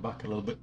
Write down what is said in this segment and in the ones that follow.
Went back a little bit.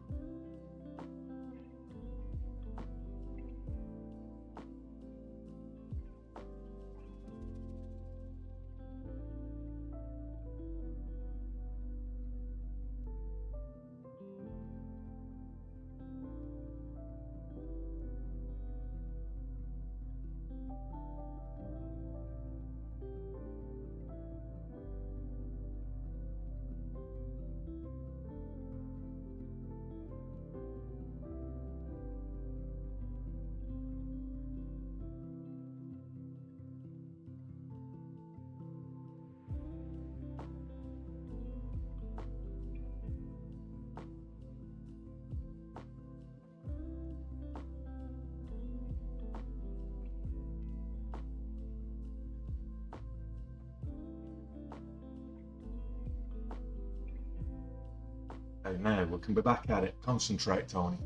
Okay, now we can be back at it. Concentrate, Tony.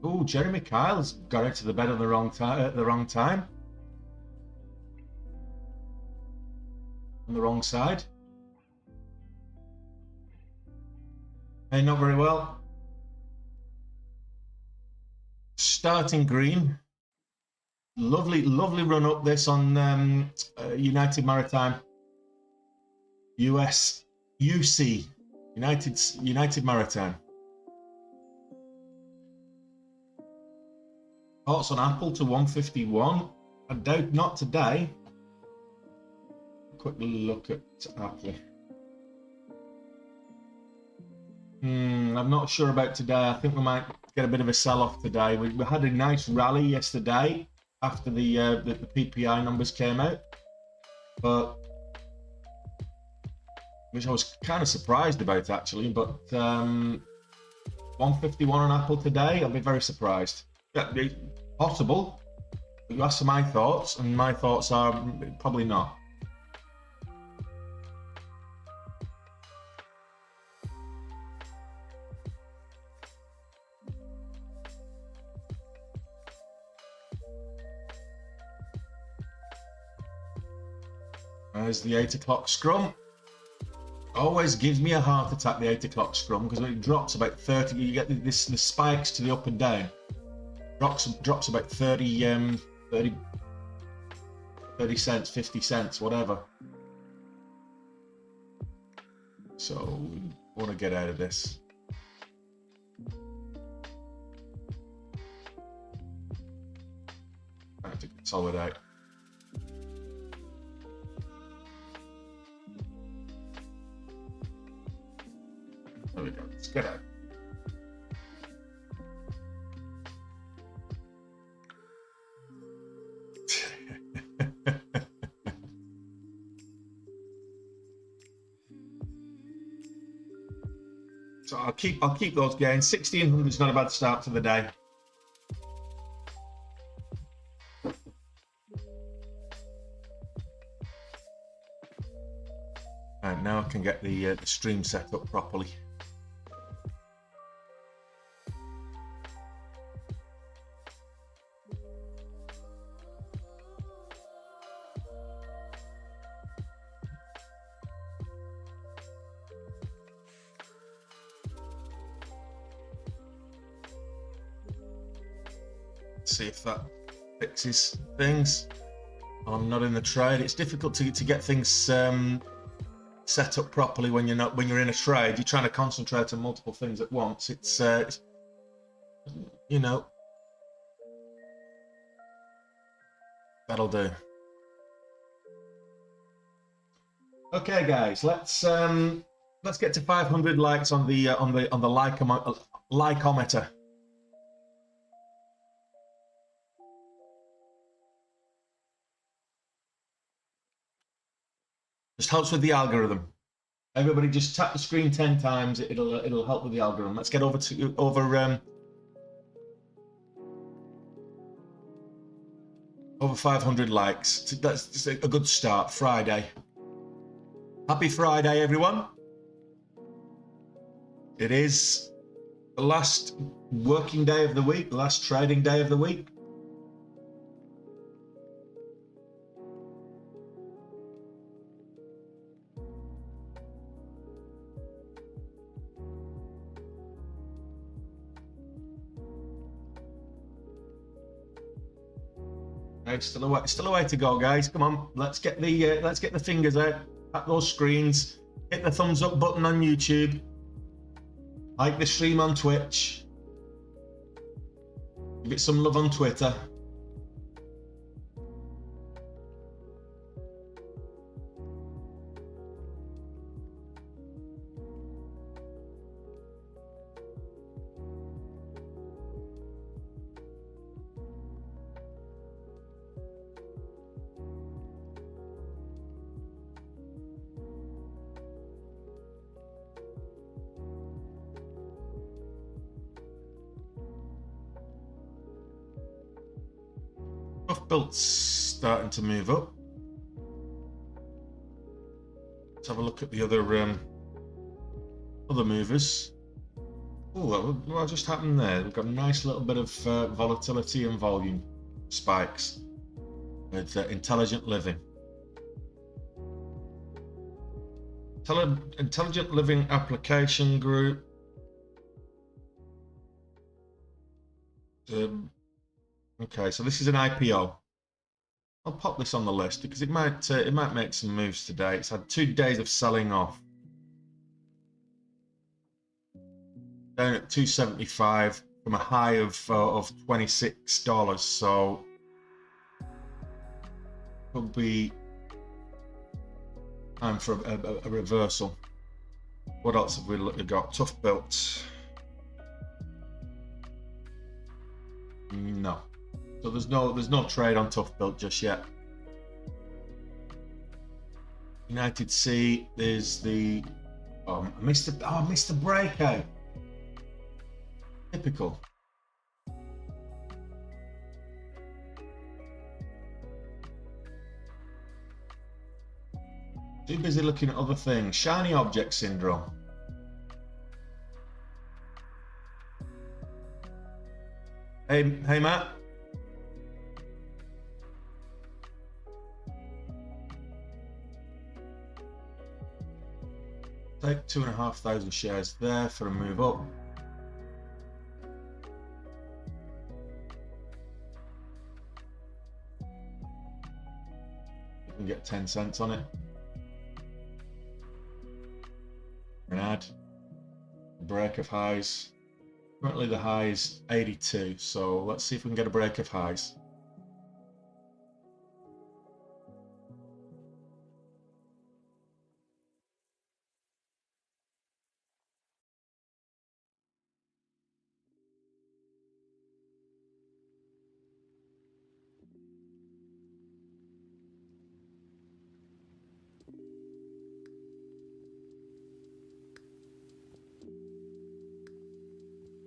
Oh, Jeremy Kyle's got out to the bed on the wrong time. At the wrong time. On the wrong side. Hey, not very well. Starting green. Lovely, lovely run up this on United Maritime. US UC United Maritime. Thoughts on Apple to 151? I doubt not today. Quick look at Apple. I'm not sure about today. I think we might get a bit of a sell-off today. We had a nice rally yesterday after the PPI numbers came out, but which I was kind of surprised about actually. But 151 on Apple today, I'll be very surprised. Yeah, possible. But you asked for my thoughts, and my thoughts are probably not. There's the 8 o'clock scrum. Always gives me a heart attack, the 8 o'clock scrum, because when it drops about 30, you get the spikes to the up and down. Drops about 30 cents, 50 cents, whatever. So I want to get out of this. I have to consolidate. There we go. Let's get out. So I'll keep those gains. 1600 is not a bad start to the day. And now I can get the stream set up properly. See if that fixes things. I'm not in the trade. It's difficult to get things set up properly when you're in a trade. You're trying to concentrate on multiple things at once. It's you know, that'll do. Okay, guys, let's get to 500 likes on the likeometer. Just helps with the algorithm. Everybody just tap the screen 10 times. It'll help with the algorithm. Let's get over 500 likes. That's just a good start. Friday. Happy Friday, everyone. It is the last working day of the week, the last trading day of the week. Okay, still a way to go, guys. Come on, let's get the fingers out at those screens. Hit the thumbs up button on YouTube. Like the stream on Twitch. Give it some love on Twitter. Built's starting to move up. Let's have a look at the other movers. Oh, what just happened there? We've got a nice little bit of volatility and volume spikes with Intelligent Living. Intelligent Living Application Group. Okay, so this is an IPO. I'll pop this on the list because it might make some moves today. It's had 2 days of selling off. Down at 275 from a high of $26. So could be time for a reversal. What else have we got? Tough Built. No. So there's no trade on Tough Built just yet. United C, there's the I missed the breakout. Typical. Too busy looking at other things. Shiny object syndrome. Hey Matt. Take 2,500 shares there for a move up. You can get 10 cents on it. An add. Break of highs. Currently the high is 82, so let's see if we can get a break of highs.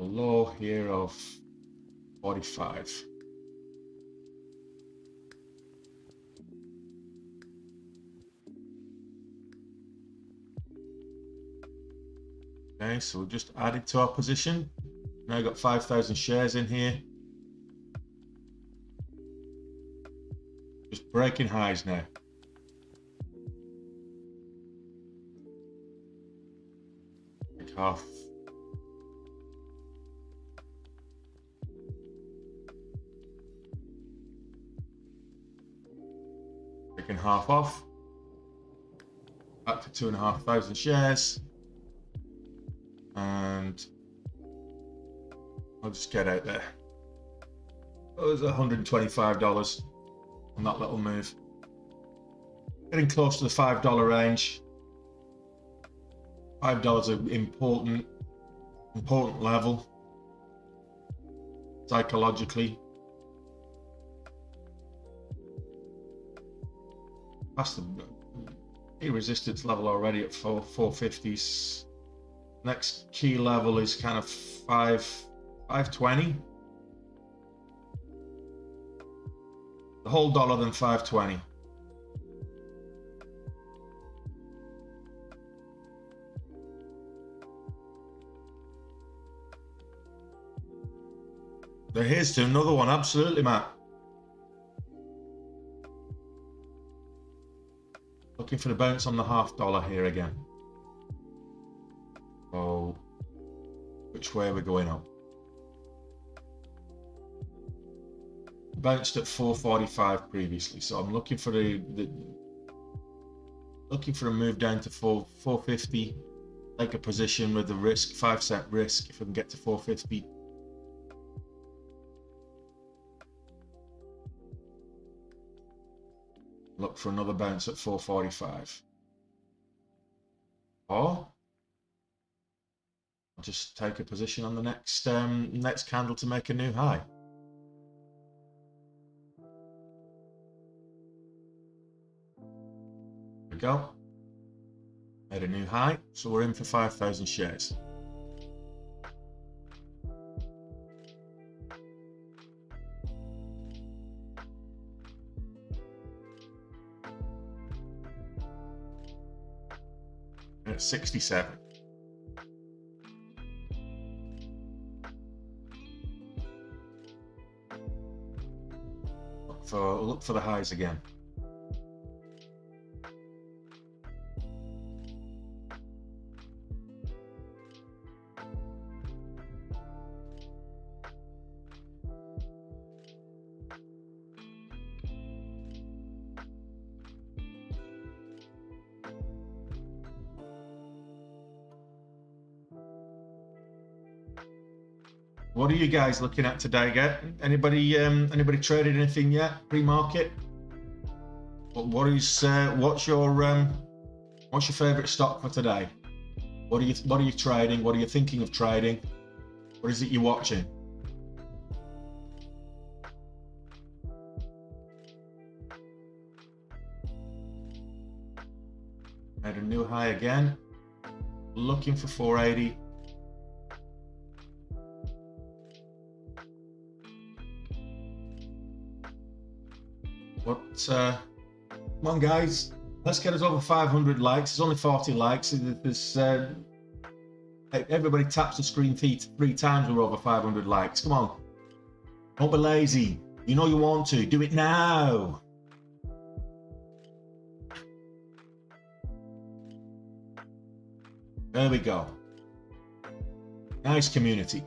A low here of 45. Okay, so we've just added to our position. Now got 5,000 shares in here. Just breaking highs now. Take half. Taking half off. Back to 2,500 shares. And I'll just get out there. Oh, it was $125 on that little move. Getting close to the $5 range. $5 an important level psychologically. Past the key resistance level already at 450s. Next key level is kind of 520. The whole dollar than 520. So here's to another one, absolutely, Matt. Looking for the bounce on the $half here again. So, which way are we going up? bounced at 445 previously, so I'm looking for looking for a move down to 450. Take a position with the risk, 5% risk, if we can get to 450. Look for another bounce at 445. Or I'll just take a position on the next candle to make a new high. There we go. Made a new high, so we're in for 5,000 shares. At 67. Look for the highs again. What are you guys looking at today? Anybody traded anything yet pre-market? What's your favorite stock for today? What are you trading? What are you thinking of trading? What is it you're watching? Made a new high again. Looking for 480. Come on, guys, let's get us over 500 likes. There's only 40 likes. Everybody taps the screen three times. We're over 500 likes. Come on, don't be lazy. You know you want to do it now. There we go. Nice community.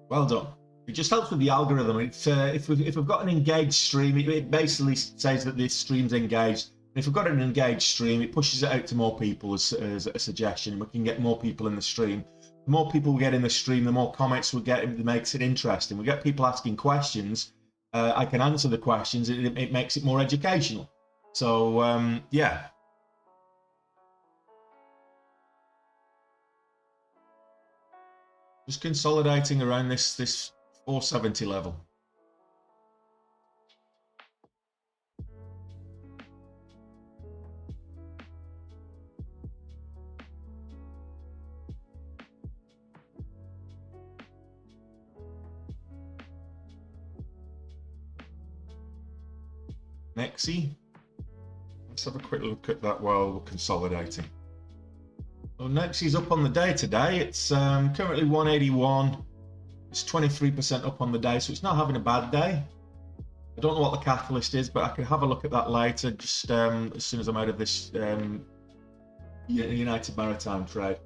Well done. It just helps with the algorithm. If we've got an engaged stream, it basically says that this stream's engaged. And if we've got an engaged stream, it pushes it out to more people as a suggestion. We can get more people in the stream. The more people we get in the stream, the more comments we get. It makes it interesting. We get people asking questions. I can answer the questions. It makes it more educational. So yeah. Just consolidating around this 470 level. Nexi. Let's have a quick look at that while we're consolidating. Well, Nexi's up on the day today. It's currently 181. It's 23% up on the day, so it's not having a bad day. I don't know what the catalyst is, but I can have a look at that later, just as soon as I'm out of this United Maritime trade.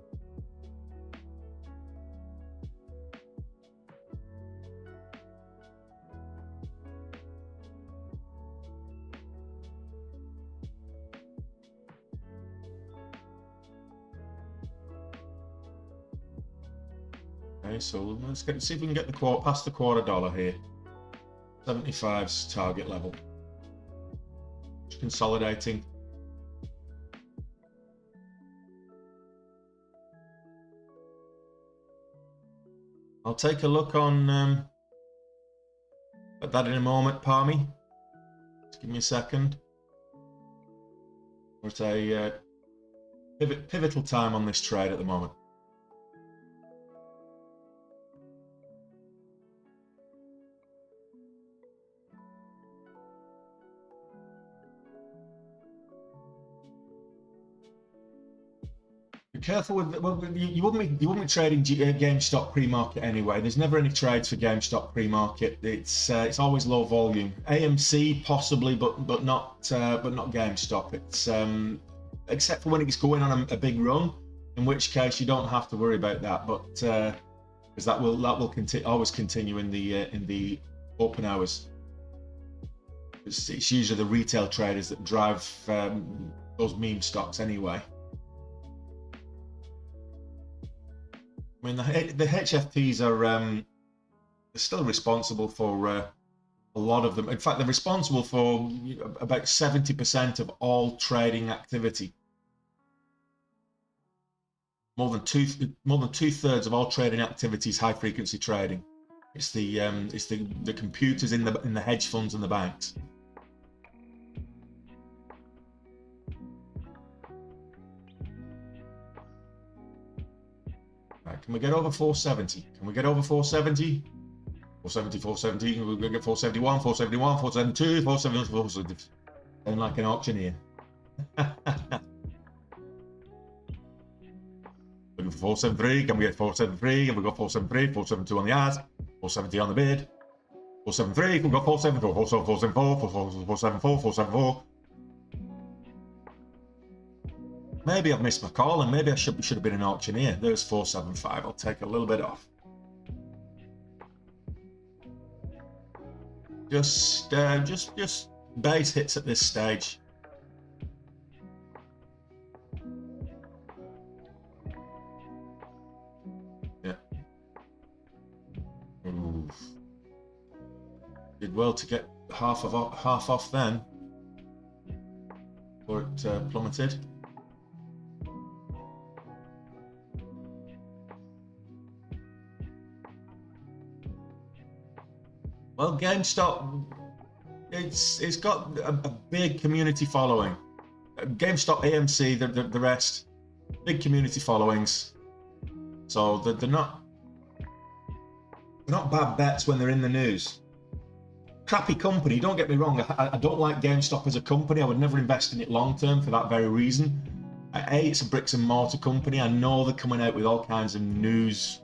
Okay, so let's see if we can get past the $250 here. 75's target level. Just consolidating. I'll take a look on at that in a moment, Palmy. Just give me a second. We're at a pivotal time on this trade at the moment. Careful with you wouldn't be trading GameStop pre-market anyway. There's never any trades for GameStop pre-market. It's always low volume. AMC possibly, but not GameStop. It's except for when it's going on a big run, in which case you don't have to worry about that. But because that will always continue in the open hours. It's usually the retail traders that drive those meme stocks anyway. I mean, the HFTs are still responsible for a lot of them. In fact, they're responsible for about 70% of all trading activity. More than two-thirds of all trading activity is high frequency trading. It's the computers in the hedge funds and the banks. Right, can we get over 470? Can we get over 470? 470, 470, we're going to get 471, 471, 472, 470, 470. Sound like an auctioneer. Looking for 473, can we get 473? Have we got 473, 472 on the ask, 470 on the bid, 473, we've got 474, 474, 474, 474. Maybe I've missed my call and maybe I should have been an auctioneer. There's 475, I'll take a little bit off. Just base hits at this stage. Yeah. Ooh. Did well to get half off then, before it plummeted. Well, GameStop, it's got a big community following. GameStop, AMC, the rest, big community followings. So they're not bad bets when they're in the news. Crappy company, don't get me wrong. I don't like GameStop as a company. I would never invest in it long term for that very reason. It's a bricks and mortar company. I know they're coming out with all kinds of news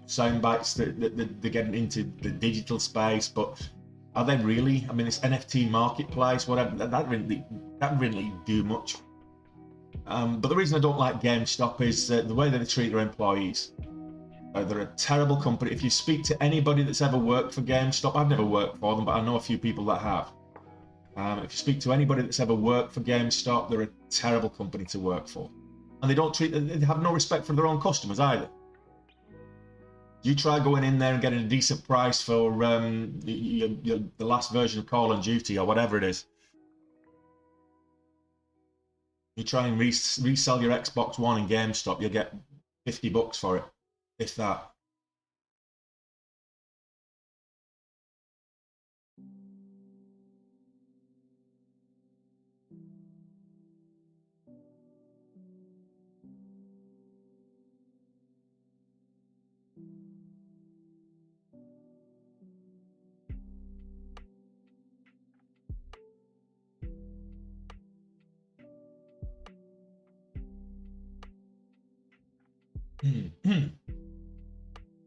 sound bites that they're getting into the digital space, but are they really? I mean, it's NFT marketplace, whatever. That really do much. But the reason I don't like GameStop is the way that they treat their employees. They're a terrible company. If you speak to anybody that's ever worked for GameStop, I've never worked for them, but I know a few people that have. If you speak to anybody that's ever worked for GameStop, they're a terrible company to work for, and they have no respect for their own customers either. You try going in there and getting a decent price for the last version of Call of Duty or whatever it is. You try and resell your Xbox One in GameStop, you'll get $50 for it, if that.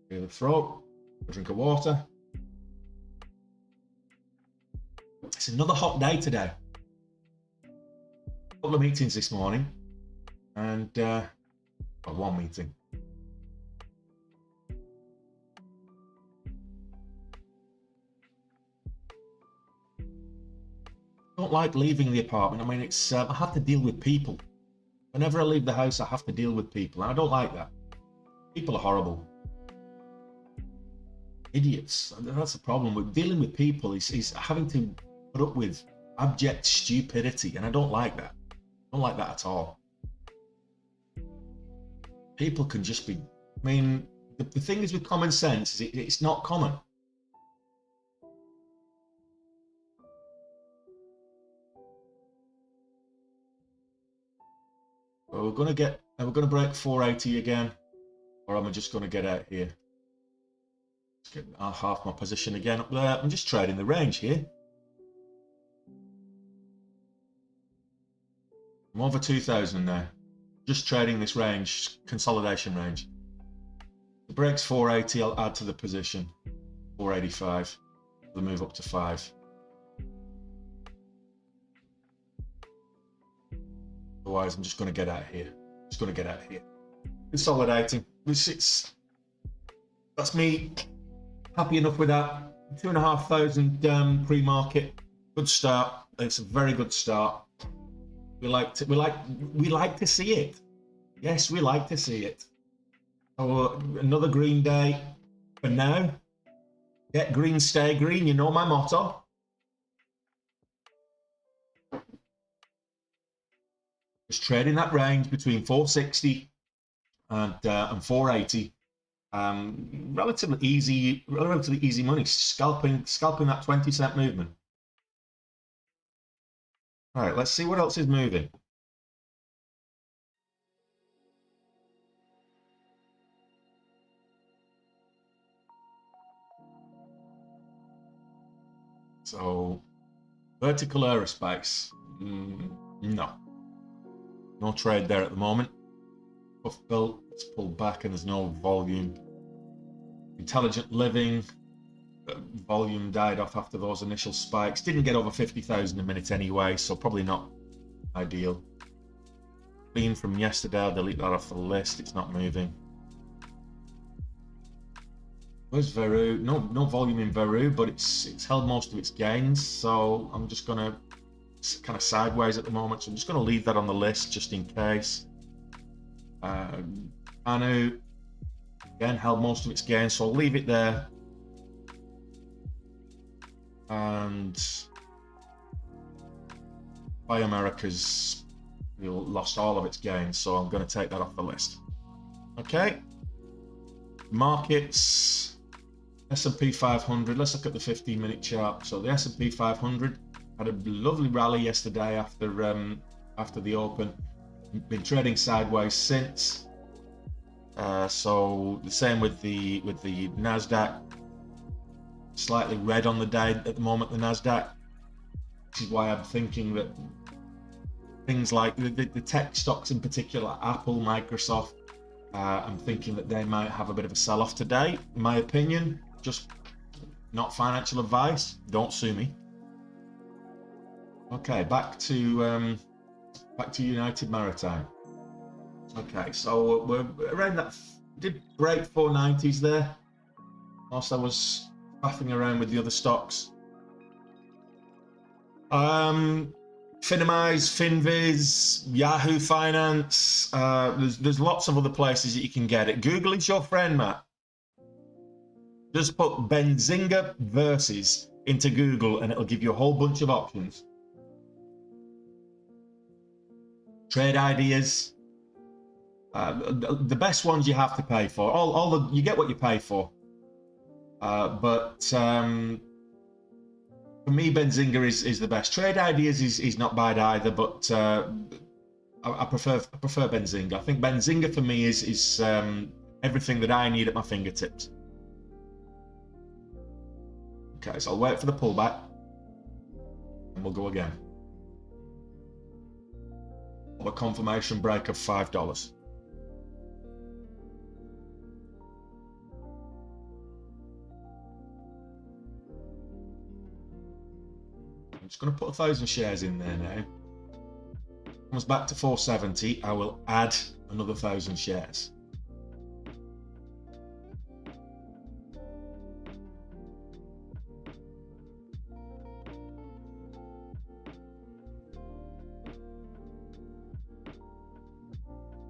Clear the throat, a drink of water. It's another hot day today. A couple of meetings this morning, and one meeting. I don't like leaving the apartment. I mean, it's I have to deal with people. Whenever I leave the house, I have to deal with people, and I don't like that. People are horrible. Idiots. That's the problem with dealing with people, is having to put up with abject stupidity, and I don't like that. I don't like that at all. People can just be... I mean, the thing is with common sense, is it's not common. Well, we're going to break 480 again, or am I just going to get out here? Let's get half my position again up there. I'm just trading the range here. I'm over 2,000 now. Just trading this range, consolidation range. If it breaks 480, I'll add to the position. 485. The move up to 5. Otherwise, I'm just going to get out here. Just going to get out here. Consolidating. That's me. Happy enough with that. 2,500 pre-market. Good start. It's a very good start. We like to see it. Yes, we like to see it. So another green day for now. Get green, stay green. You know my motto. Just trading that range between 460 and 480. Relatively easy money. Scalping that 20-cent movement. All right, let's see what else is moving. So, vertical aerospace. No trade there at the moment. Puff built, it's pulled back and there's no volume. Intelligent living, volume died off after those initial spikes. Didn't get over 50,000 a minute anyway, so probably not ideal. Clean from yesterday, I'll delete that off the list. It's not moving. Where's Veru? No volume in Veru, but it's held most of its gains. So I'm just gonna kind of sideways at the moment. So I'm just gonna leave that on the list just in case. Anu again held most of its gains, so I'll leave it there. And Buy America's lost all of its gains, so I'm going to take that off the list. Okay, markets. S&P 500. Let's look at the 15-minute chart. So the S&P 500 had a lovely rally yesterday after the open. Been trading sideways since. So the same with the Nasdaq. Slightly red on the day at the moment. The Nasdaq. This is why I'm thinking that things like the tech stocks in particular, Apple, Microsoft. I'm thinking that they might have a bit of a sell-off today. In my opinion, just not financial advice. Don't sue me. Okay, back to United Maritime. Okay, so we're around that. Did break 490s there. Also, I was faffing around with the other stocks. Finimize, Finviz, Yahoo Finance. There's lots of other places that you can get it. Google is your friend, Matt. Just put Benzinga versus into Google and it'll give you a whole bunch of options. Trade ideas. The best ones you have to pay for. You get what you pay for. But for me, Benzinga is the best. Trade ideas is not bad either, but I prefer Benzinga. I think Benzinga for me is everything that I need at my fingertips. Okay, so I'll wait for the pullback, and we'll go again. A confirmation break of $5. I'm just going to put 1,000 shares in there now. Comes back to 470. I will add another 1,000 shares.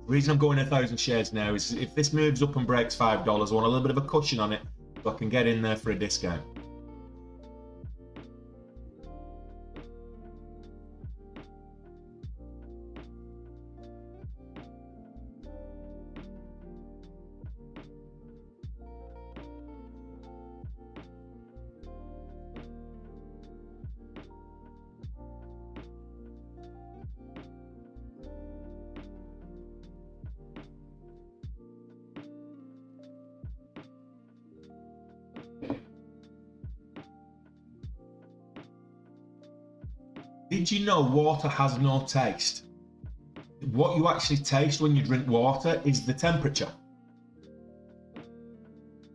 The reason I'm going 1,000 shares now is if this moves up and breaks $5, I want a little bit of a cushion on it so I can get in there for a discount. Did you know water has no taste? What you actually taste when you drink water is the temperature.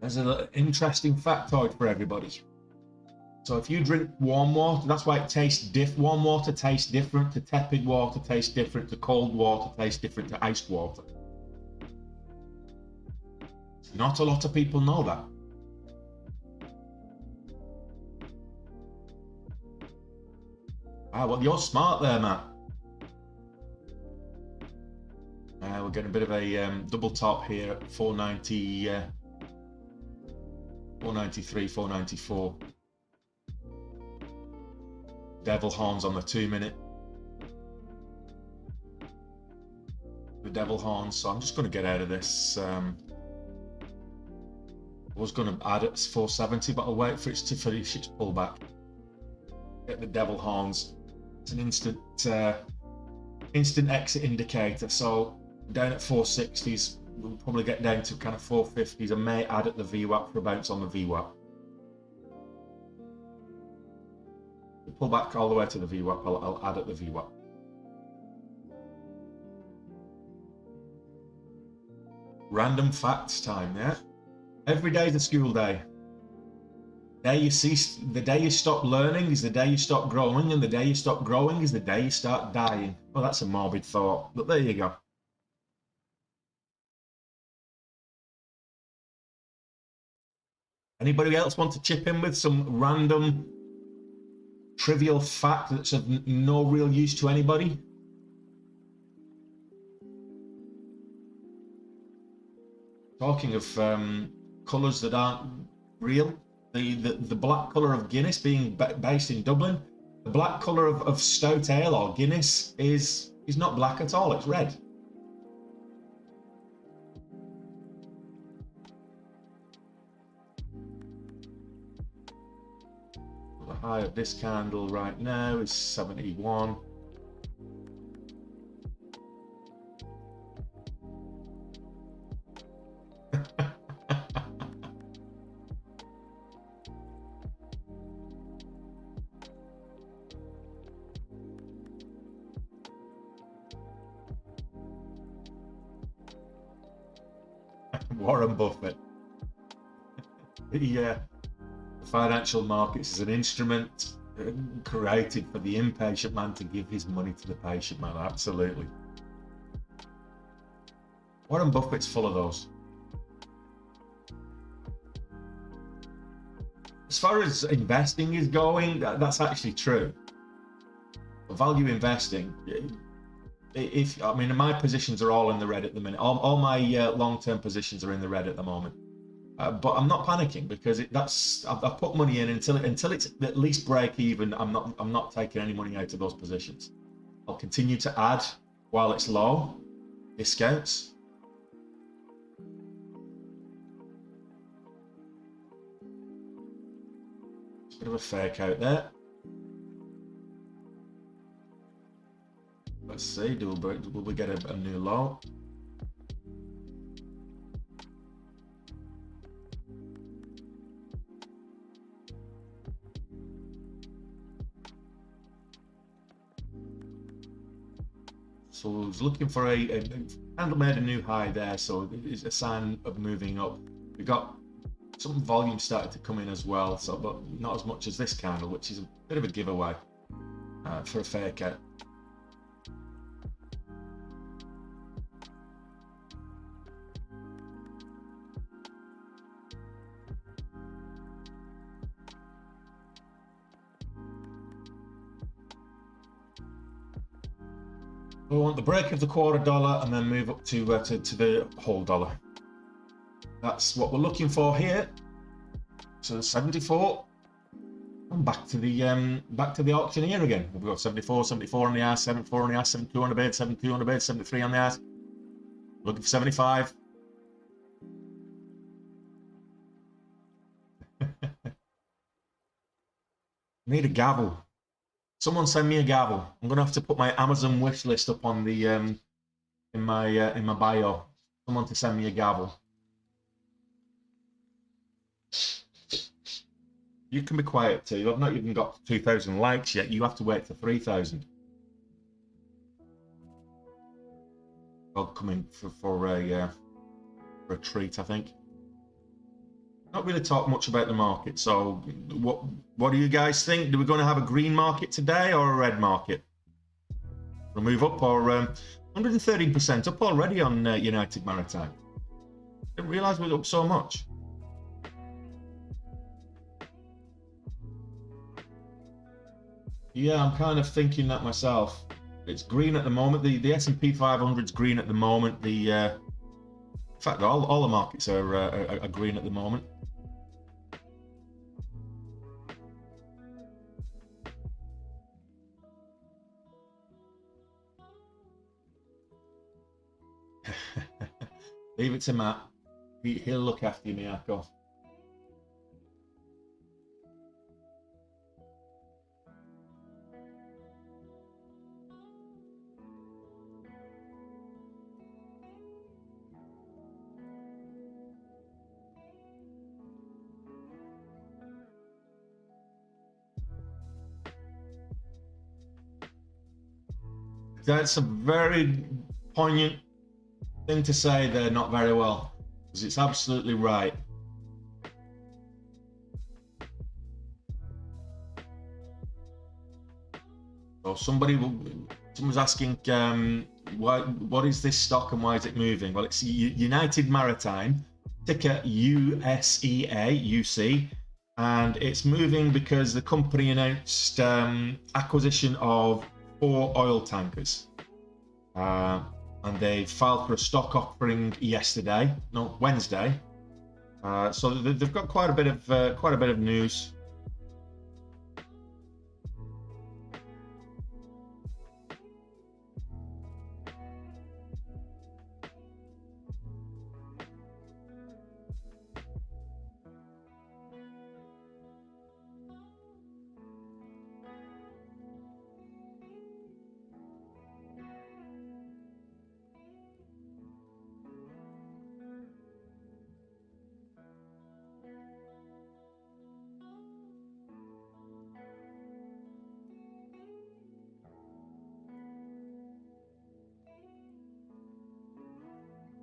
There's an interesting factoid for everybody. So if you drink warm water, that's why it tastes warm water tastes different to tepid water, tastes different to cold water, tastes different to iced water. Not a lot of people know that. Ah, well, you're smart there, Matt. We're getting a bit of a double top here at 490, 493, 494. Devil horns on the 2-minute. The devil horns, so I'm just going to get out of this. I was going to add it to 470, but I'll wait for it to finish its pullback. Get the devil horns. It's an instant exit indicator. So down at 460s, we'll probably get down to kind of 450s. I may add at the VWAP for a bounce on the VWAP. Pull back all the way to the VWAP. I'll add at the VWAP. Random facts time, yeah. Every day is a school day. The day you stop learning is the day you stop growing, and the day you stop growing is the day you start dying. Well, that's a morbid thought, but there you go. Anybody else want to chip in with some random trivial fact that's of no real use to anybody? Talking of colours that aren't real, the black colour of Guinness being based in Dublin, the black colour of Stout Ale or Guinness is not black at all, it's red. The high of this candle right now is 71. Warren Buffett. The financial markets is an instrument created for the impatient man to give his money to the patient man. Absolutely. Warren Buffett's full of those. As far as investing is going, that's actually true. Value investing, I mean, my positions are all in the red at the minute. All my long-term positions are in the red at the moment. But I'm not panicking because I've put money in until it's at least break even. I'm not taking any money out of those positions. I'll continue to add while it's low, discounts. Bit of a fake out there. Let's see, will we get a new low? So I was looking for a candle made a new high there, so it's a sign of moving up. We got some volume started to come in as well, so but not as much as this candle, which is a bit of a giveaway for a fake out. We want the break of the $0.25 and then move up to the whole dollar. That's what we're looking for here. So 74. And back to the auctioneer again. We've got 74, 74 on the ass, 74 on the ass, 72 on the bid, 72 on the bid, 73 on the ass. Looking for 75. Need a gavel. Someone send me a gavel. I'm gonna have to put my Amazon wish list up on the in my bio. Someone to send me a gavel. You can be quiet too. I've not even got 2,000 likes yet. You have to wait for 3,000. I'll come in for a treat, I think. Not really talk much about the market. So what do you guys think? Do we going to have a green market today or a red market? We'll move up, or 113% up already on United Maritime. Didn't realise we were up so much. Yeah, I'm kind of thinking that myself. It's green at the moment. The S&P 500 is green at the moment. In fact, all the markets are green at the moment. Leave it to Matt. He'll look after you, Miyako. That's a very poignant thing to say there, not very well, because it's absolutely right. So someone's asking, what is this stock and why is it moving? Well, it's United Maritime, ticker USEA, UC, and it's moving because the company announced acquisition of 4 oil tankers. And they filed for a stock offering Wednesday. So they've got quite a bit of news.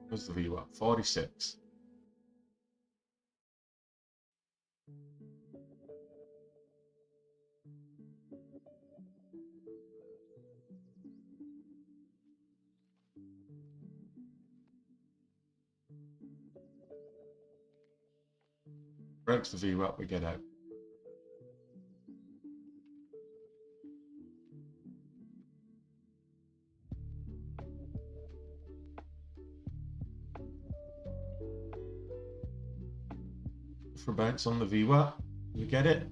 What's the VWAP? 46. Breaks the VWAP, we get out. For bounce on the VWAP, you get it.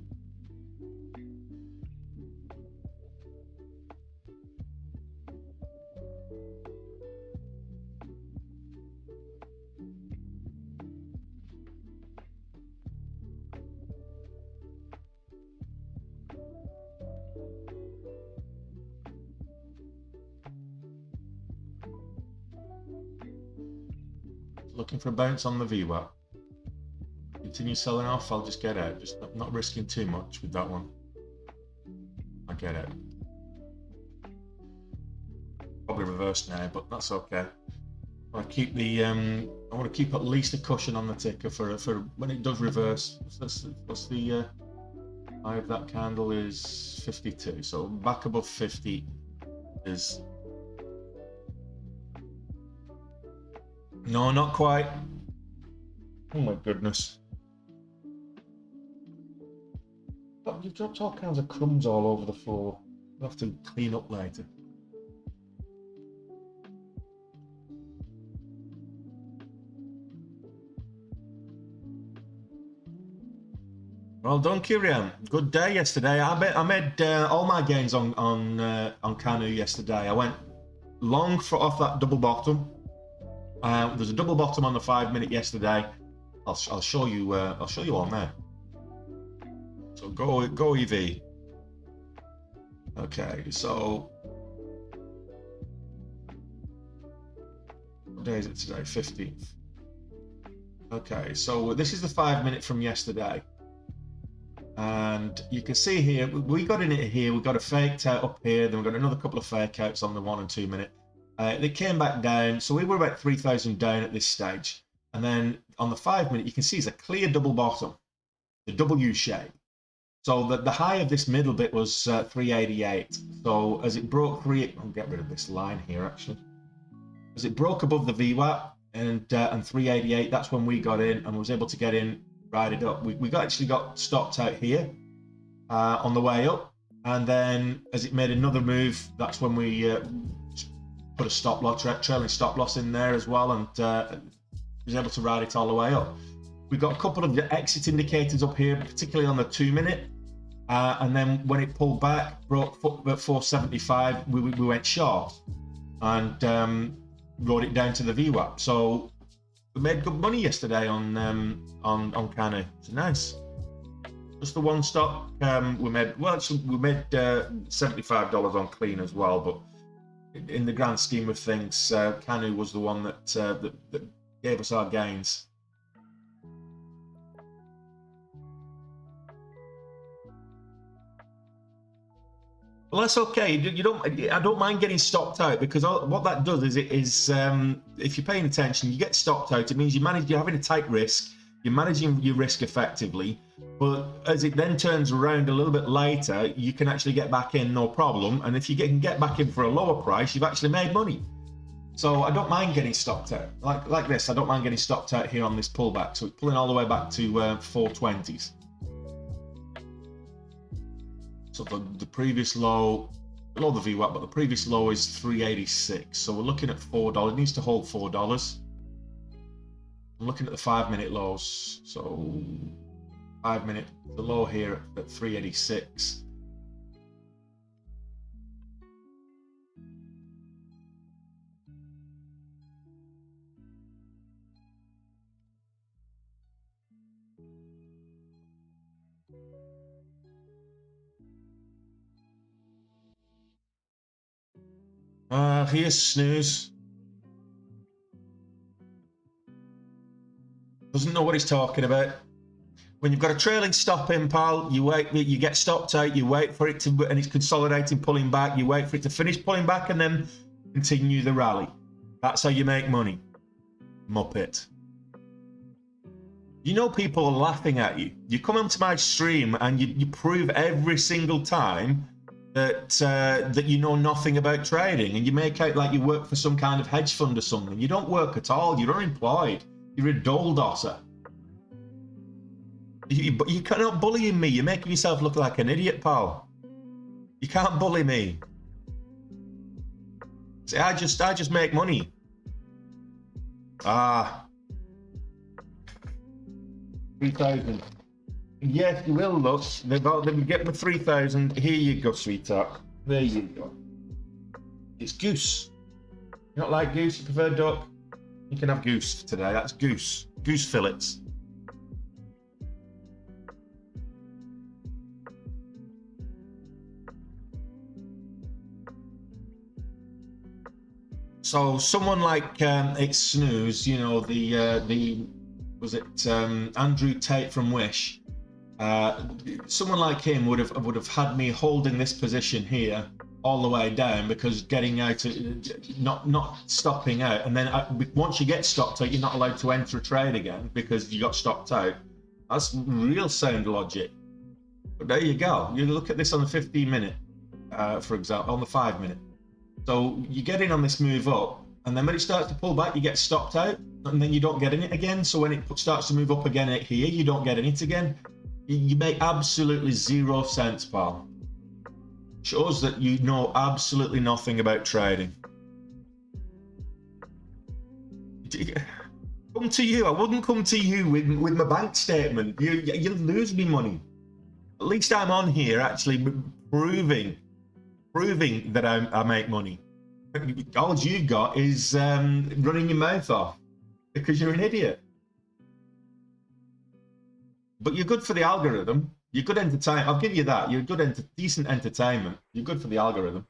Looking for a bounce on the VWAP. Continue selling off, I'll just get out. Just not risking too much with that one. I get out. Probably reversed now, but that's okay. I keep the I want to keep at least a cushion on the ticker for when it does reverse. What's the high of that candle is 52. So back above 50 is no, not quite. Oh my goodness. You've dropped all kinds of crumbs all over the floor. We'll have to clean up later. Well done, Kirian. Good day yesterday. I made all my gains on Canoe yesterday. I went long off that double bottom. There's a double bottom on the 5-minute yesterday. I'll show you. I'll show you on there. So go EV. Okay, so what day is it today? 15th. Okay, so this is the 5-minute from yesterday. And you can see here, we got in it here, we got a faked out up here, then we got another couple of fake outs on the 1 and 2 minute. They came back down, so we were about 3,000 down at this stage. And then on the 5-minute, you can see it's a clear double bottom, the W shape. So the high of this middle bit was 388. So as it broke I'll get rid of this line here actually. As it broke above the VWAP and 388, that's when we got in and was able to get in, ride it up. We actually got stopped out here on the way up. And then as it made another move, that's when we put a stop loss, trailing stop loss in there as well, and was able to ride it all the way up. We've got a couple of exit indicators up here, particularly on the 2-minute. And then when it pulled back, broke at 475, we went short and rode it down to the VWAP. So we made good money yesterday on Canu. It's nice. Just the one stock. We made $75 on clean as well, but in the grand scheme of things, Canu was the one that gave us our gains. Well, that's okay. I don't mind getting stopped out, because what that does is if you're paying attention, you get stopped out. It means you're having a tight risk, you're managing your risk effectively. But as it then turns around a little bit later, you can actually get back in, no problem. And if you can get back in for a lower price, you've actually made money. So I don't mind getting stopped out like this. I don't mind getting stopped out here on this pullback. So it's pulling all the way back to 420s. So the previous low, below the VWAP, but the previous low is 386. So we're looking at $4. It needs to hold $4. I'm looking at the 5-minute lows. So 5-minute, the low here at 386. Here's snooze. Doesn't know what he's talking about. When you've got a trailing stop in, pal, you wait, you get stopped out, you wait for it to, and it's consolidating, pulling back, you wait for it to finish pulling back and then continue the rally. That's how you make money. Muppet. You know, people are laughing at you. You come onto my stream and you prove every single time that you know nothing about trading, and you make out like you work for some kind of hedge fund or something. You don't work at all. You're unemployed. You're a dole dosser. But you cannot bully me. You're making yourself look like an idiot, pal. You can't bully me. See, I just make money. Ah. 3,000. Yes, you will, look. They've get me 3,000. Here you go, sweetheart. There you go. It's goose. You not like goose? You prefer duck? You can have goose for today. That's goose. Goose fillets. So someone like it's Snooze, you know, was it Andrew Tate from Wish? Someone like him would have had me holding this position here all the way down, because getting out, not stopping out, and then once you get stopped out, you're not allowed to enter a trade again because you got stopped out. That's real sound logic. But there you go. You look at this on the 15-minute, for example, on the 5-minute. So you get in on this move up, and then when it starts to pull back, you get stopped out, and then you don't get in it again. So when it starts to move up again here, you don't get in it again. You make absolutely 0 sense, pal. Shows that you know absolutely nothing about trading. Come to you. I wouldn't come to you with my bank statement. You'll lose me money. At least I'm on here actually proving that I make money. All you've got is running your mouth off because you're an idiot. But you're good for the algorithm. You're good entertainment. I'll give you that. You're good, decent entertainment. You're good for the algorithm.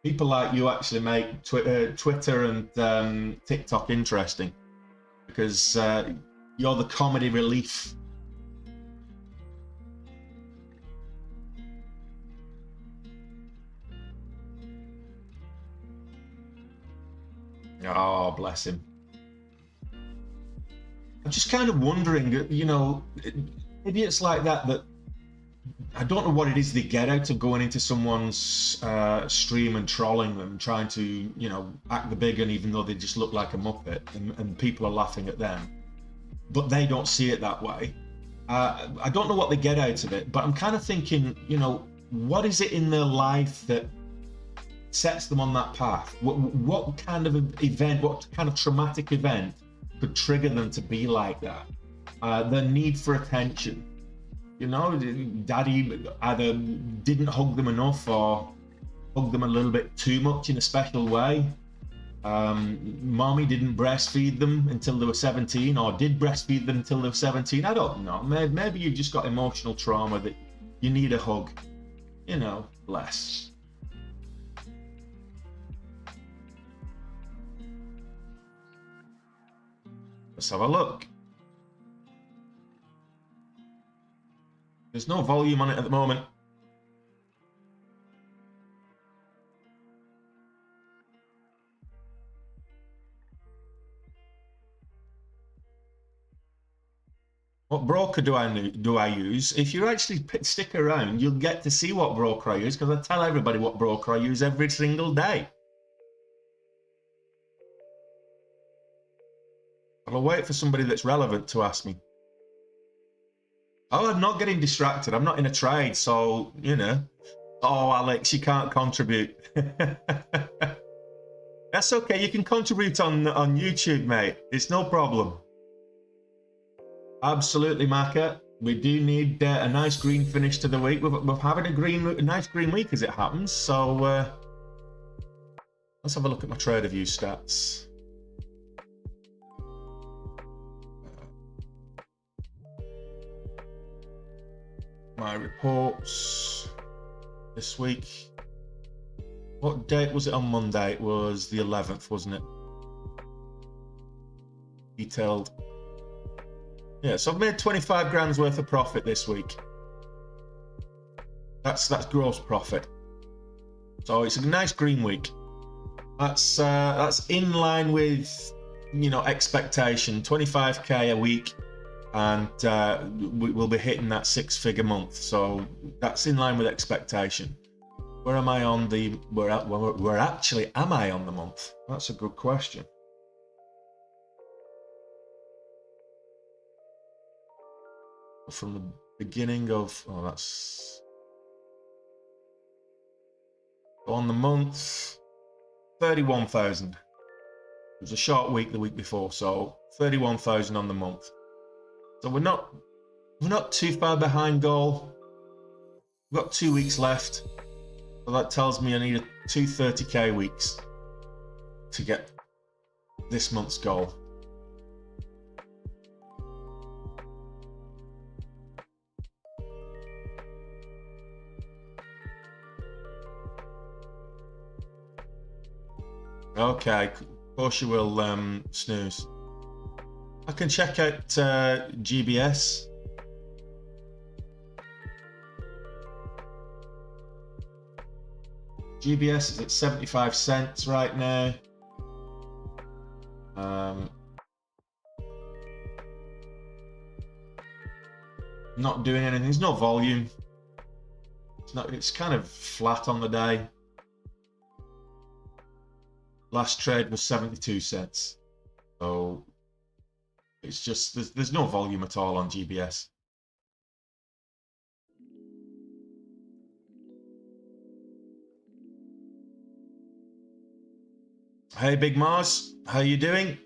People like you actually make Twitter and TikTok interesting, because you're the comedy relief. Oh, bless him. I'm just kind of wondering, you know, idiots like that I don't know what it is they get out of going into someone's stream and trolling them, trying to, you know, act the big one, even though they just look like a muppet, and people are laughing at them. But they don't see it that way. I don't know what they get out of it, but I'm kind of thinking, you know, what is it in their life that sets them on that path? What kind of event, what kind of traumatic event could trigger them to be like that? The need for attention. You know, daddy either didn't hug them enough or hugged them a little bit too much in a special way. Mommy didn't breastfeed them until they were 17, or did breastfeed them until they were 17. I don't know. Maybe you just got emotional trauma that you need a hug. You know, bless. Let's have a look. There's no volume on it at the moment. What broker do I use? If you actually stick around, you'll get to see what broker I use, because I tell everybody what broker I use every single day. I'll wait for somebody that's relevant to ask me. Oh, I'm not getting distracted. I'm not in a trade, so, you know. Oh, Alex, you can't contribute. That's okay. You can contribute on YouTube, mate. It's no problem. Absolutely, Maka. We do need a nice green finish to the week. We're having a nice green week as it happens. So let's have a look at my trader view stats. My reports this week. What date was it on Monday? It was the 11th, wasn't it? Detailed. Yeah, so I've made 25 grand's worth of profit this week. That's gross profit. So it's a nice green week. That's in line with, you know, expectation. 25k a week, and we'll be hitting that 6-figure month. So that's in line with expectation. Where am I on the? Where actually am I on the month? That's a good question. From the beginning of, oh, that's on the month, 31,000. It was a short week the week before, so 31,000 on the month. So we're not too far behind goal. We've got 2 weeks left, so that tells me I need 230k weeks to get this month's goal. Okay, of course you will, snooze. I can check out GBS. GBS is at 75 cents right now. Not doing anything. There's no volume. It's kind of flat on the day. Last trade was 72 cents. So it's just, there's no volume at all on GBS. Hey, Big Mars, how you doing?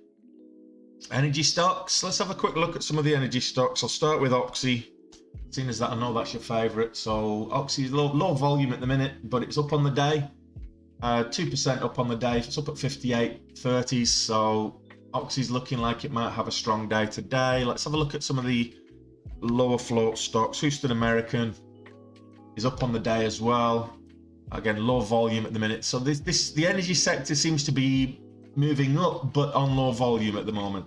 Energy stocks. Let's have a quick look at some of the energy stocks. I'll start with Oxy, seeing as that I know that's your favorite. So Oxy is low volume at the minute, but it's up on the day. 2% up on the day. It's up at 58.30, so Oxy's looking like it might have a strong day today. Let's have a look at some of the lower float stocks. Houston American is up on the day as well. Again, low volume at the minute. So the energy sector seems to be moving up, but on low volume at the moment.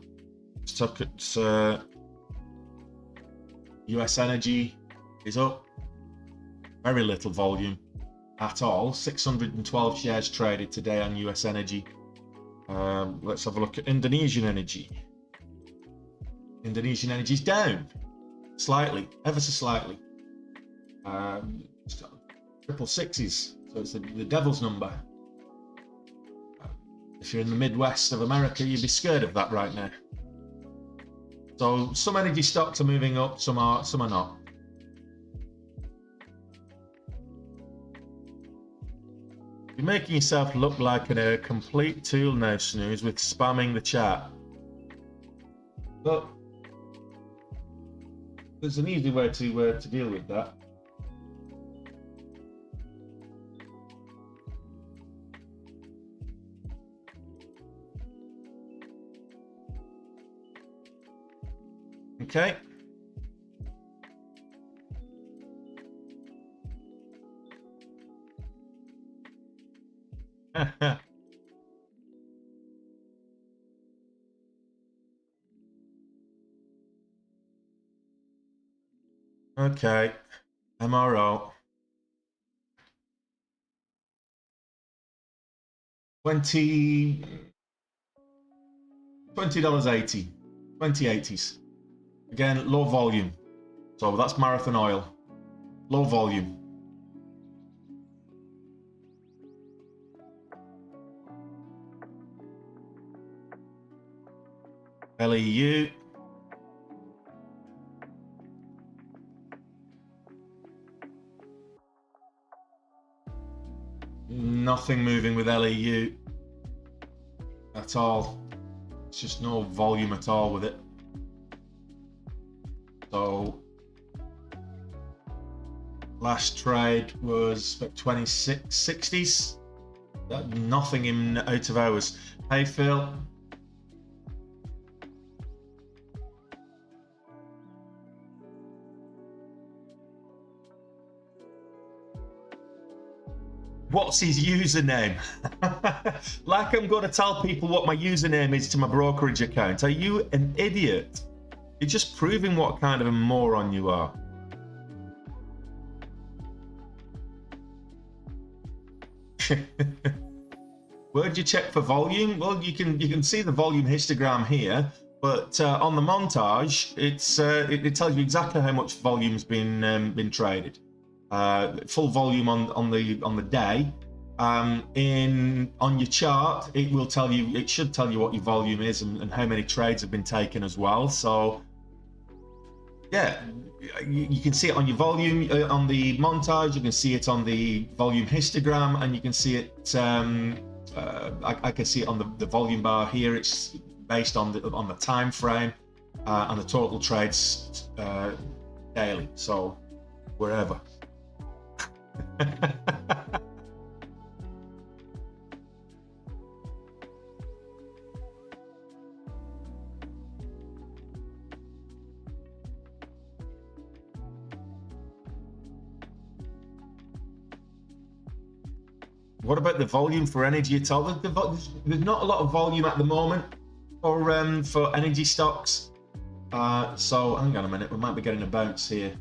Let's look at US Energy is up. Very little volume at all. 612 shares traded today on US Energy. Let's have a look at Indonesian Energy. Indonesian Energy is down slightly, ever so slightly. It's got triple sixes, so it's the devil's number. If you're in the Midwest of America, you'd be scared of that right now. So some energy stocks are moving up, some are not. You're making yourself look like a complete tool now, Snooze, with spamming the chat. But there's an easy way to deal with that. Okay. Okay. MRO. $20.80. 2080s. Again, low volume. So that's Marathon Oil. Low volume. LEU. Nothing moving with LEU at all. It's just no volume at all with it. So last trade was about 2660s. Nothing in out of hours. Hey Phil. What's his username? Like I'm going to tell people what my username is to my brokerage account. Are you an idiot? You're just proving what kind of a moron you are. Where'd you check for volume? Well, you can see the volume histogram here, but on the montage, it tells you exactly how much volume's been traded. Full volume on the day. On your chart, it should tell you what your volume is and how many trades have been taken as well. So yeah, you can see it on your volume on the montage. You can see it on the volume histogram, and you can see it. I can see it on the volume bar here. It's based on the time frame and the total trades daily. So wherever. What about the volume for energy at all? There's not a lot of volume at the moment for energy stocks. So hang on a minute, we might be getting a bounce here.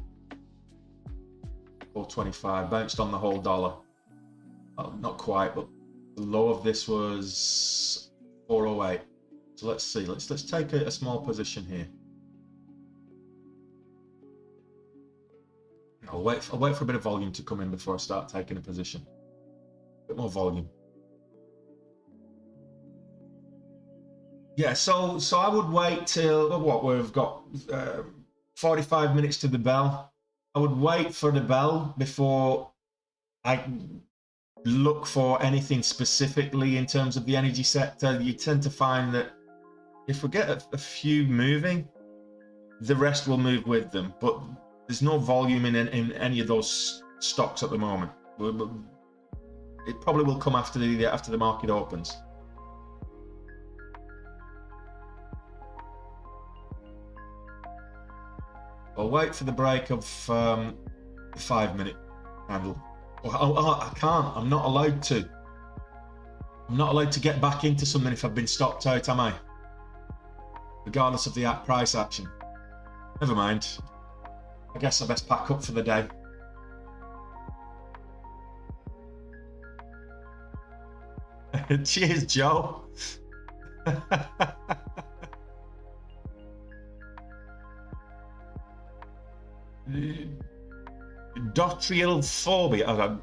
425 bounced on the whole dollar. Oh, not quite, but the low of this was 408. So let's see. Let's take a small position here. I'll wait for a bit of volume to come in before I start taking a position. A bit more volume. Yeah, so I would wait till what we've got 45 minutes to the bell. I would wait for the bell before I look for anything specifically in terms of the energy sector. You tend to find that if we get a few moving, the rest will move with them. But there's no volume in any of those stocks at the moment. It probably will come after the market opens. I'll wait for the break of the 5-minute handle. I can't. I'm not allowed to. I'm not allowed to get back into something if I've been stopped out, am I? Regardless of the price action. Never mind. I guess I best pack up for the day. Cheers, Joe. Dotrial phobia.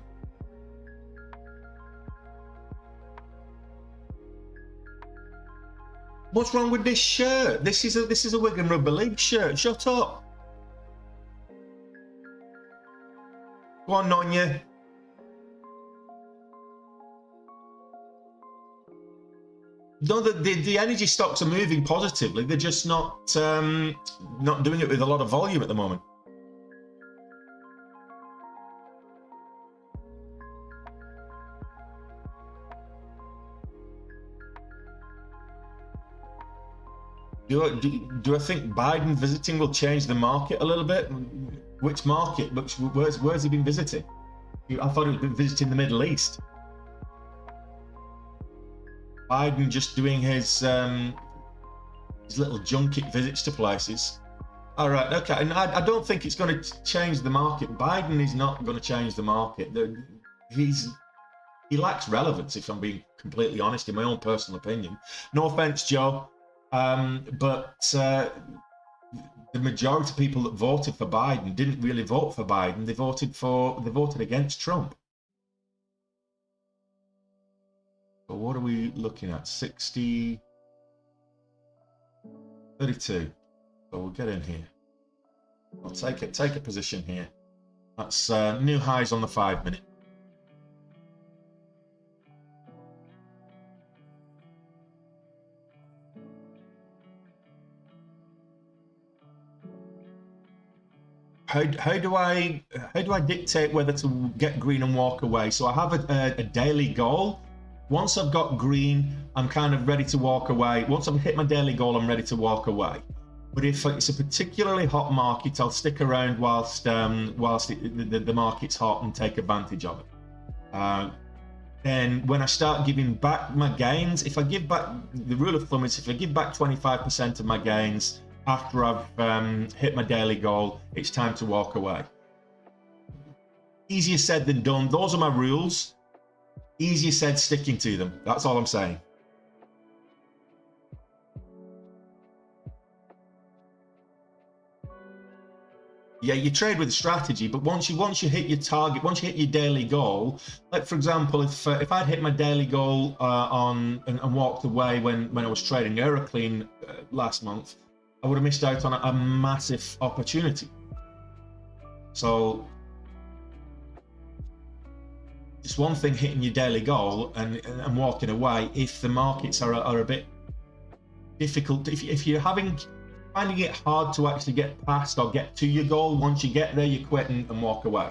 What's wrong with this shirt? This is a Wigan Rugby League shirt. Shut up. Go on, Nonya. No, the energy stocks are moving positively. They're just not doing it with a lot of volume at the moment. Do I think Biden visiting will change the market a little bit? Which market? Where's he been visiting? I thought he was been visiting the Middle East. Biden just doing his little junket visits to places. All right, okay. And I don't think it's going to change the market. Biden is not going to change the market. He lacks relevance, if I'm being completely honest, in my own personal opinion. No offense, Joe. But the majority of people that voted for Biden didn't really vote for Biden. They voted against Trump. So what are we looking at? 60, 32. So we'll get in here. I'll take a position here. That's new highs on the 5 minute. How do I dictate whether to get green and walk away? So I have a daily goal. Once I've got green, I'm kind of ready to walk away. Once I've hit my daily goal, I'm ready to walk away. But if it's a particularly hot market, I'll stick around whilst the market's hot and take advantage of it. Then when I start giving back my gains, if I give back, the rule of thumb is if I give back 25% of my gains after I've hit my daily goal, it's time to walk away. Easier said than done. Those are my rules. Easier said, sticking to them. That's all I'm saying. Yeah, you trade with a strategy, but once you hit your target, once you hit your daily goal, like for example, if I'd hit my daily goal and walked away when I was trading Euroclean last month, I would have missed out on a massive opportunity. So it's one thing hitting your daily goal and walking away if the markets are a bit difficult. If you're finding it hard to actually get past or get to your goal, once you get there, you quit and walk away.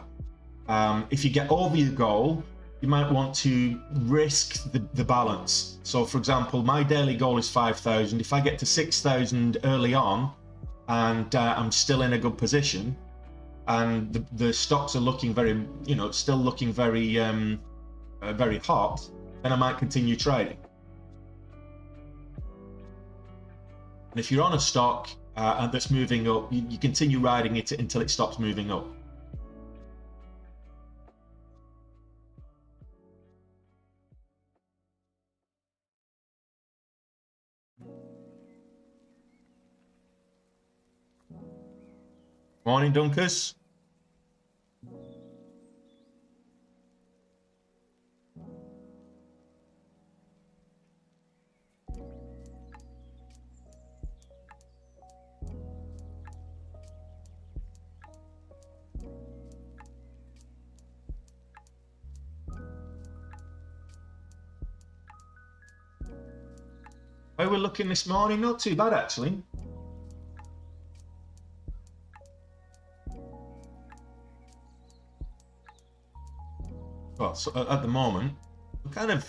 If you get over your goal, you might want to risk the balance. So for example, my daily goal is 5,000. If I get to 6,000 early on and I'm still in a good position and the stocks are looking very, still looking very, very hot, then I might continue trading. And if you're on a stock and that's moving up, you continue riding it until it stops moving up. Morning, Dunkers. How we're looking this morning? Not too bad, actually. Well, so at the moment, we're kind of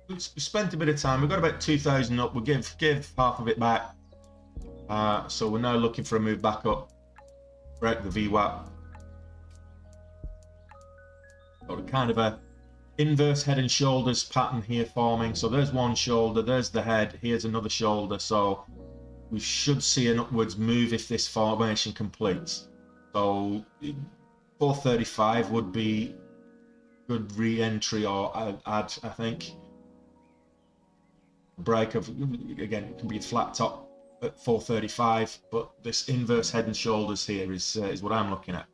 we spent a bit of time. We've got about 2,000 up. We'll give half of it back. So we're now looking for a move back up, break the VWAP. Got kind of a inverse head and shoulders pattern here forming. So there's one shoulder, there's the head, here's another shoulder. So we should see an upwards move if this formation completes. So 435 would be good re-entry or add, I think. Break of, again, it can be a flat top at 435, but this inverse head and shoulders here is what I'm looking at.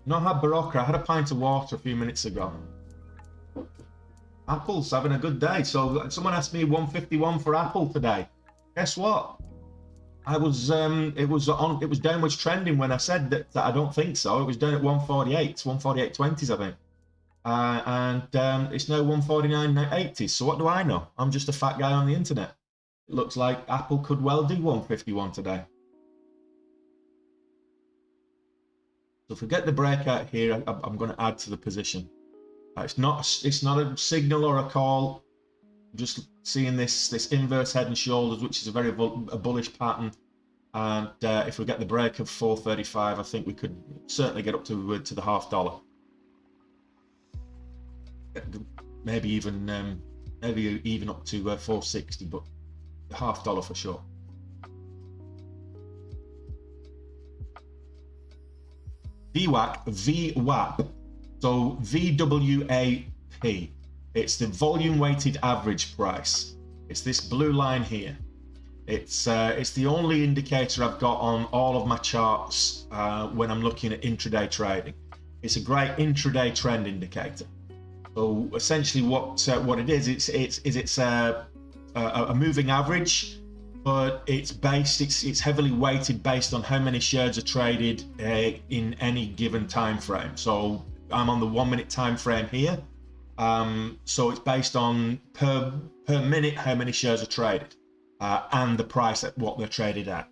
Not had Barocca. I had a pint of water a few minutes ago. Apple's having a good day. So someone asked me 151 for Apple today. Guess what? It was downwards trending when I said that I don't think so. It was down at 148, 148.20s, I think. And it's now 149.80s. So what do I know? I'm just a fat guy on the internet. It looks like Apple could well do 151 today. So if we get the breakout here, I'm going to add to the position. It's not a signal or a call. I'm just seeing this inverse head and shoulders, which is a very bullish pattern. And if we get the break of 435, I think we could certainly get up to the $0.50. Maybe even up to 460, but the $0.50 for sure. VWAP. So VWAP. It's the volume weighted average price. It's this blue line here. It's the only indicator I've got on all of my charts when I'm looking at intraday trading. It's a great intraday trend indicator. So essentially, what it is, it's a moving average, but it's heavily weighted based on how many shares are traded in any given time frame. So I'm on the 1 minute time frame here. So it's based on per minute how many shares are traded and the price at what they're traded at.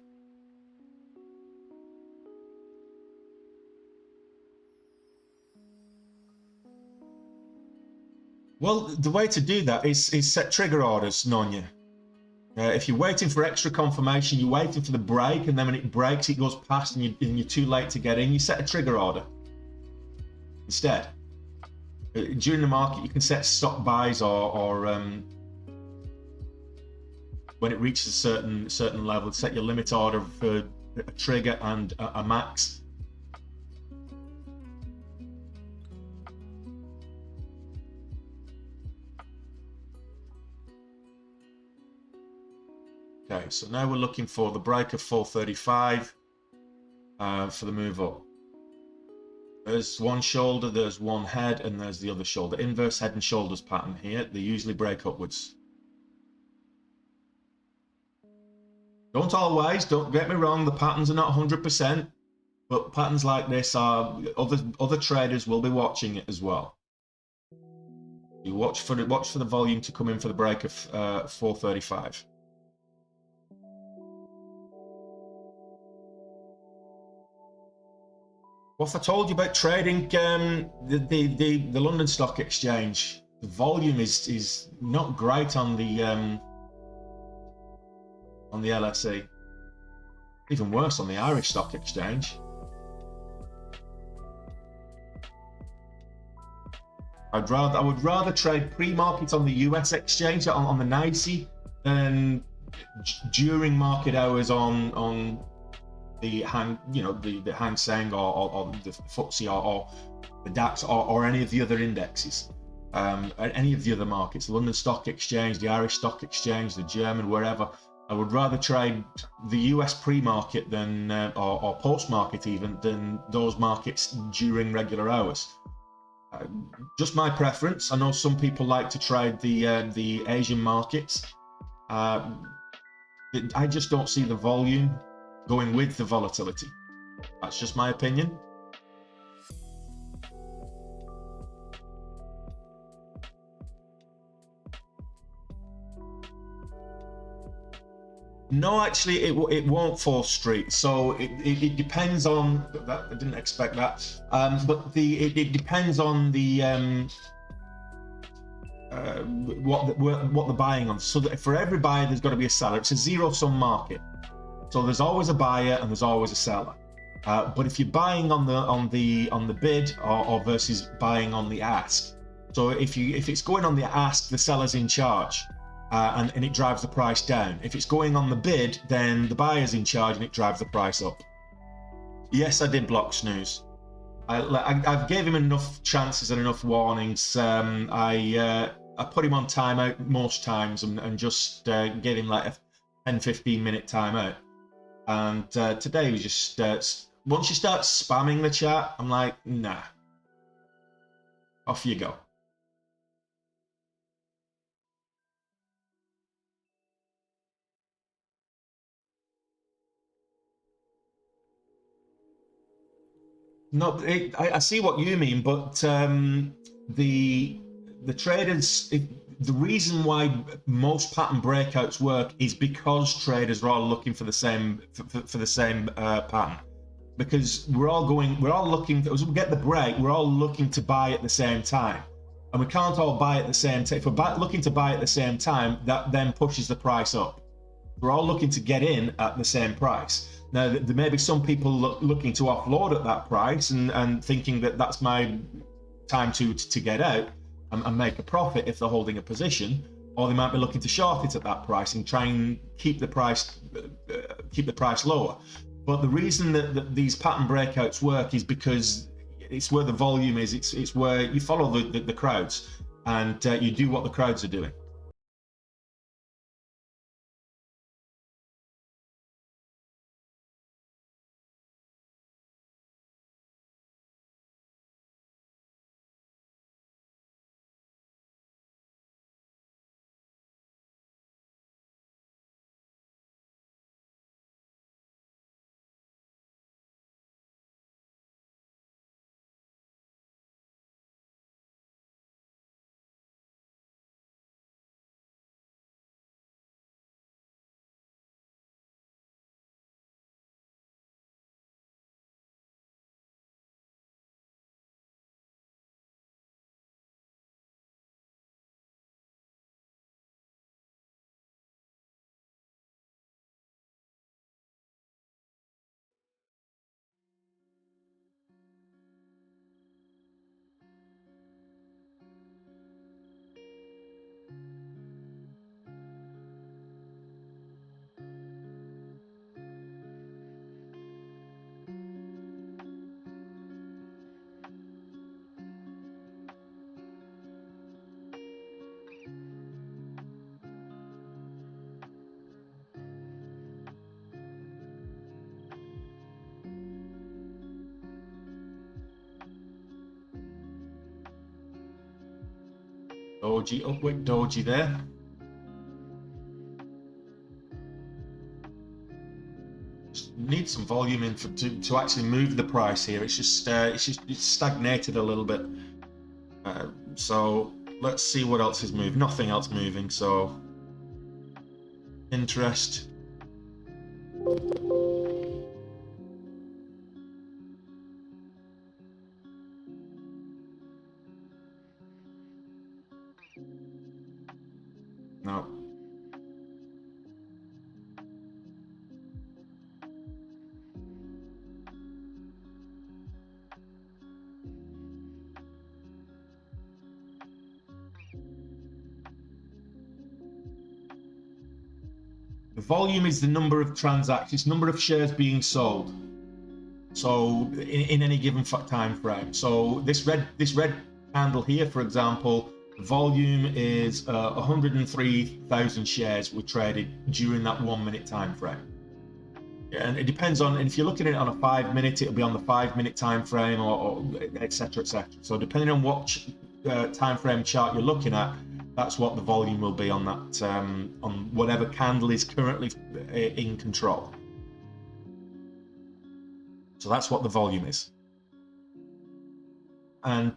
Well, the way to do that is set trigger orders, Nonya. If you're waiting for extra confirmation, you're waiting for the break, and then when it breaks, it goes past and you're too late to get in, you set a trigger order instead. During the market, you can set stop buys or when it reaches a certain level, set your limit order for a trigger and a max. Okay, so now we're looking for the break of 435 for the move up. There's one shoulder, there's one head, and there's the other shoulder. Inverse head and shoulders pattern here. They usually break upwards. Don't get me wrong, the patterns are not 100%, but patterns like this are, other traders will be watching it as well. You watch for the volume to come in for the break of 435. What if I told you about trading the London Stock Exchange? The volume is not great on the LSE. Even worse on the Irish Stock Exchange. I would rather trade pre-market on the US exchange on the NYSE than during market hours on the the Hang Seng or the FTSE or the DAX or any of the other indexes, any of the other markets, the London Stock Exchange, the Irish Stock Exchange, the German, wherever. I would rather trade the US pre-market than or post-market even than those markets during regular hours. Just my preference. I know some people like to trade the Asian markets. I just don't see the volume going with the volatility. That's just my opinion. No, actually, it won't fall straight. So it depends on that. I didn't expect that. But it depends on the what they're buying on. So that for every buyer, there's got to be a seller. It's a zero-sum market. So there's always a buyer and there's always a seller. But if you're buying on the bid or versus buying on the ask, so if it's going on the ask, the seller's in charge. And it drives the price down. If it's going on the bid, then the buyer's in charge and it drives the price up. Yes, I did block Snooze. I gave him enough chances and enough warnings. I put him on timeout most times and just gave him like a 10-15 minute timeout. And today was just once you start spamming the chart, I'm like, nah, off you go. No, I see what you mean, but the traders, the reason why most pattern breakouts work is because traders are all looking for the same for the same pattern. Because we're all looking, as we get the break, we're all looking to buy at the same time, and we can't all buy at the same time. If we're looking to buy at the same time, that then pushes the price up. We're all looking to get in at the same price. Now, there may be some people looking to offload at that price and thinking that that's my time to get out and make a profit if they're holding a position, or they might be looking to short it at that price and try and keep the price lower. But the reason that these pattern breakouts work is because it's where the volume is. It's where you follow the crowds, and you do what the crowds are doing. Doji, upward doji there. Just need some volume in to actually move the price here. It's just it's stagnated a little bit. So let's see what else is moving. Nothing else moving. So interest. No. The volume is the number of transactions, number of shares being sold. So in any given time frame. So this red candle here, for example, the volume is 103,000 shares were traded during that 1 minute time frame. And it depends on, and if you're looking at it on a 5 minute, it'll be on the 5 minute time frame, or etc. etc. So depending on what time frame chart you're looking at, that's what the volume will be on that on whatever candle is currently in control. So that's what the volume is, and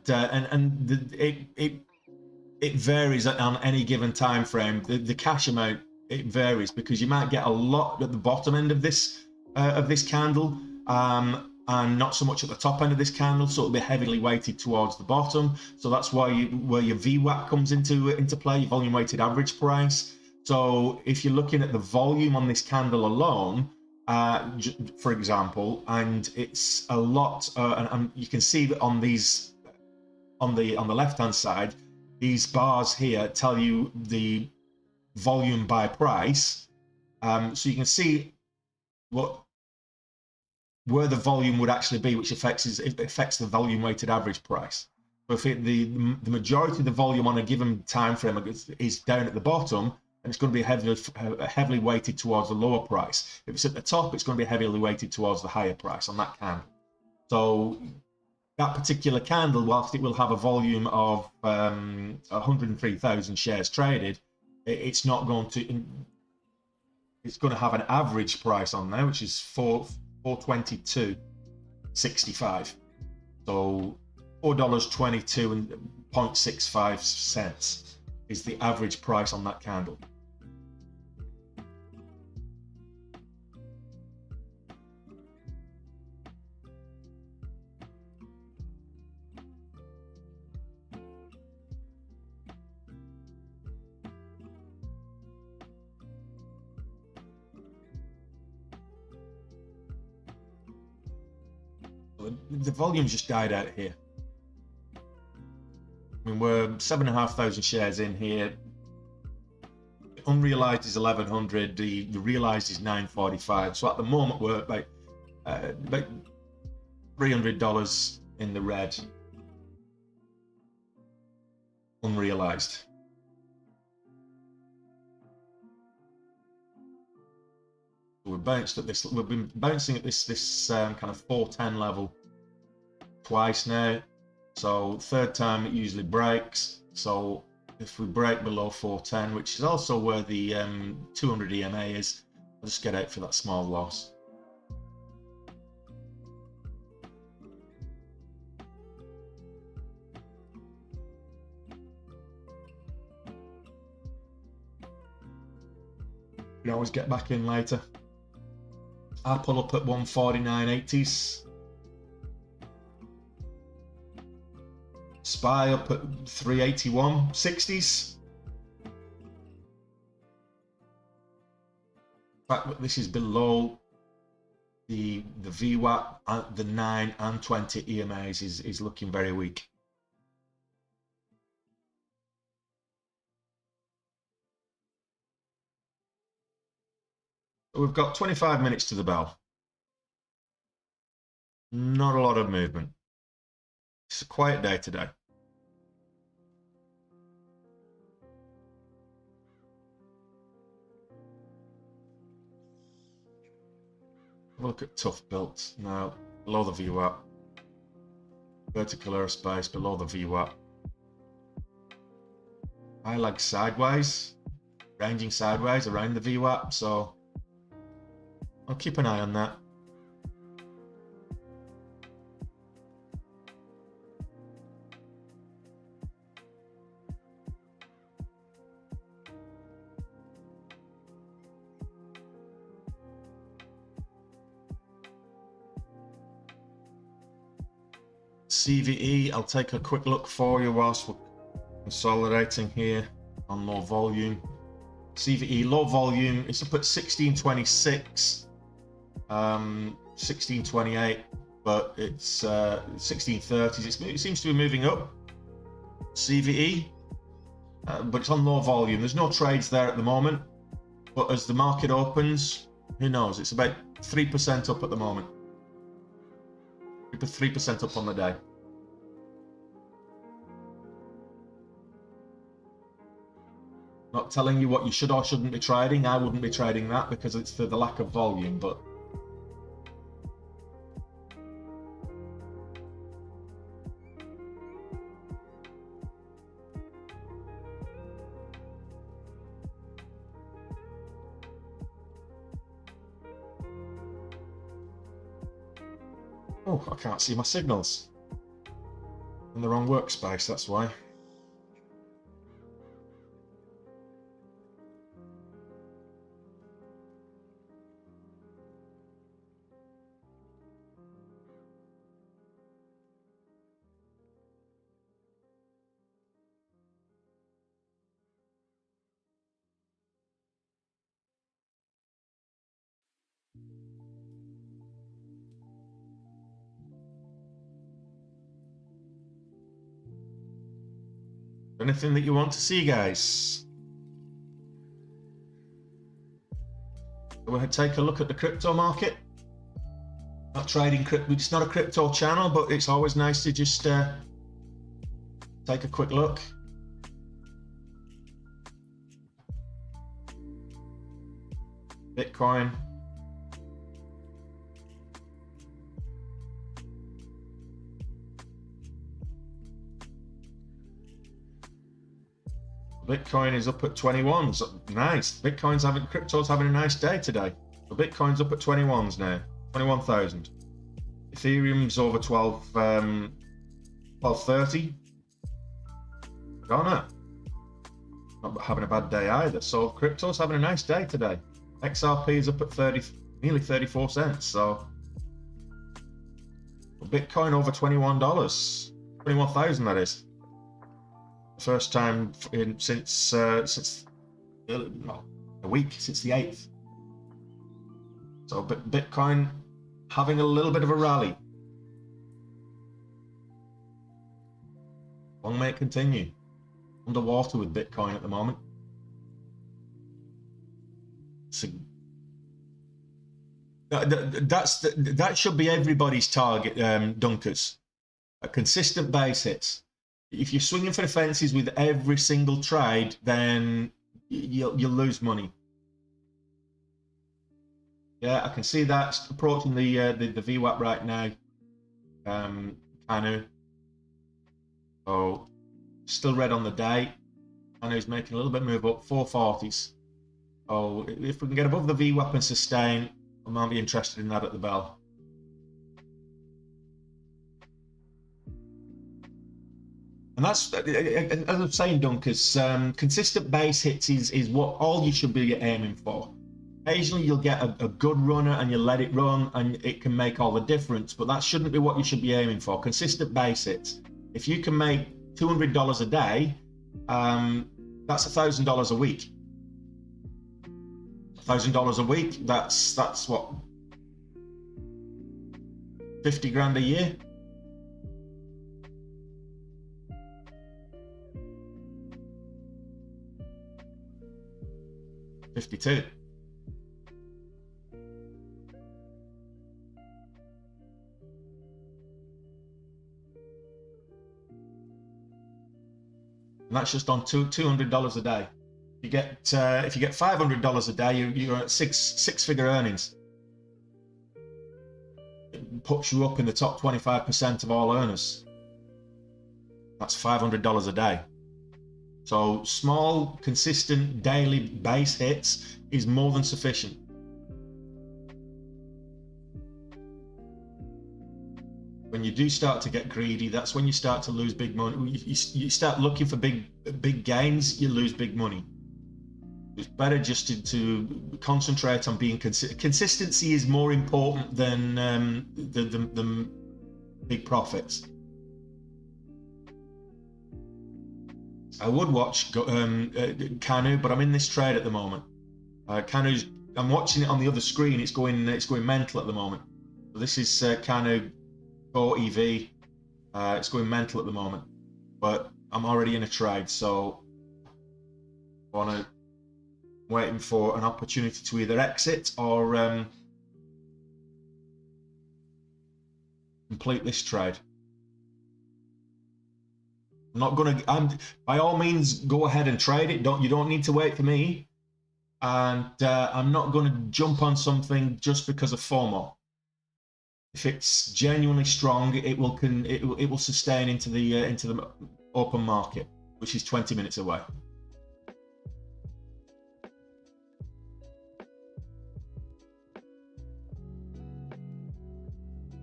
it varies on any given time frame. The cash amount, it varies because you might get a lot at the bottom end of this candle, and not so much at the top end of this candle. So it'll be heavily weighted towards the bottom. So that's why where your VWAP comes into play, your volume weighted average price. So if you're looking at the volume on this candle alone, for example, and it's a lot, and you can see that on these, on the left hand side, these bars here tell you the volume by price, so you can see where the volume would actually be, which affects the volume weighted average price. So if the majority of the volume on a given time frame is down at the bottom, and it's going to be heavily weighted towards the lower price. If it's at the top, it's going to be heavily weighted towards the higher price on that candle. So that particular candle, whilst it will have a volume of 103,000 shares traded, it's not going to. It's going to have an average price on there, which is 422.65. So $4.22 and 0.65 cents is the average price on that candle. The volume just died out here. I mean, we're 7,500 shares in here. The unrealized is 1,100. The realized is 945. So at the moment, we're about $300 in the red, unrealized. We've bounced at this. We've been bouncing at this kind of 410 level twice now. So third time it usually breaks. So if we break below 410, which is also where the 200 EMA is, I'll just get out for that small loss. You can always get back in later. Apple up at 149.80s. SPY up at 381.60s. In fact, this is below the VWAP, the 9 and 20 EMAs is looking very weak. We've got 25 minutes to the bell. Not a lot of movement. It's a quiet day today. Look at tough built now, below the VWAP. Vertical airspace below the VWAP. High leg sideways, ranging sideways around the VWAP, so I'll keep an eye on that. CVE, I'll take a quick look for you whilst we're consolidating here on low volume. CVE, low volume, it's up at 1626. 1628, but it's 1630s. It seems to be moving up. CVE, but it's on low volume. There's no trades there at the moment, but as the market opens, who knows? It's about 3% up at the moment. 3% up on the day. Not telling you what you should or shouldn't be trading. I wouldn't be trading that because it's for the lack of volume, but oh, I can't see my signals. In the wrong workspace, that's why. Anything that you want to see, guys? We'll take a look at the crypto market. Not trading crypto, it's not a crypto channel, but it's always nice to just take a quick look. Bitcoin. Bitcoin is up at 21. So nice. Crypto's having a nice day today. So Bitcoin's up at 21s now. 21,000. Ethereum's over 1230. Ghana. Not having a bad day either. So crypto's having a nice day today. XRP is up at nearly 34 cents. So Bitcoin over $21. 21,000 that is. First time since a week, since the 8th. So Bitcoin having a little bit of a rally. Long may it continue. Underwater with Bitcoin at the moment. So that should be everybody's target, Dunkers. A consistent base hits. If you're swinging for the fences with every single trade, then you'll lose money. Yeah, I can see that. It's approaching the VWAP right now. Canu. So still red on the day. Canu's making a little bit of move up, 440s. So if we can get above the VWAP and sustain, I might be interested in that at the bell. And that's, as I'm saying, Dunkers, consistent base hits is what all you should be aiming for. Occasionally you'll get a good runner and you let it run and it can make all the difference, but that shouldn't be what you should be aiming for. Consistent base hits. If you can make $200 a day, that's $1,000 a week. $1,000 a week, that's what, 50 grand a year? 52. And that's just on $200 a day. If you get $500 a day, you're at six-figure earnings. It puts you up in the top 25% of all earners. That's $500 a day. So small, consistent, daily base hits is more than sufficient. When you do start to get greedy, that's when you start to lose big money. You start looking for big gains, you lose big money. It's better just to concentrate on being consistent. Consistency is more important than the big profits. I would watch Canu, but I'm in this trade at the moment. Canu's, I'm watching it on the other screen. It's going mental at the moment. So this is Canu Core EV. It's going mental at the moment, but I'm already in a trade, so I'm waiting for an opportunity to either exit or complete this trade. I'm not gonna. By all means, go ahead and trade it. You don't need to wait for me. And I'm not going to jump on something just because of FOMO. If it's genuinely strong, it will sustain into the open market, which is 20 minutes away.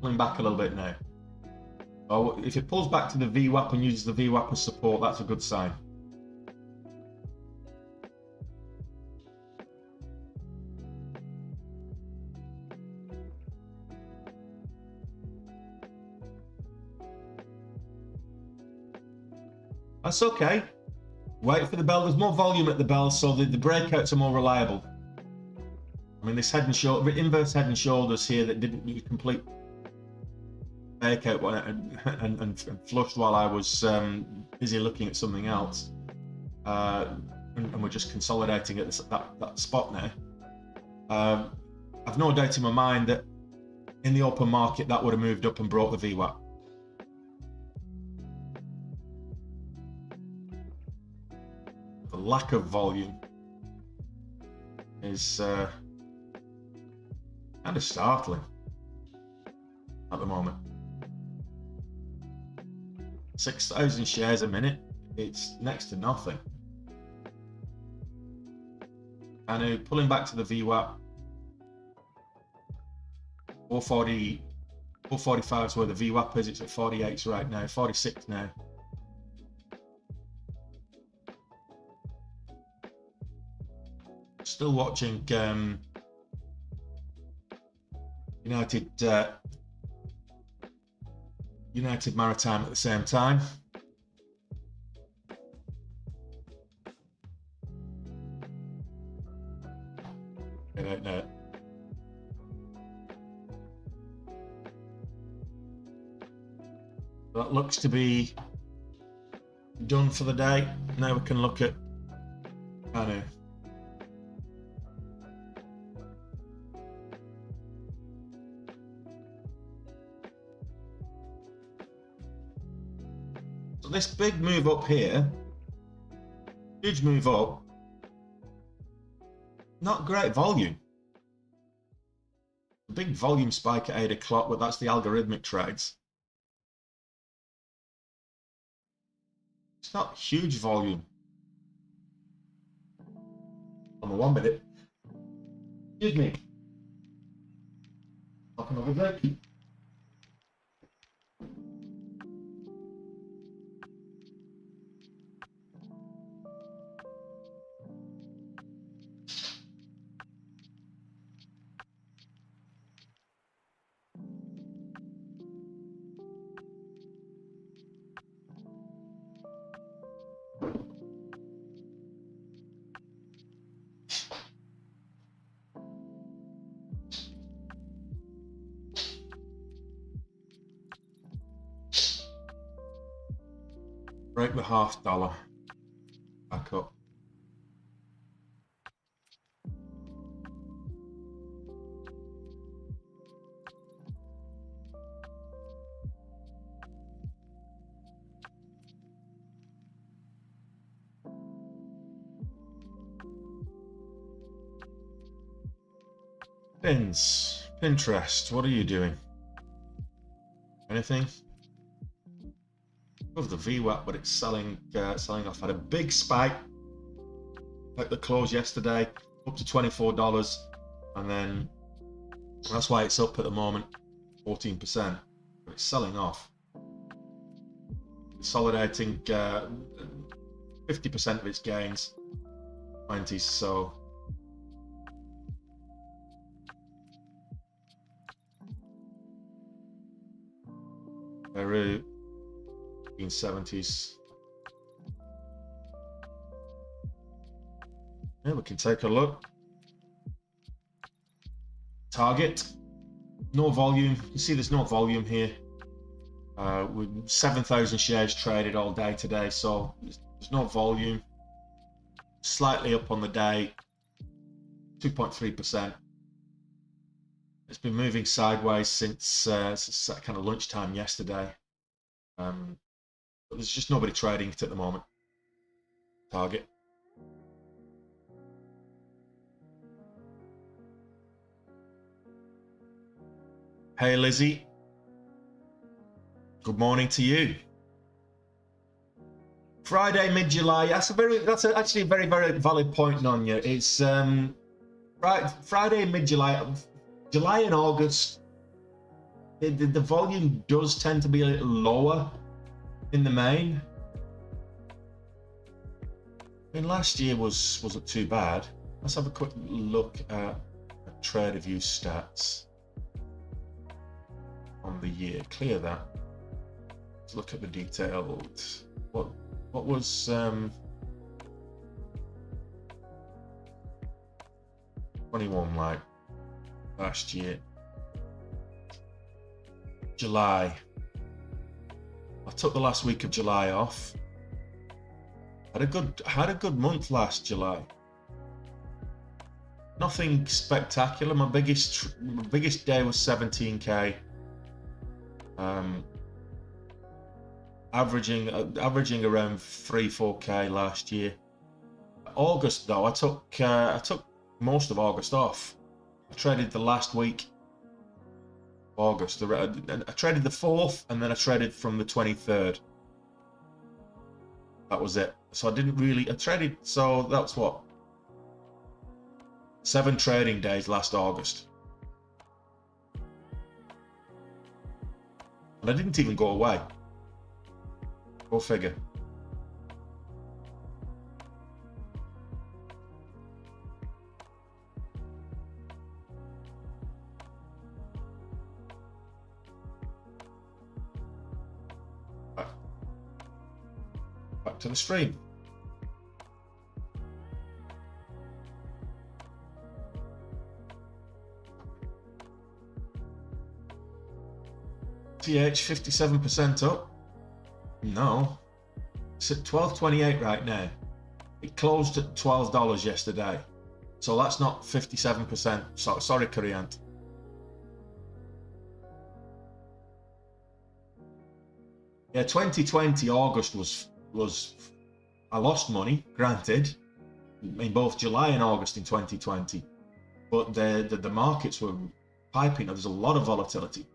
Pulling back a little bit now. Oh, if it pulls back to the VWAP and uses the VWAP as support, that's a good sign. That's okay. Wait for the bell. There's more volume at the bell, so the breakouts are more reliable. I mean, this head and shoulder, inverse head and shoulders here that didn't complete breakout and flushed while I was busy looking at something else, and we're just consolidating at that spot now. I've no doubt in my mind that in the open market that would have moved up and broke the VWAP. The lack of volume is Kind of startling at the moment. 6,000 shares a minute. It's next to nothing. And pulling back to the VWAP. 440, 445 is where the VWAP is. It's at 48 right now, 46 now. Still watching United Maritime at the same time. I don't know. That looks to be done for the day. Now we can look at Anu. So this big move up here, huge move up, not great volume. A big volume spike at 8 o'clock, but that's the algorithmic trades. It's not huge volume. On the 1 minute. Excuse me. Up another break. Break the $0.50 back up. Pinterest, what are you doing? Anything? Of the VWAP, but it's selling off. Had a big spike at the close yesterday, up to $24, and then that's why it's up at the moment, 14%. But it's selling off, consolidating 50% of its gains, 20s. So Peru. 1970s. Yeah, we can take a look. Target, no volume. You see there's no volume here. With 7,000 shares traded all day today, so there's no volume. Slightly up on the day, 2.3%. It's been moving sideways since kind of lunchtime yesterday. But there's just nobody trading it at the moment. Target. Hey Lizzie. Good morning to you. Friday, mid-July. That's actually a very, very valid point, Nonya. It's Friday, mid-July. July and August, the volume does tend to be a little lower in the main. I mean, last year wasn't too bad. Let's have a quick look at trader view stats on the year. Clear that. Let's look at the detailed. What was 21 like last year? July. I took the last week of July off. Had a good month last July. Nothing spectacular. My biggest day was 17k. Averaging around 3-4k last year. August though, I took most of August off. I traded the last week August. I traded the 4th, and then I traded from the 23rd. That was it. So I didn't really... I traded... So that's what? 7 trading days last August. And I didn't even go away. Go figure. Back to the stream. TH 57% up. No. It's at 12.28 right now. It closed at $12 yesterday. So that's not 57%. Sorry, Koreant. Yeah, 2020 August was I lost money, granted, in both July and August in 2020. But the markets were piping. There was a lot of volatility.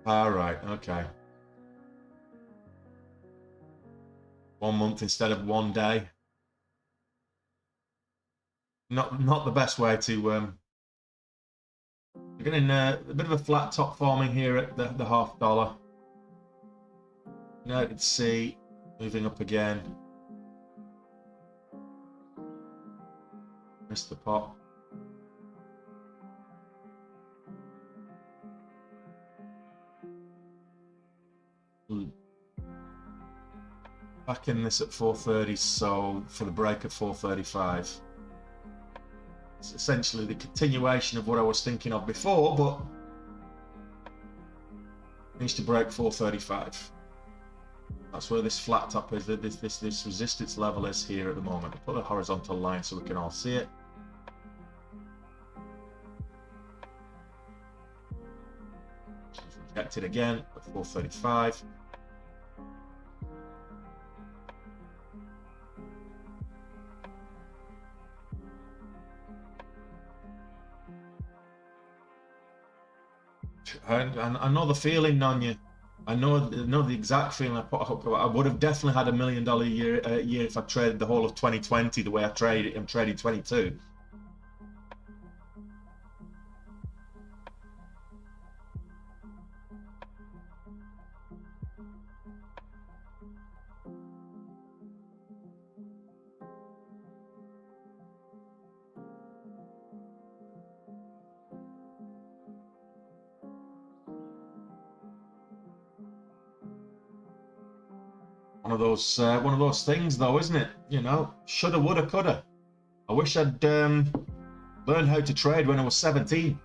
All right, okay. 1 month instead of 1 day. Not the best way to. We're getting a bit of a flat top forming here at the $0.50. United C moving up again. Missed the pot. Back in this at 4.30, so for the break of 4.35. It's essentially the continuation of what I was thinking of before, but needs to break 4.35. That's where this flat top is. This resistance level is here at the moment. I'll put a horizontal line so we can all see it. Rejected again at 4.35. I know the feeling, Nanya. I know the exact feeling. I would have definitely had $1 million a year if I traded the whole of 2020 the way I'm trading 22. One of those things, though, isn't it? You know, shoulda, woulda, coulda. I wish I'd learned how to trade when I was 17.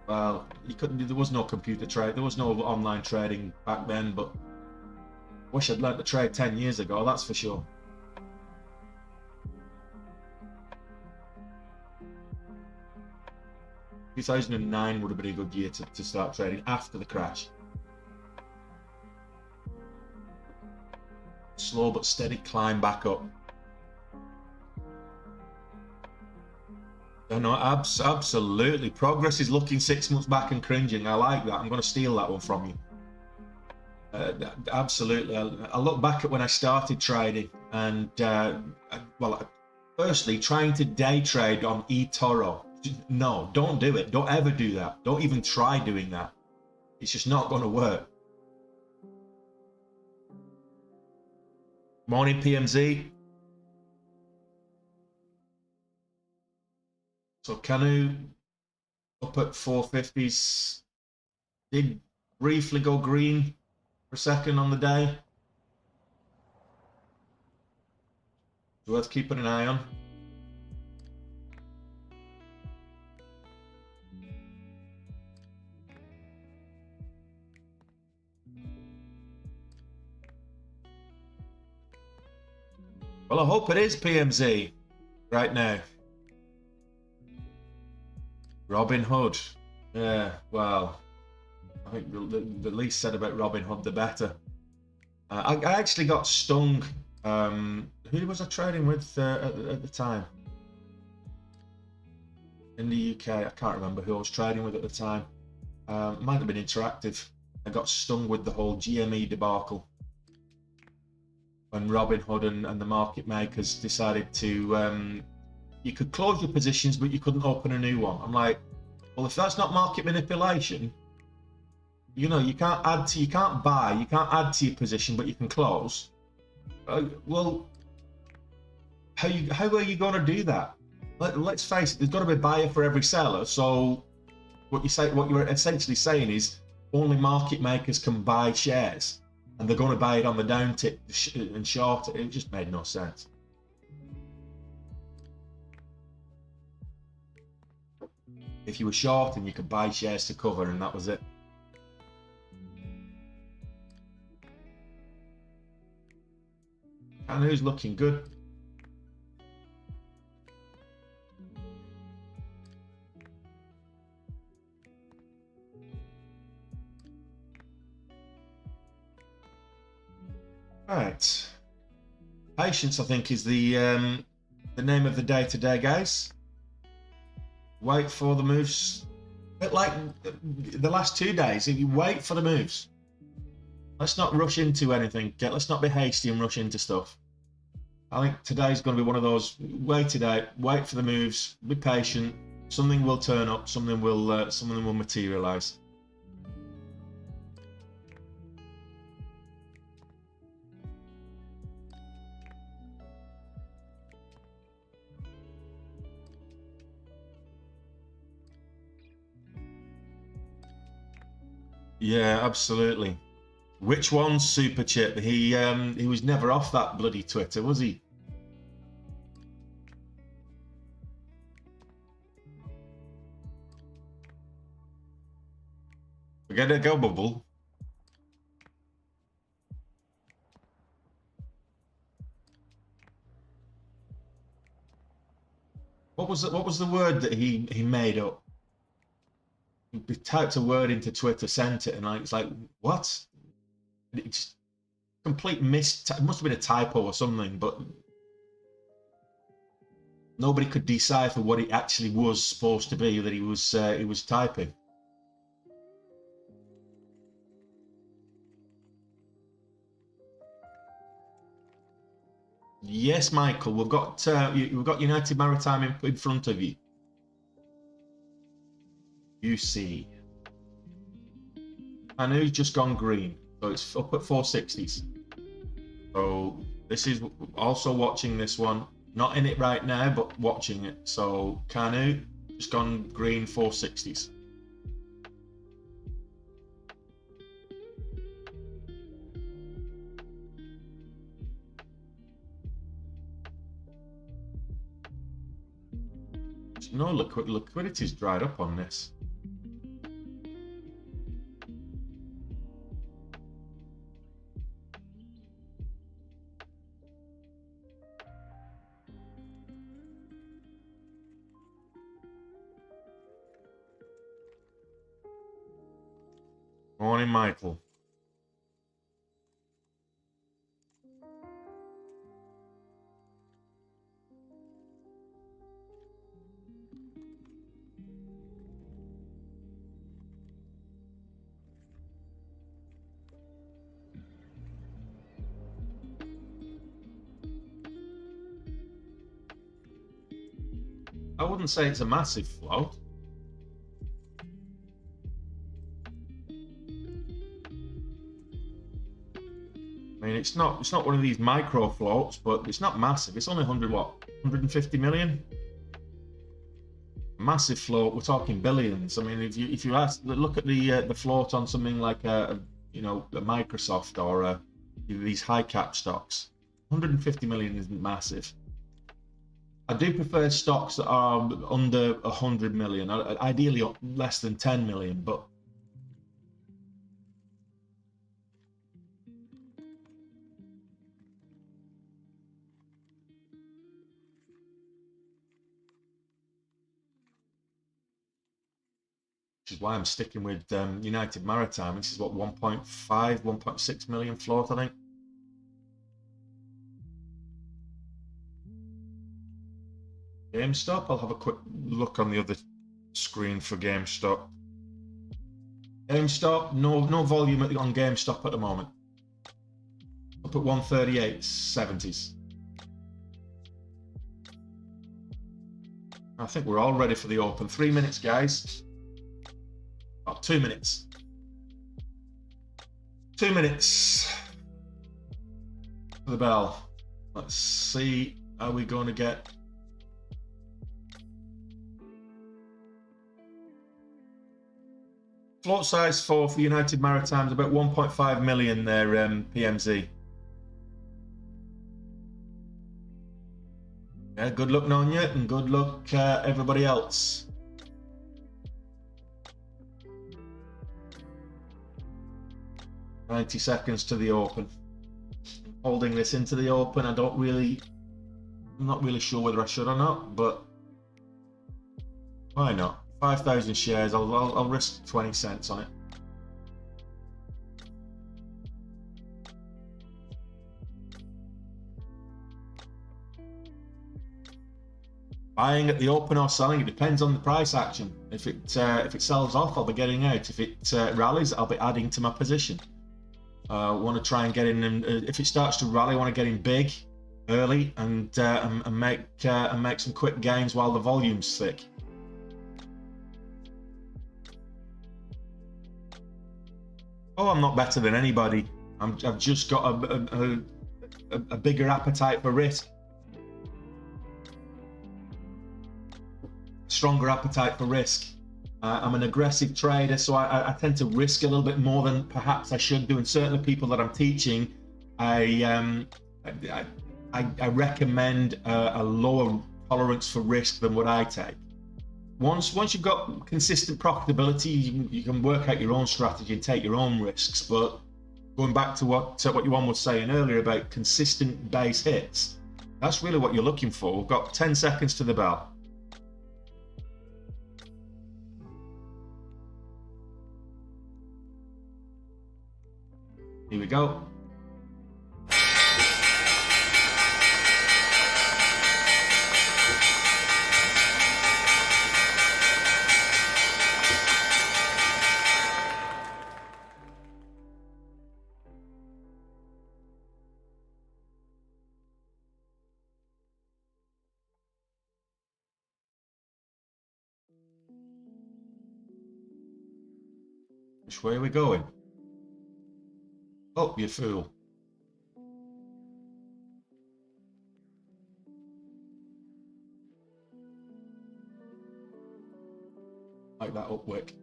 Well, you couldn't. There was no computer trade. There was no online trading back then. But I wish I'd learned to trade 10 years ago. That's for sure. In 2009 would have been a good year to start trading after the crash. Slow but steady climb back up. No, absolutely. Progress is looking 6 months back and cringing. I like that. I'm going to steal that one from you. Absolutely. I look back at when I started trading and, firstly, trying to day trade on eToro. No, don't do it. Don't ever do that. Don't even try doing that. It's just not going to work. Morning, PMZ. So Canu up at 450s. Did briefly go green for a second on the day. Worth keeping an eye on. Well, I hope it is PMZ right now. Robin Hood. Yeah, well, I think the least said about Robin Hood, the better. I actually got stung Who was I trading with at the time? In the UK, I can't remember who I was trading with at the time. Might have been Interactive. I got stung with the whole GME debacle when Robinhood and the market makers decided to you could close your positions, but you couldn't open a new one. I'm like, well, if that's not market manipulation, you know, you can't buy, you can't add to your position, but you can close. Well, how are you going to do that? Let's face it, there's got to be a buyer for every seller. So what you're essentially saying is only market makers can buy shares, and they're going to buy it on the down tip and short it. It just made no sense. If you were short, and you could buy shares to cover, and that was it. And who's looking good? Right. Patience, I think, is the name of the day today, guys. Wait for the moves. But like the last 2 days, if you wait for the moves. Let's not rush into anything. Let's not be hasty and rush into stuff. I think today's going to be one of those. Wait it out. Wait for the moves. Be patient. Something will turn up. Something will materialize. Yeah, absolutely. Which one's Super Chip? He was never off that bloody Twitter, was he? Forget it, go bubble. What was the word that he made up? He typed a word into Twitter, sent it, and it's like, what? It's complete it must have been a typo or something, but nobody could decipher what it actually was supposed to be that he was typing. Yes, Michael, we've got United Maritime in front of you. UC. And who's just gone green? So it's up at 460s. So this is also watching this one. Not in it right now, but watching it. So Canu just gone green 460s. No liquidity's dried up on this. Morning, Michael. I wouldn't say it's a massive float. I mean, it's not one of these micro floats, but it's not massive. It's only 150 million. Massive float. We're talking billions. I mean, if you look at the float on something like a Microsoft or these high cap stocks, 150 million isn't massive. I do prefer stocks that are under 100 million, ideally less than 10 million, but which is why I'm sticking with United Maritime. This is what 1.5, 1.6 million float, I think. GameStop. I'll have a quick look on the other screen for GameStop. GameStop, no volume on GameStop at the moment. Up at 138.70s. I think we're all ready for the open. 3 minutes, guys. Oh, 2 minutes. 2 minutes for the bell. Let's see how we're going to get. Float size for United Maritime is about 1.5 million there, PMZ. Yeah, good luck, Nonya, and good luck, everybody else. "90 seconds to the open." Holding this into the open, I'm not really sure whether I should or not, but why not? 5,000 shares, I'll risk 20 cents on it. Buying at the open or selling, it depends on the price action. If it sells off, I'll be getting out. If it rallies, I'll be adding to my position. Want to try and get in, and if it starts to rally, I want to get in big, early, and make some quick gains while the volume's thick. Oh, I'm not better than anybody. I've just got a bigger appetite for risk. Stronger appetite for risk. I'm an aggressive trader, so I tend to risk a little bit more than perhaps I should do. And certainly people that I'm teaching, I recommend a lower tolerance for risk than what I take. Once you've got consistent profitability, you can work out your own strategy and take your own risks. But going back to what Yuan was saying earlier about consistent base hits, that's really what you're looking for. We've got 10 seconds to the bell. Here we go. Which way are we going? Oh, you fool. Like that up wick.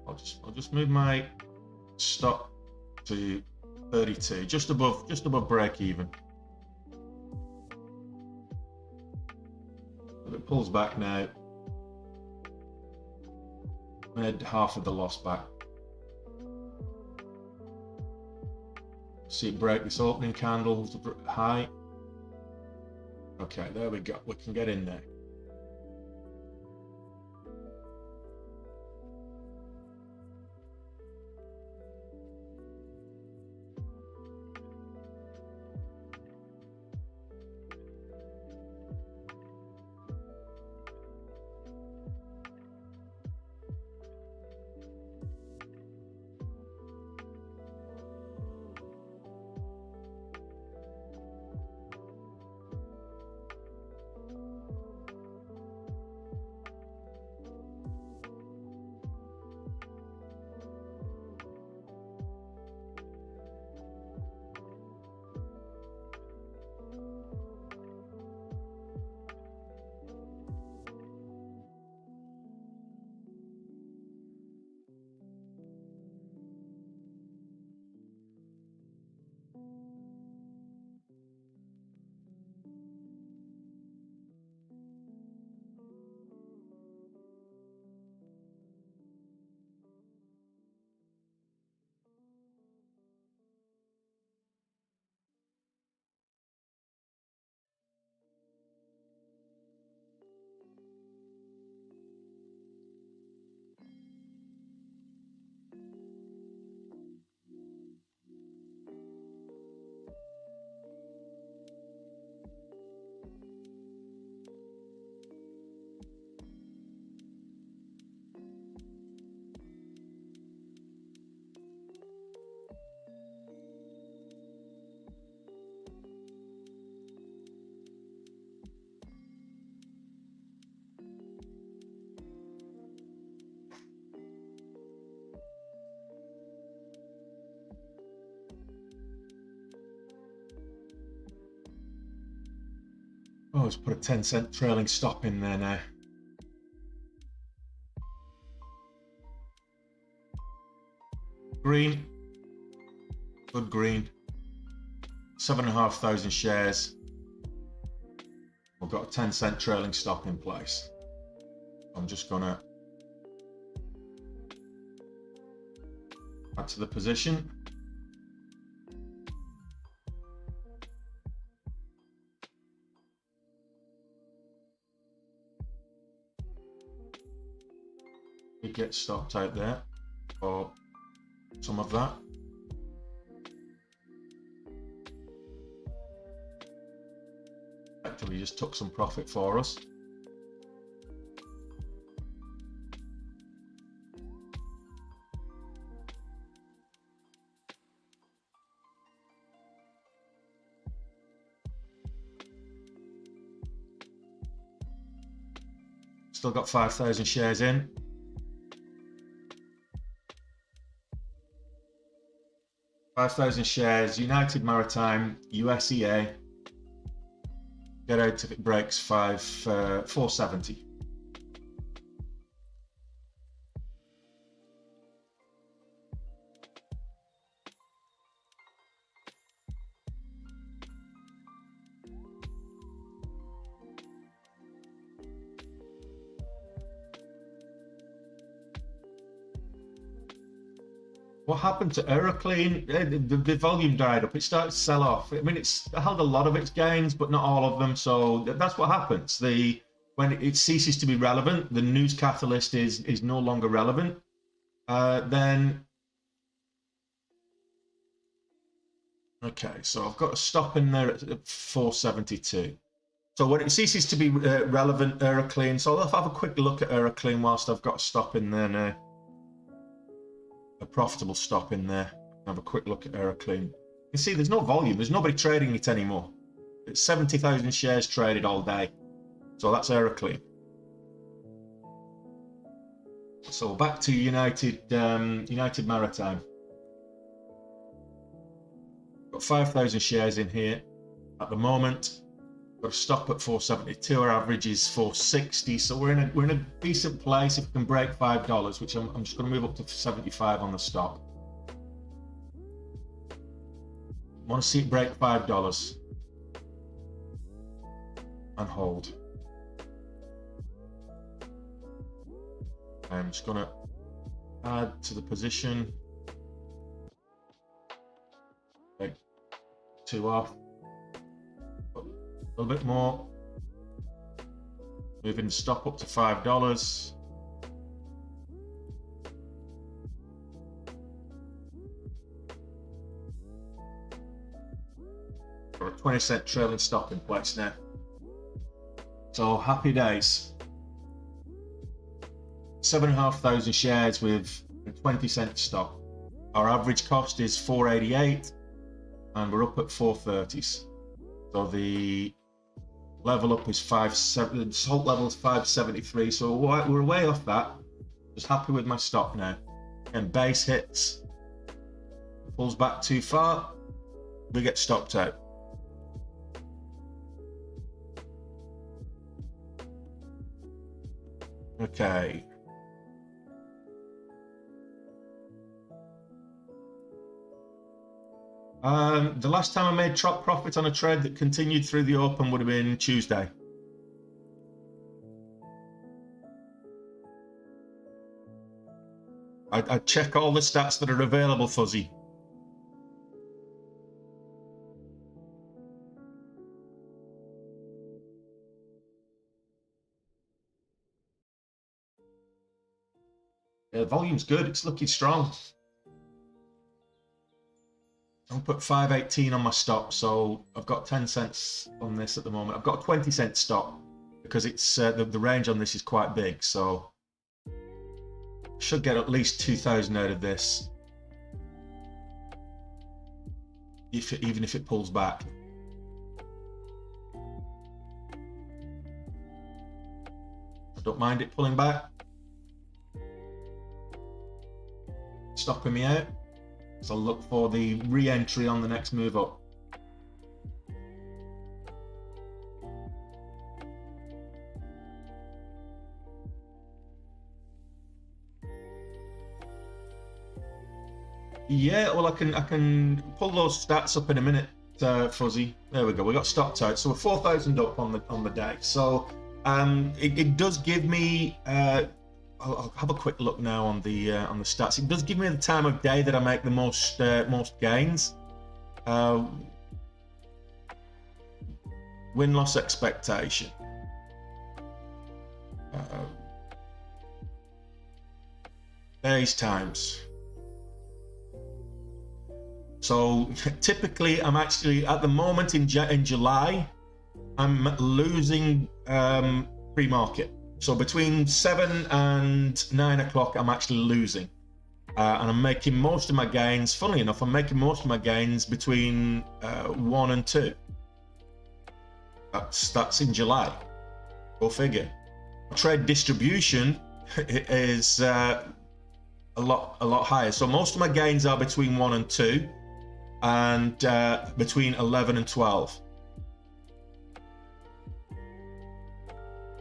I'll just move my stop to 32, just above break even. If it pulls back now, made half of the loss back. See it break this opening candle high. Okay, there we go. We can get in there. Oh, let's put a 10-cent trailing stop in there now. Green. Good green. 7,500 shares. We've got a 10-cent trailing stop in place. I'm just going to add to the position. It gets stopped out there for some of that. Actually just took some profit for us. Still got 5,000 shares in. Shares, United Maritime, Usea. Get out if it breaks 470. What happened to Evtl? The volume died up. It started to sell off. I mean, it's held a lot of its gains, but not all of them. So that's what happens. When it ceases to be relevant, the news catalyst is no longer relevant. Then, okay, so I've got a stop in there at 472. So when it ceases to be relevant, Evtl. So I'll have a quick look at Evtl whilst I've got a stop in there now. A profitable stop in there. Have a quick look at Evtl. You can see there's no volume. There's nobody trading it anymore. It's 70,000 shares traded all day. So that's Evtl. So back to United Maritime. Got 5,000 shares in here at the moment. Got a stop at 472. Our average is 460. So we're in a decent place if we can break $5, which I'm just going to move up to 75 on the stop. Want to see it break $5 and hold. I'm just going to add to the position. Take 2 off. A little bit more. Moving the stop up to $5. Got a 20-cent trailing stop in place now. So happy days. 7,500 shares with a 20-cent stop. Our average cost is 488, and we're up at 430s. So the level up is 570. Salt level is 573. So we're way off that. Just happy with my stop now. And base hits, pulls back too far, we get stopped out. Okay. The last time I made profit on a trade that continued through the open would have been Tuesday. I check all the stats that are available, Fuzzy. Yeah, volume's good. It's looking strong. I'll put 518 on my stop, so I've got 10 cents on this at the moment. I've got a 20-cent stop because it's the range on this is quite big, so should get at least 2,000 out of this, even if it pulls back. I don't mind it pulling back, stopping me out. So I'll look for the re-entry on the next move up. Yeah, well, I can pull those stats up in a minute, Fuzzy. There we go. We got stopped out, so we're 4,000 up on the day. So it does give me. I'll have a quick look now on the stats. It does give me the time of day that I make the most gains. Win-loss expectation. Days times. So typically, I'm actually at the moment in July, I'm losing pre-market. So between 7 and 9 o'clock, I'm actually losing, and I'm making most of my gains. Funnily enough, I'm making most of my gains between 1 and 2. That's in July. Go figure. Trade distribution is a lot higher. So most of my gains are between 1 and 2, and between 11 and 12.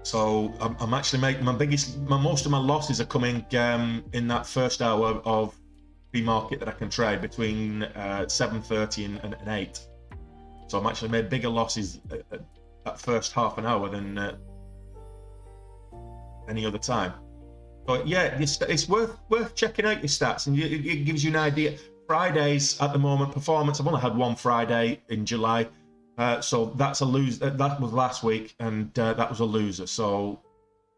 So I'm actually making most of my losses are coming in that first hour of pre-market that I can trade between 7:30 and 8. So I'm actually made bigger losses at that first half an hour than any other time. But yeah, it's worth checking out your stats, and it gives you an idea. Fridays at the moment, performance. I've only had one Friday in July, so that's a lose. That was last week, and that was a loser. So,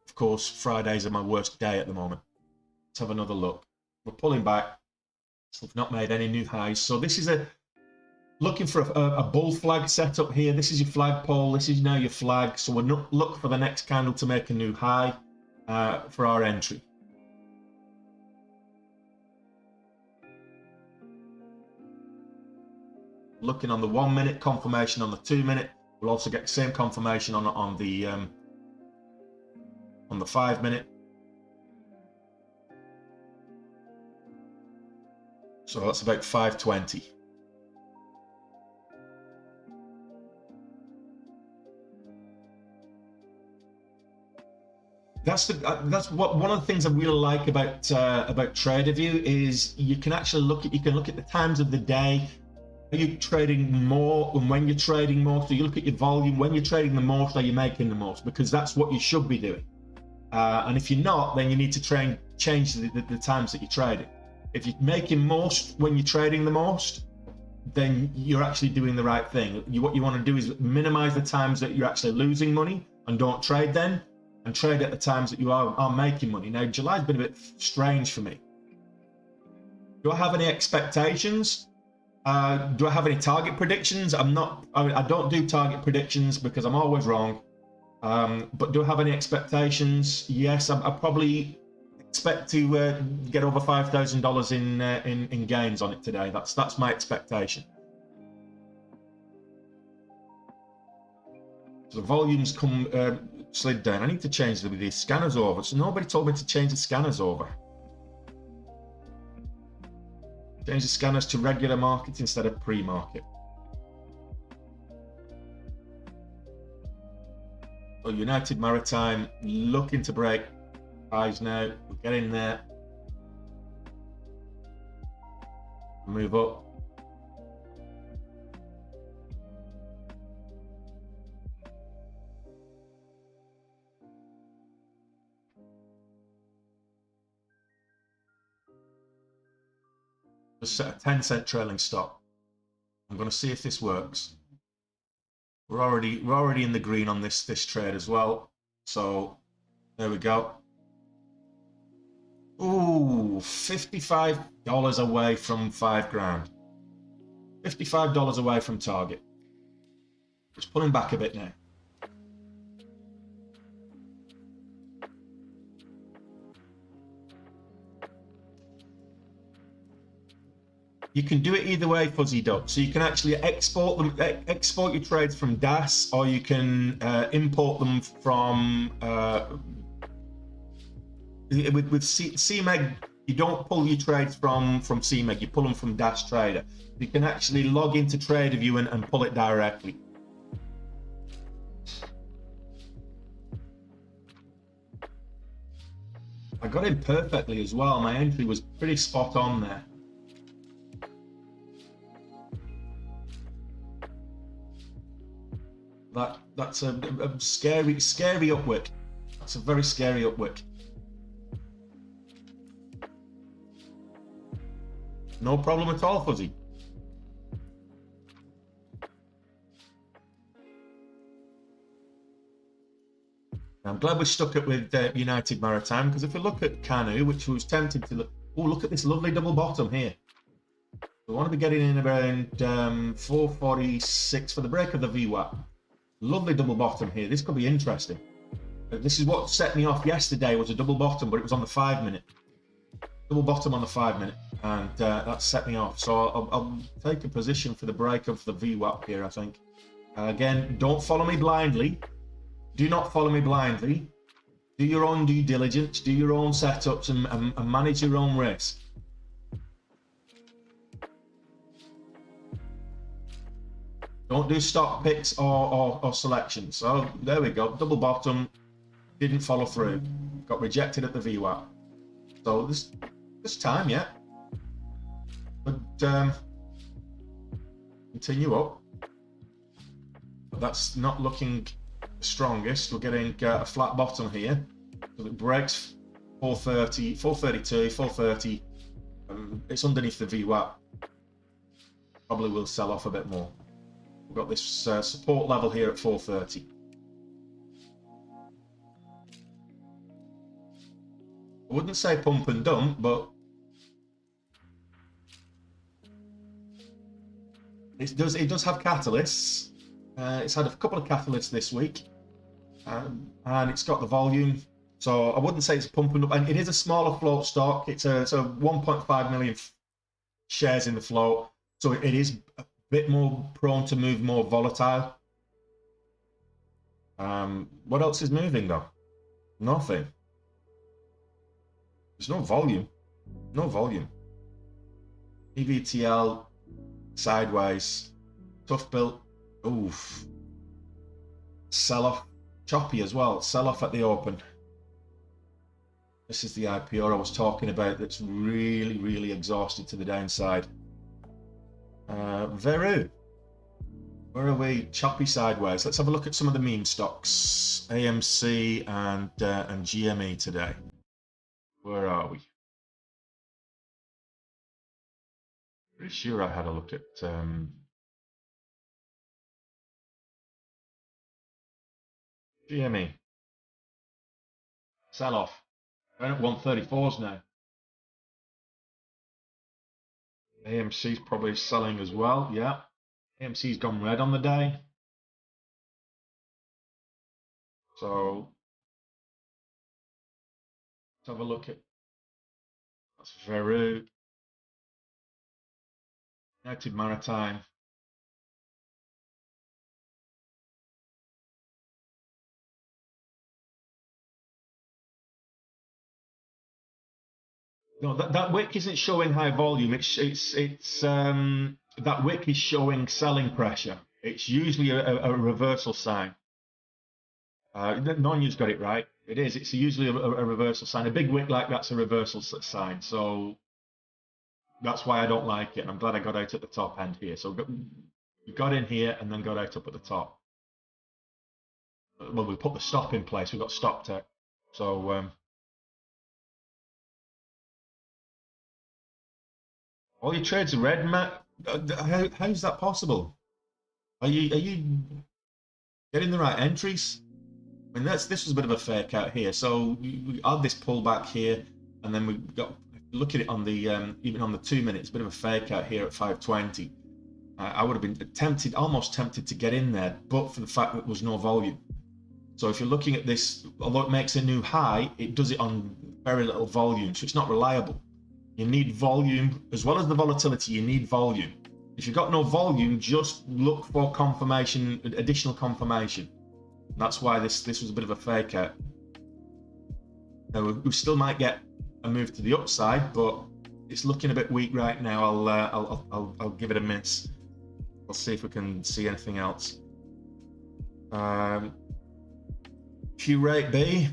of course, Fridays are my worst day at the moment. Let's have another look. We're pulling back. We've not made any new highs. So this is looking for a bull flag setup here. This is your flagpole. This is now your flag. So we're not look for the next candle to make a new high for our entry. Looking on the 1 minute, confirmation on the 2 minute. We'll also get the same confirmation on the 5 minute. So that's about 5:20. That's one of the things I really like about TraderView is you can actually look at the times of the day. Are you trading more, and when you're trading more? So you look at your volume. When you're trading the most, are you making the most? Because that's what you should be doing. And if you're not, then you need to change the times that you're trading. If you're making most when you're trading the most, then you're actually doing the right thing. What you want to do is minimize the times that you're actually losing money and don't trade then, and trade at the times that you are making money. Now, July's been a bit strange for me. Do I have any expectations? Do I have any target predictions? I don't do target predictions because I'm always wrong. But do I have any expectations? Yes, I probably expect to get over $5,000 in gains on it today. That's my expectation. So the volumes slid down. I need to change the scanners over. So nobody told me to change the scanners over. Change the scanners to regular market instead of pre-market. Well, United Maritime looking to break highs now. We're getting there. Move up. Just set a 10-cent trailing stop. I'm going to see if this works. We're already in the green on this trade as well. So there we go. Ooh, $55 away from $5,000. $55 away from target. Just pulling back a bit now. You can do it either way, Fuzzy Duck. So you can actually export your trades from DAS, or you can import them from with CMEG. You don't pull your trades from CMEG. You pull them from DAS Trader. You can actually log into TraderView and pull it directly. I got in perfectly as well. My entry was pretty spot on there. That's a scary upwick. That's a very scary upwick. No problem at all, Fuzzy. I'm glad we stuck it with United Maritime, because if we look at Canu, which was tempted to look, oh, look at this lovely double bottom here. We want to be getting in around 446 for the break of the VWAP. Lovely double bottom here. This could be interesting. This is what set me off yesterday, was a double bottom, but it was on the 5-minute. Double bottom on the 5-minute, and that set me off. So I'll take a position for the break of the VWAP here, I think. Again, don't follow me blindly. Do not follow me blindly. Do your own due diligence, do your own setups, and manage your own risk. Don't do stock picks or selections. So there we go. Double bottom, didn't follow through. Got rejected at the VWAP. So this time, yeah. But continue up. But that's not looking strongest. We're getting a flat bottom here, so it breaks 430, 432, 430. It's underneath the VWAP. Probably will sell off a bit more. We've got this support level here at 430. I wouldn't say pump and dump, but it does have catalysts. It's had a couple of catalysts this week. And it's got the volume, so I wouldn't say it's pumping up. And it is a smaller float stock. It's a 1.5 million shares in the float, so it is a bit more prone to move more volatile. What else is moving though? Nothing. There's no volume. No volume. EVTL sideways. Tough built. Oof. Sell off. Choppy as well. Sell off at the open. This is the IPO I was talking about that's really, really exhausted to the downside. Veru. Where are we? Choppy sideways. Let's have a look at some of the meme stocks. AMC and GME today. Where are we? Pretty sure I had a look at GME. Sell off. We're at 134s now. AMC's probably selling as well. Yeah. AMC's gone red on the day. So let's have a look at, that's Veru. United Maritime. No, that wick isn't showing high volume. That wick is showing selling pressure. It's usually a reversal sign. Nonya's got it right. It is. It's usually a reversal sign. A big wick like that's a reversal sign. So that's why I don't like it. And I'm glad I got out at the top end here. So we got in here and then got out up at the top. Well, we put the stop in place. We got stopped out. So all your trades are red, Matt. How's that possible? Are you getting the right entries? I mean, this was a bit of a fake out here. So we had this pullback here, and then we got, look at it on the even on the 2 minutes, a bit of a fake out here at 520. I would have been almost tempted to get in there, but for the fact that there was no volume. So if you're looking at this, although it makes a new high, it does it on very little volume, so it's not reliable. You need volume, as well as the volatility, you need volume. If you've got no volume, just look for confirmation, additional confirmation. That's why this was a bit of a fake out. Now, we still might get a move to the upside, but it's looking a bit weak right now. I'll give it a miss. We'll see if we can see anything else. Q rate B.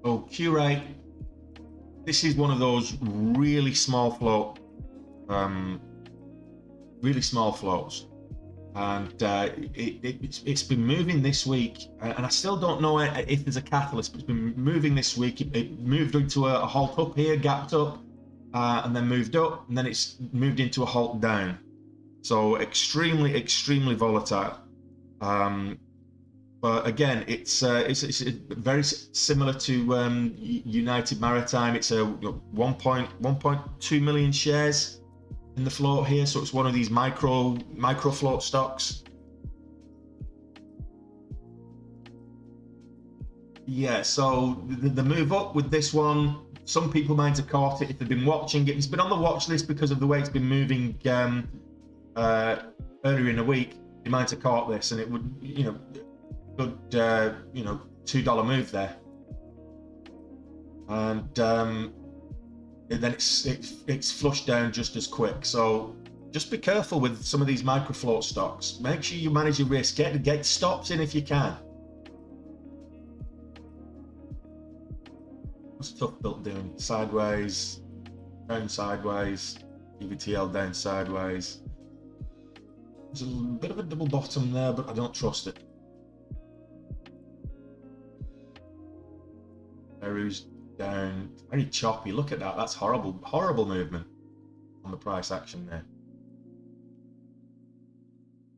Oh, Q rate this is one of those really small float, really small floats, and it's been moving this week, and I still don't know if there's a catalyst, but it's been moving this week. It moved into a halt up here, gapped up, and then moved up, and then it's moved into a halt down. So extremely volatile. But again, it's very similar to United Maritime. It's a 1.2 million shares in the float here, so it's one of these micro float stocks. Yeah, so the move up with this one, some people might have caught it if they've been watching it. It's been on the watch list because of the way it's been moving earlier in the week. You might have caught this, and it would, good, $2 move there, and then it's flushed down just as quick. So just be careful with some of these micro float stocks. Make sure you manage your risk. Get stops in if you can. What's Tough Built doing? Sideways, down sideways. Evtl down sideways. There's a bit of a double bottom there, but I don't trust it. Peru's down, very choppy. Look at that. That's horrible movement on the price action there.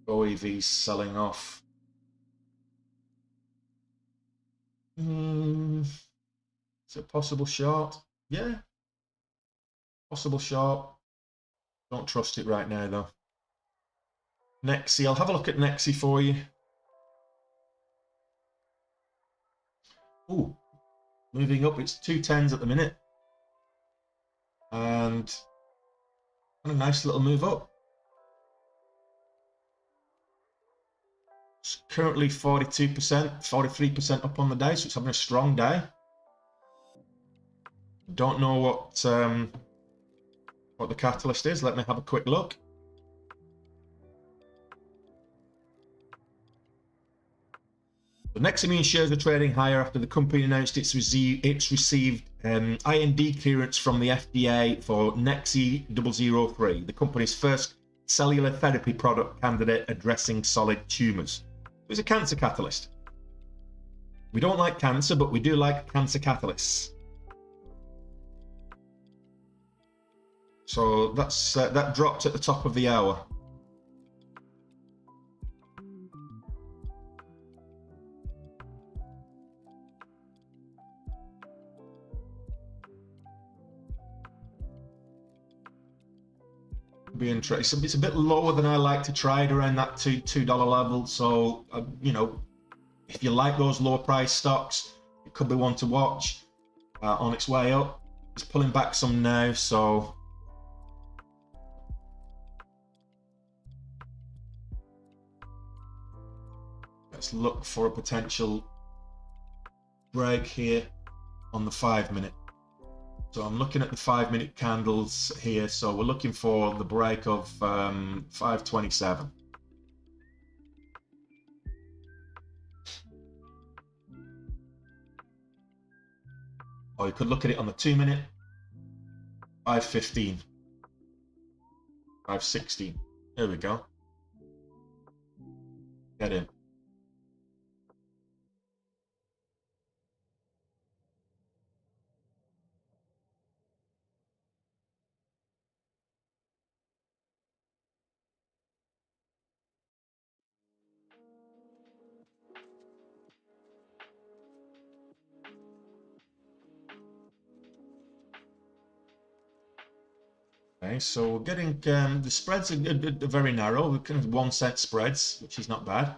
OEV's selling off. It's a possible short. Yeah, possible short. Don't trust it right now though. Nexi, I'll have a look at Nexi for you. Ooh, moving up. It's 210s at the minute, and a nice little move up. It's currently 42%, 43% up on the day, so it's having a strong day. Don't know what the catalyst is. Let me have a quick look. The Nexi shares are trading higher after the company announced it's received IND clearance from the FDA for Nexi 003, the company's first cellular therapy product candidate addressing solid tumours. It's a cancer catalyst. We don't like cancer, but we do like cancer catalysts. So that dropped at the top of the hour. Be interesting. It's a bit lower than I like to trade, around that $2 level. So if you like those lower price stocks, it could be one to watch on its way up. It's pulling back some now, so let's look for a potential break here on the 5-minute. So I'm looking at the 5-minute candles here. So we're looking for the break of 527. Or you could look at it on the 2-minute. 515. 516. There we go. Get in. Okay, so we're getting the spreads are very narrow. We're kind of 1-cent spreads, which is not bad.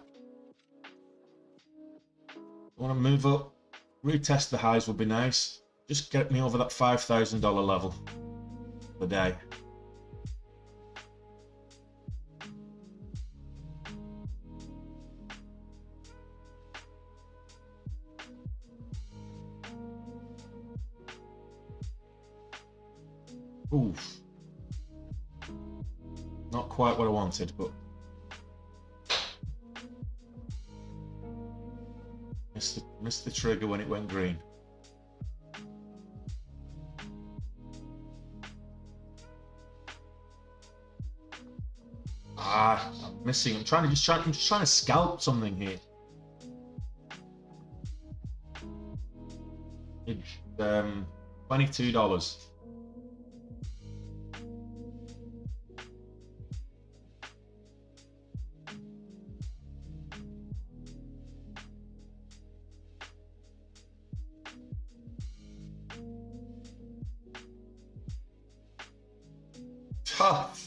I want to move up, retest the highs would be nice. Just get me over that $5,000 level for the day. Oof. Not quite what I wanted, but missed the trigger when it went green. I'm missing. I'm just trying to scalp something here. It's $22.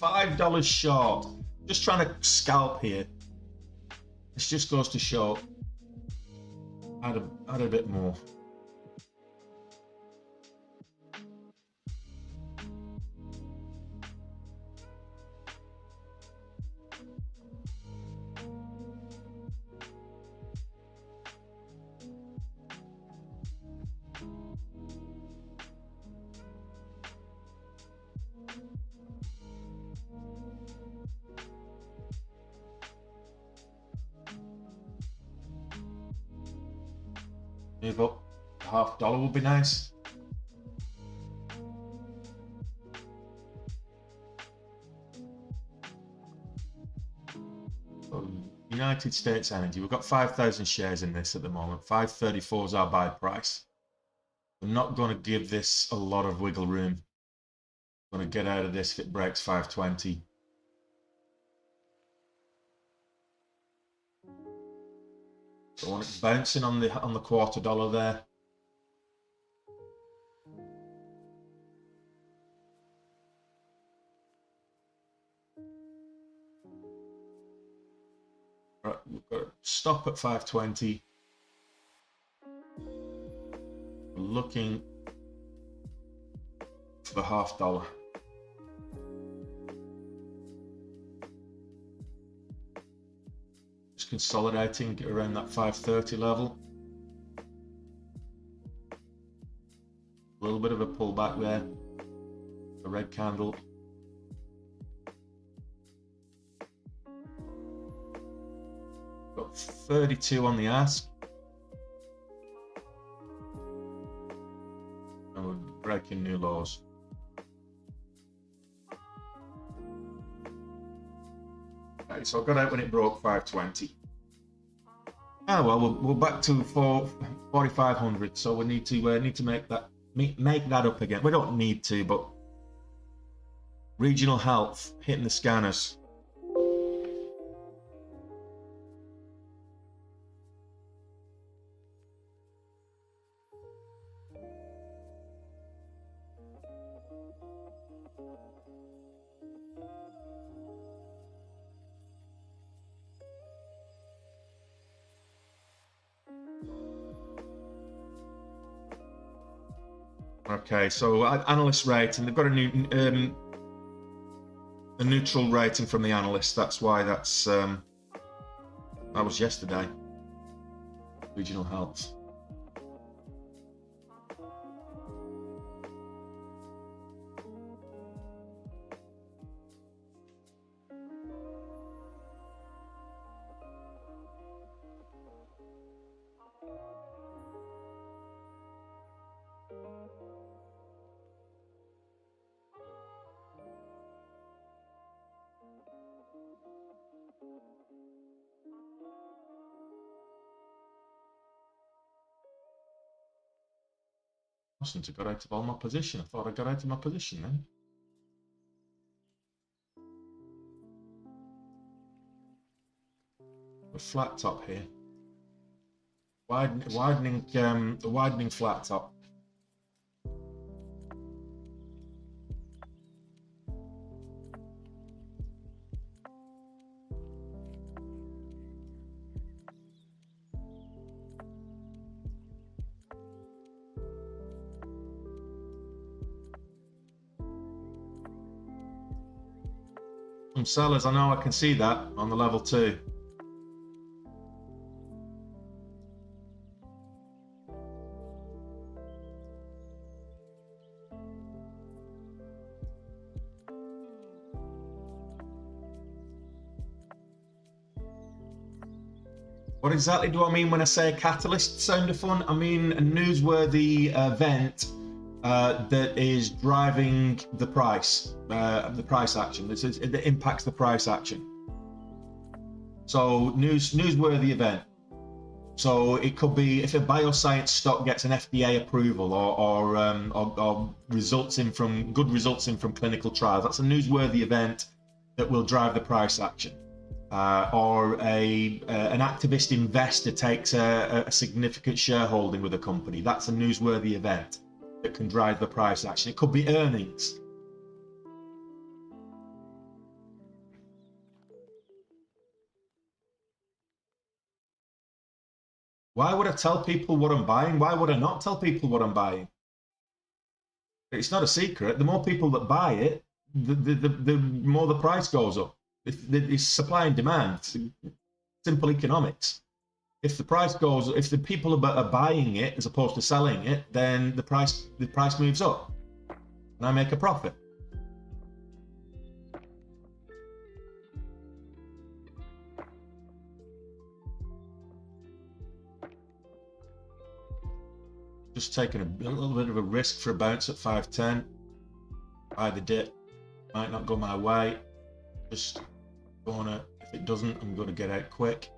$5 short. Just trying to scalp here. This just goes to show. Add a bit more. Move up $0.50 would be nice. So United States Energy, we've got 5,000 shares in this at the moment. 534 is our buy price. I'm not going to give this a lot of wiggle room. I'm going to get out of this if it breaks 520. So I want it bouncing on the $0.25 there. Right, we've got to stop at 520. We're looking for the $0.50. Consolidating around that 530 level. A little bit of a pullback there. A red candle. Got 32 on the ask. And we're breaking new lows. Okay, so I got out when it broke 520. Ah well, we're back to 4,500, so we need to make that up again. We don't need to, but regional health hitting the scanners. Okay, so analyst rating, they've got a neutral rating from the analyst. That's why that was yesterday. Regional health. Mustn't have got out of all my position. I thought I got out of my position then. A flat top here. Widening flat top. Some sellers, I know I can see that on the level 2. What exactly do I mean when I say a catalyst, Sounder Fun? I mean a newsworthy event that is driving the price action. That impacts the price action. So newsworthy event. So it could be if a bioscience stock gets an FDA approval or results in from good results in from clinical trials. That's a newsworthy event that will drive the price action. Or an activist investor takes a significant shareholding with a company. That's a newsworthy event that can drive the price action. It could be earnings. Why would I tell people what I'm buying? Why would I not tell people what I'm buying? It's not a secret. The more people that buy it, the more the price goes up. It's supply and demand. Simple economics. If the price goes, if the people are buying it as opposed to selling it, then the price moves up, and I make a profit. Just taking a little bit of a risk for a bounce at 510. Buy the dip. Might not go my way. Just gonna, if it doesn't, I'm gonna get out quick.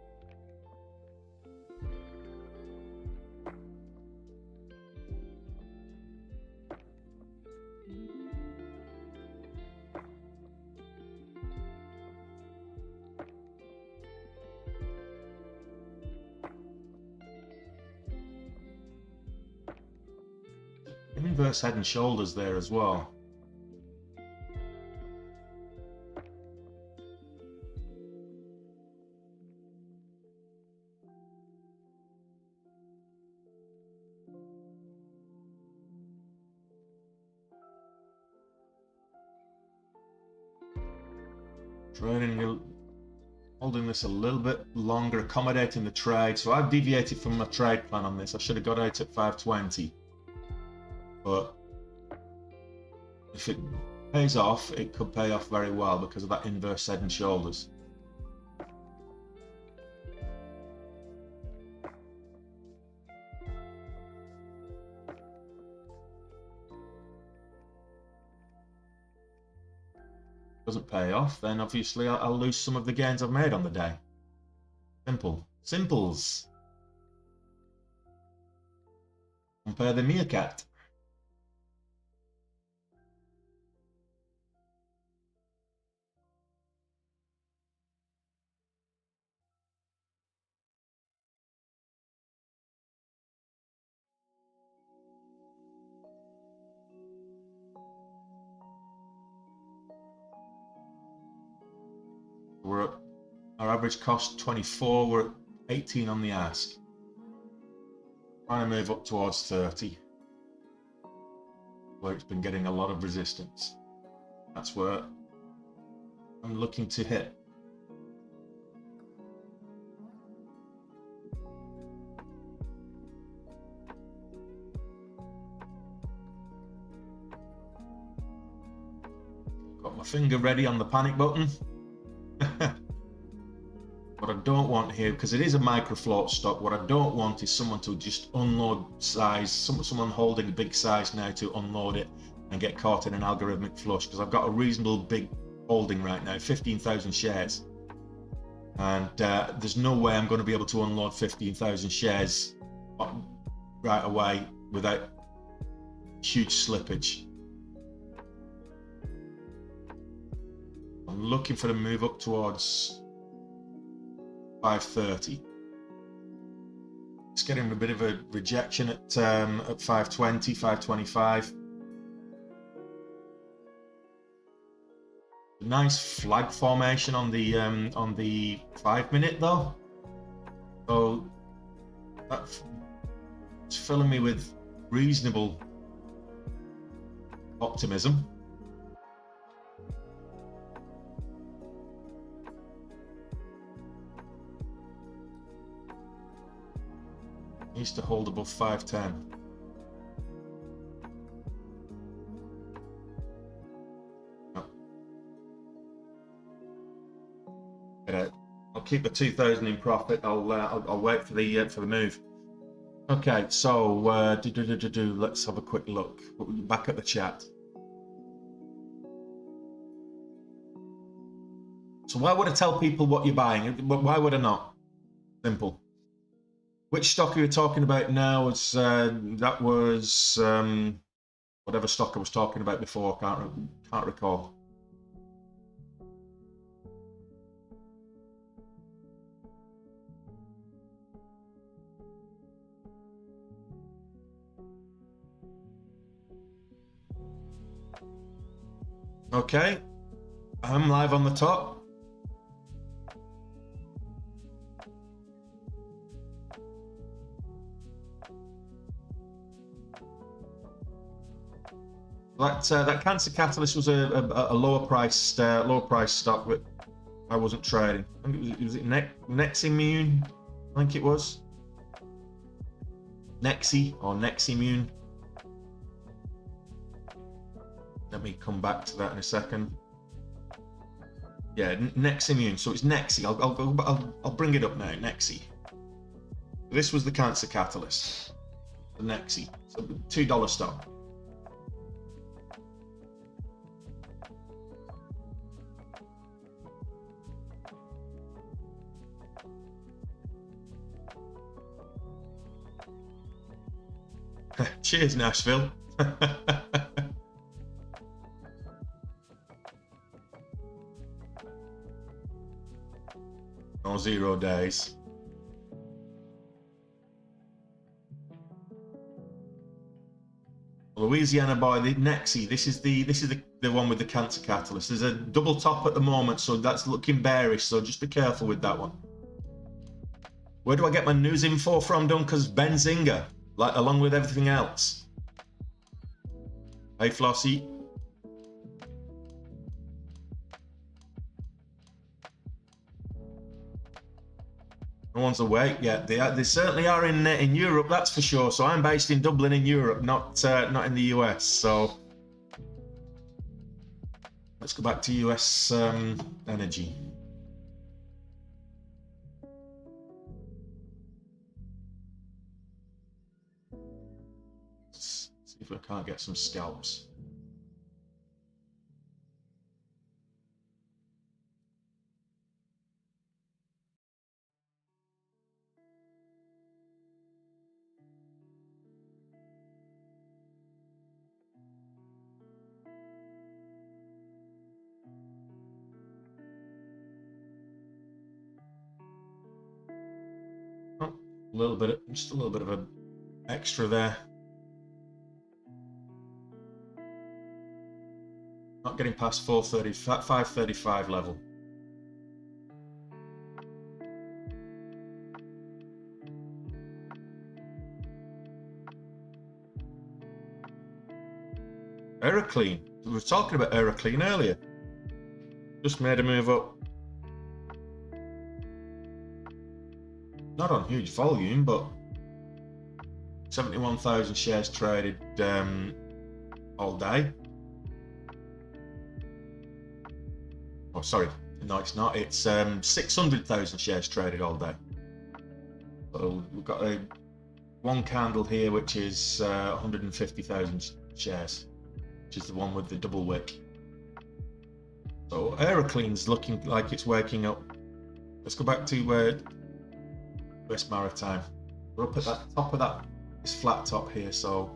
Inverse head and shoulders there as well. Holding this a little bit longer, accommodating the trade. So I've deviated from my trade plan on this. I should have got out at 520. But if it pays off, it could pay off very well because of that inverse head and shoulders. Doesn't pay off, then obviously I'll lose some of the gains I've made on the day. Simple. Simples. Compare the meerkat. We're at our average cost 24, we're at 18 on the ask. Trying to move up towards 30, where it's been getting a lot of resistance. That's where I'm looking to hit. Got my finger ready on the panic button. What I don't want here, because it is a micro float stock, what I don't want is someone to just unload size, someone holding a big size now to unload it and get caught in an algorithmic flush, because I've got a reasonable big holding right now, 15,000 shares. And there's no way I'm going to be able to unload 15,000 shares right away without huge slippage. I'm looking for the move up towards 530. It's getting a bit of a rejection at 520, 525. Nice flag formation on the 5 minute though. So that's filling me with reasonable optimism. Needs to hold above 510. I'll keep the 2,000 in profit. I'll wait for the move. Okay, so let's have a quick look. Back at the chat. So why would I tell people what you're buying? Why would I not? Simple. Which stock are you talking about now? That was whatever stock I was talking about before. Can't recall. Okay, I'm live on the top. That Cancer Catalyst was a lower price stock that I wasn't trading. I think was it Neximmune? I think it was Nexi or Neximmune. Let me come back to that in a second. Yeah, Neximmune. So it's Nexi. I'll bring it up now. Nexi. This was the Cancer Catalyst. The Nexi. So $2 stock. Cheers, Nashville. No 0 days. Louisiana boy, the Nexi. This is the one with the Cancer Catalyst. There's a double top at the moment, so that's looking bearish. So just be careful with that one. Where do I get my news info from, Dunkers? Benzinga, like along with everything else. Hey, Flossie. No one's awake yet. They certainly are in Europe, that's for sure. So I'm based in Dublin in Europe, not in the US. So let's go back to US energy. Let's see if we can't get some scalps. Oh, just a little bit of an extra there. Not getting past 535 level. Aeroclean. We were talking about Aeroclean earlier. Just made a move up. Not on huge volume, but 71,000 shares traded all day. Oh, sorry. No, it's not. It's 600,000 shares traded all day. So we've got one candle here, which is 150,000 shares, which is the one with the double wick. So Aeroclean's looking like it's waking up. Let's go back to West Maritime. We're up at that top of this flat top here, so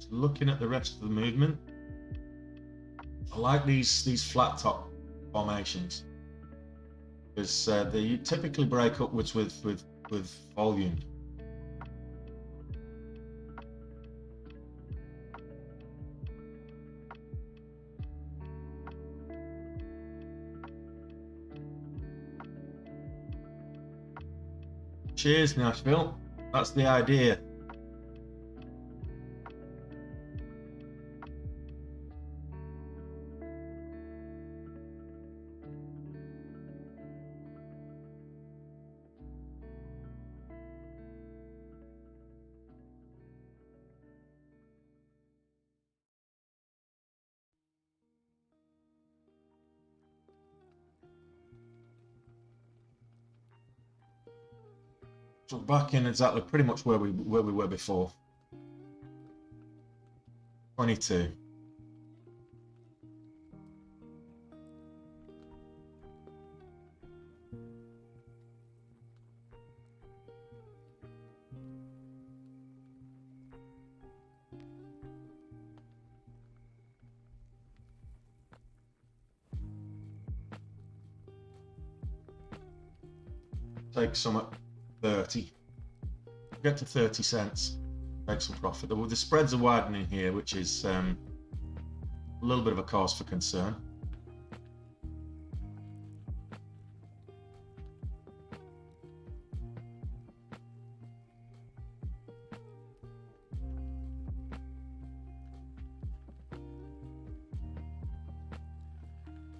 looking at the rest of the movement, I like these flat top formations because they typically break upwards with volume. Cheers, Nashville. That's the idea. So back in exactly pretty much where we were before. 22. Take some at 30. Get to 30 cents. Make some profit. The spreads are widening here, which is a little bit of a cause for concern.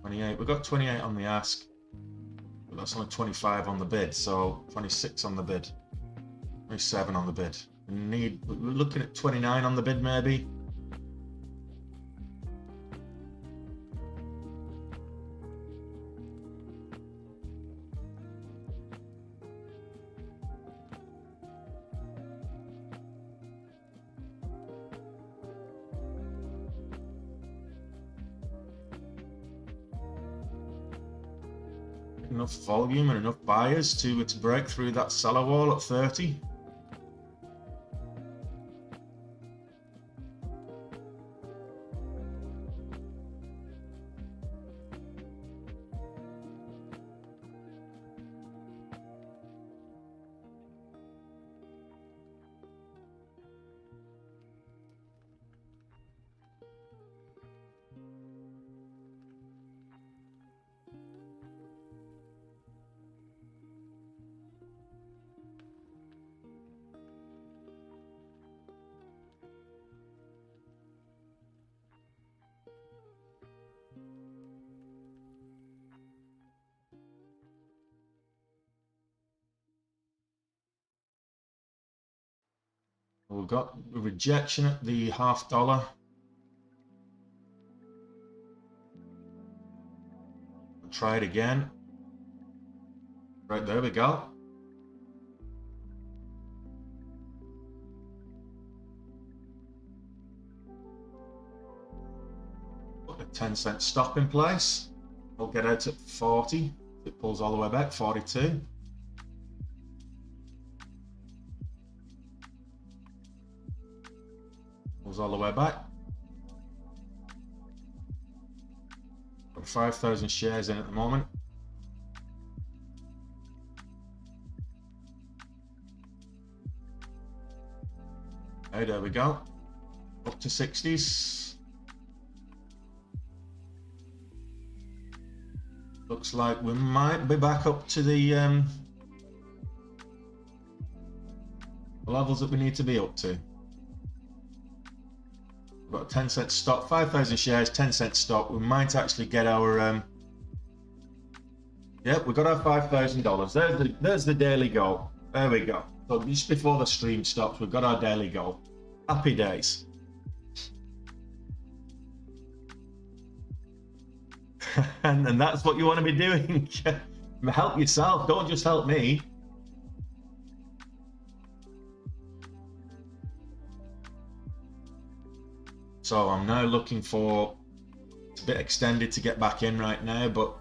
We've got 28 on the ask, but that's only 25 on the bid, so 26 on the bid, 27 on the bid. We're looking at 29 on the bid maybe. Enough volume and enough buyers to break through that seller wall at 30. We've got a rejection at the $0.50. Try it again. Right, there we go. Put a 10-cent stop in place. We'll get out at 40. If it pulls all the way back, 42. Pulls all the way back. Got 5,000 shares in at the moment. Okay, there we go. Up to 60s. Looks like we might be back up to the levels that we need to be up to. We've got a 10-cent stock, 5,000 shares, 10-cent stock. We might actually get our yep, we got our $5,000. There's the daily goal. There we go. So just before the stream stops, we've got our daily goal. Happy days. and that's what you want to be doing. Help yourself, don't just help me. So I'm now looking for, it's a bit extended to get back in right now, but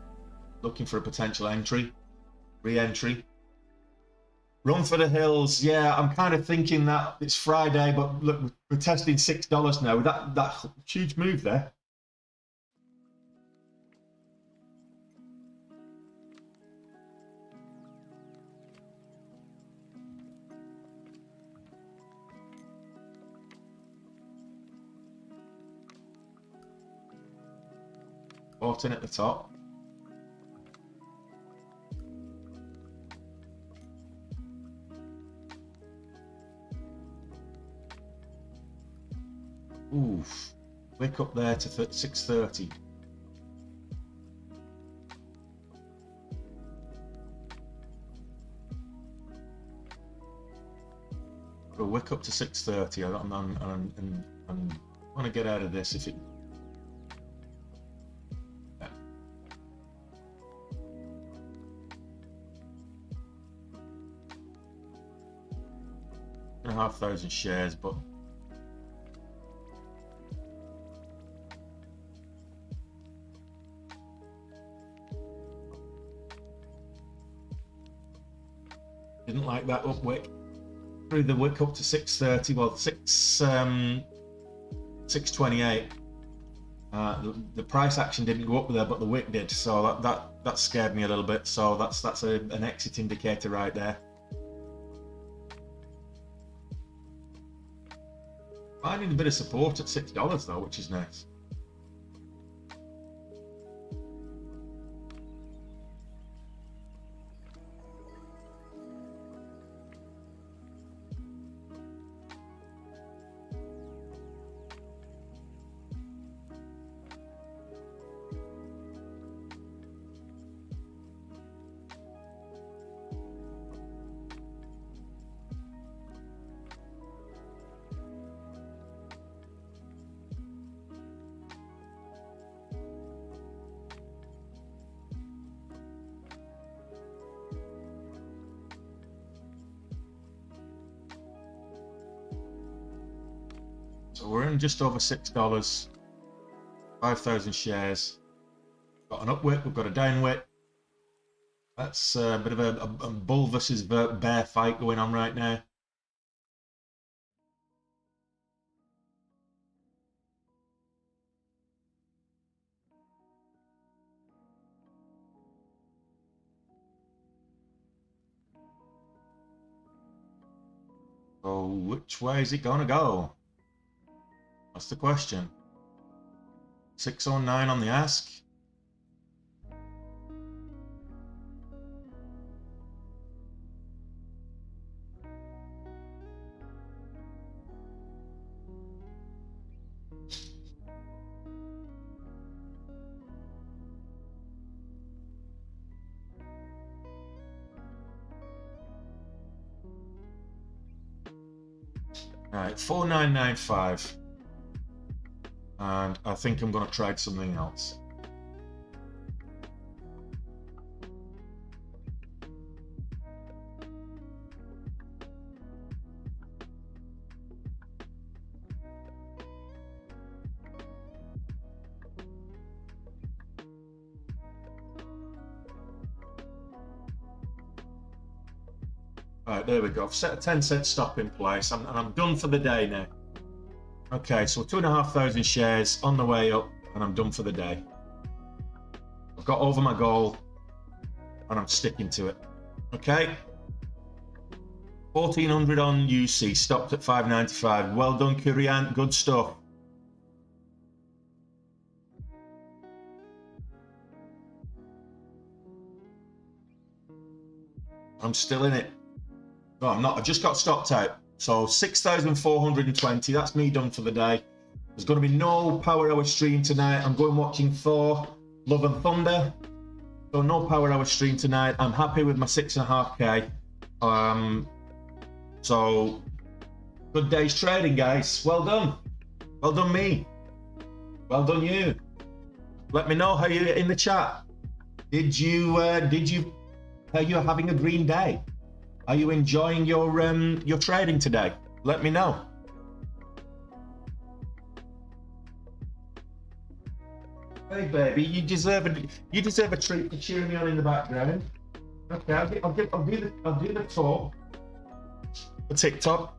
looking for a potential entry, re-entry. Run for the hills. Yeah, I'm kind of thinking that it's Friday, but look, we're testing $6 now. That huge move there. Bought in at the top. Oof. Wick up there to 630. A wick up to 630. And I want to get out of this if it. Yeah. 2,500 shares, but didn't like that up wick. Through the wick up to 630, well, 628. The price action didn't go up there, but the wick did, so that scared me a little bit. So that's an exit indicator right there. Finding a bit of support at $6 though, which is nice. So we're in just over $6, 5,000 shares. Got an up wick, we've got a down wick. That's a bit of a bull versus bear fight going on right now. So which way is it gonna go? That's the question. 609 on the ask. All right, 4995. And I think I'm going to try something else. All right, there we go. I've set a 10-cent stop in place, and I'm done for the day now. Okay, so 2,500 shares on the way up, and I'm done for the day. I've got over my goal, and I'm sticking to it. Okay. 1,400 on UC, stopped at 595. Well done, Kurian. Good stuff. I'm still in it. No, I'm not. I just got stopped out. So 6,420. That's me done for the day. There's going to be no power hour stream tonight. I'm going watching Thor, Love and Thunder. So no power hour stream tonight. I'm happy with my 6.5K. So good day's trading, guys. Well done. Well done, me. Well done, you. Let me know how you're in the chat. Are you having a green day? Are you enjoying your trading today? Let me know. Hey baby, you deserve a treat for cheering me on in the background. Okay, I'll do the tour. The TikTok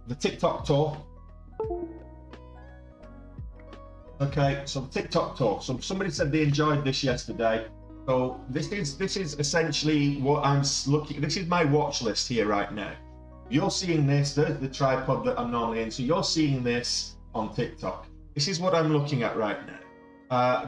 tour. Okay, so the TikTok tour. So somebody said they enjoyed this yesterday. So this is essentially what I'm looking. This is my watch list here right now. You're seeing this. There's the tripod that I'm normally in. So you're seeing this on TikTok. This is what I'm looking at right now.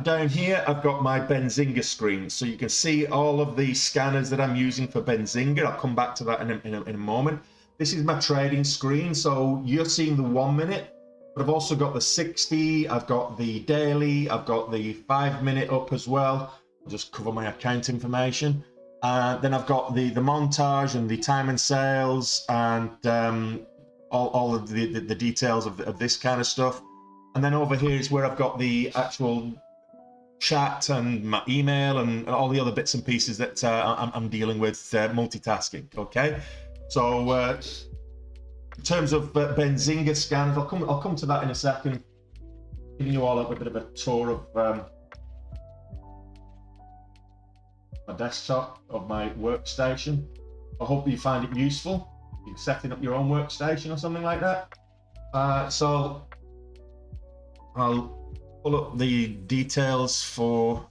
Down here, I've got my Benzinga screen, so you can see all of the scanners that I'm using for Benzinga. I'll come back to that in a moment. This is my trading screen. So you're seeing the 1 minute. But I've also got the 60, I've got the daily, I've got the 5-minute up as well. I'll just cover my account information. Then I've got the montage and the time and sales and all of the details of this kind of stuff. And then over here is where I've got the actual chat and my email and all the other bits and pieces that I'm dealing with, multitasking. Okay, so in terms of Benzinga scans, I'll come to that in a second, giving you all a bit of a tour of my desktop, of my workstation. I hope you find it useful. You're setting up your own workstation or something like that. So I'll pull up the details for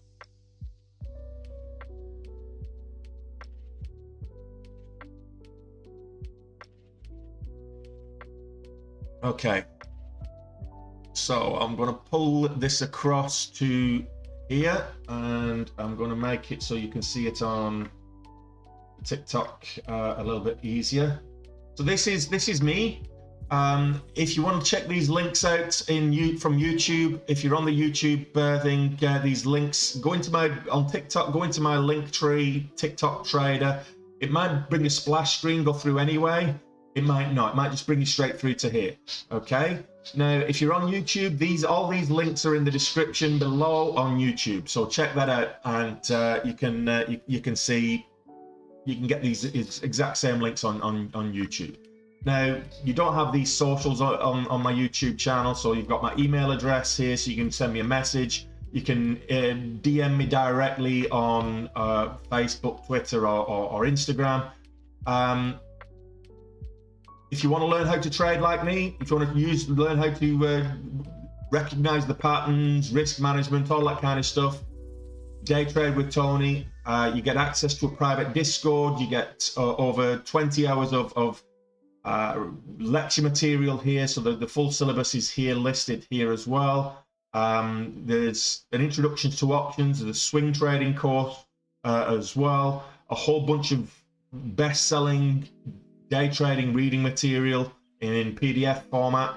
okay, so I'm going to pull this across to here and I'm going to make it so you can see it on TikTok a little bit easier. So this is me. If you want to check these links out from YouTube, if you're on the YouTube thing, these links, go into on TikTok, go into my link tree, TikTok Trader. It might bring a splash screen, go through anyway. It might not. It might just bring you straight through to here. Okay. Now, if you're on YouTube, all these links are in the description below on YouTube. So check that out, and you can see, you can get these exact same links on YouTube. Now, you don't have these socials on my YouTube channel, so you've got my email address here, so you can send me a message. You can DM me directly on Facebook, Twitter, or Instagram. If you want to learn how to trade like me, if you want to learn how to recognize the patterns, risk management, all that kind of stuff, Day Trade with Tony, you get access to a private Discord. You get over 20 hours of lecture material here, so the full syllabus is here, listed here as well. There's an introduction to options, there's a swing trading course as well, a whole bunch of best-selling day trading reading material in PDF format.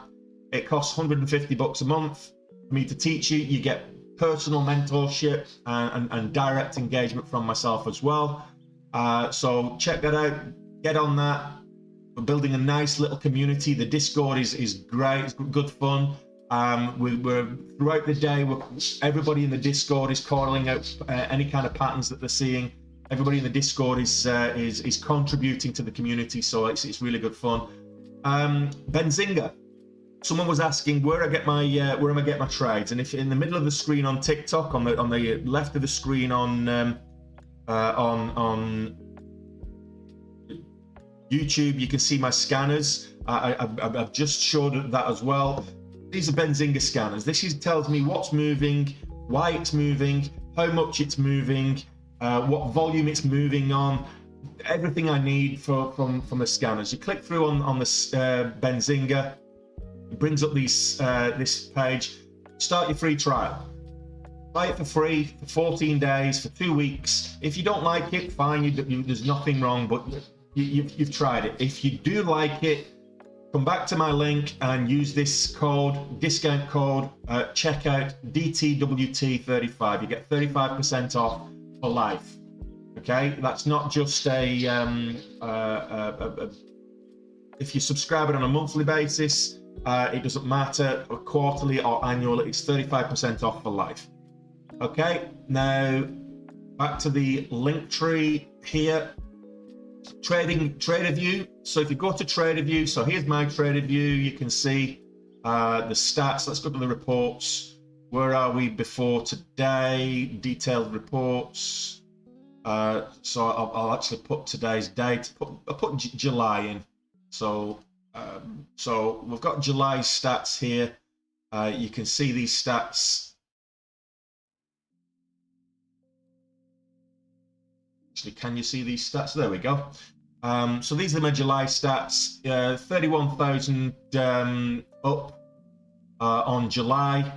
It costs $150 a month for me to teach you. You get personal mentorship and direct engagement from myself as well. So check that out, get on that. We're building a nice little community. The Discord is great, it's good fun. We're throughout the day, everybody in the Discord is calling out any kind of patterns that they're seeing. Everybody in the Discord is contributing to the community, so it's really good fun. Benzinga. Someone was asking where am I get my trades, and if in the middle of the screen on TikTok, on the left of the screen on YouTube, you can see my scanners. I've just showed that as well. These are Benzinga scanners. This tells me what's moving, why it's moving, how much it's moving, what volume it's moving on, everything I need from the scanners. You click through on this Benzinga, it brings up this page. Start your free trial. Buy it for free for 14 days, for 2 weeks. If you don't like it, fine, there's nothing wrong, but you've tried it. If you do like it, come back to my link and use this discount code, checkout DTWT35. You get 35% off for life. Okay, that's not just if you subscribe it on a monthly basis, it doesn't matter, or quarterly or annual, it's 35% off for life. Okay, now back to the link tree here. Trader view. So if you go to trader view, so here's my trader view, you can see the stats. Let's go to the reports. Where are we before today? Detailed reports. So I'll actually put today's date. I'll put July in. So so we've got July stats here. You can see these stats. Actually, can you see these stats? There we go. So these are my July stats. 31,000 up on July.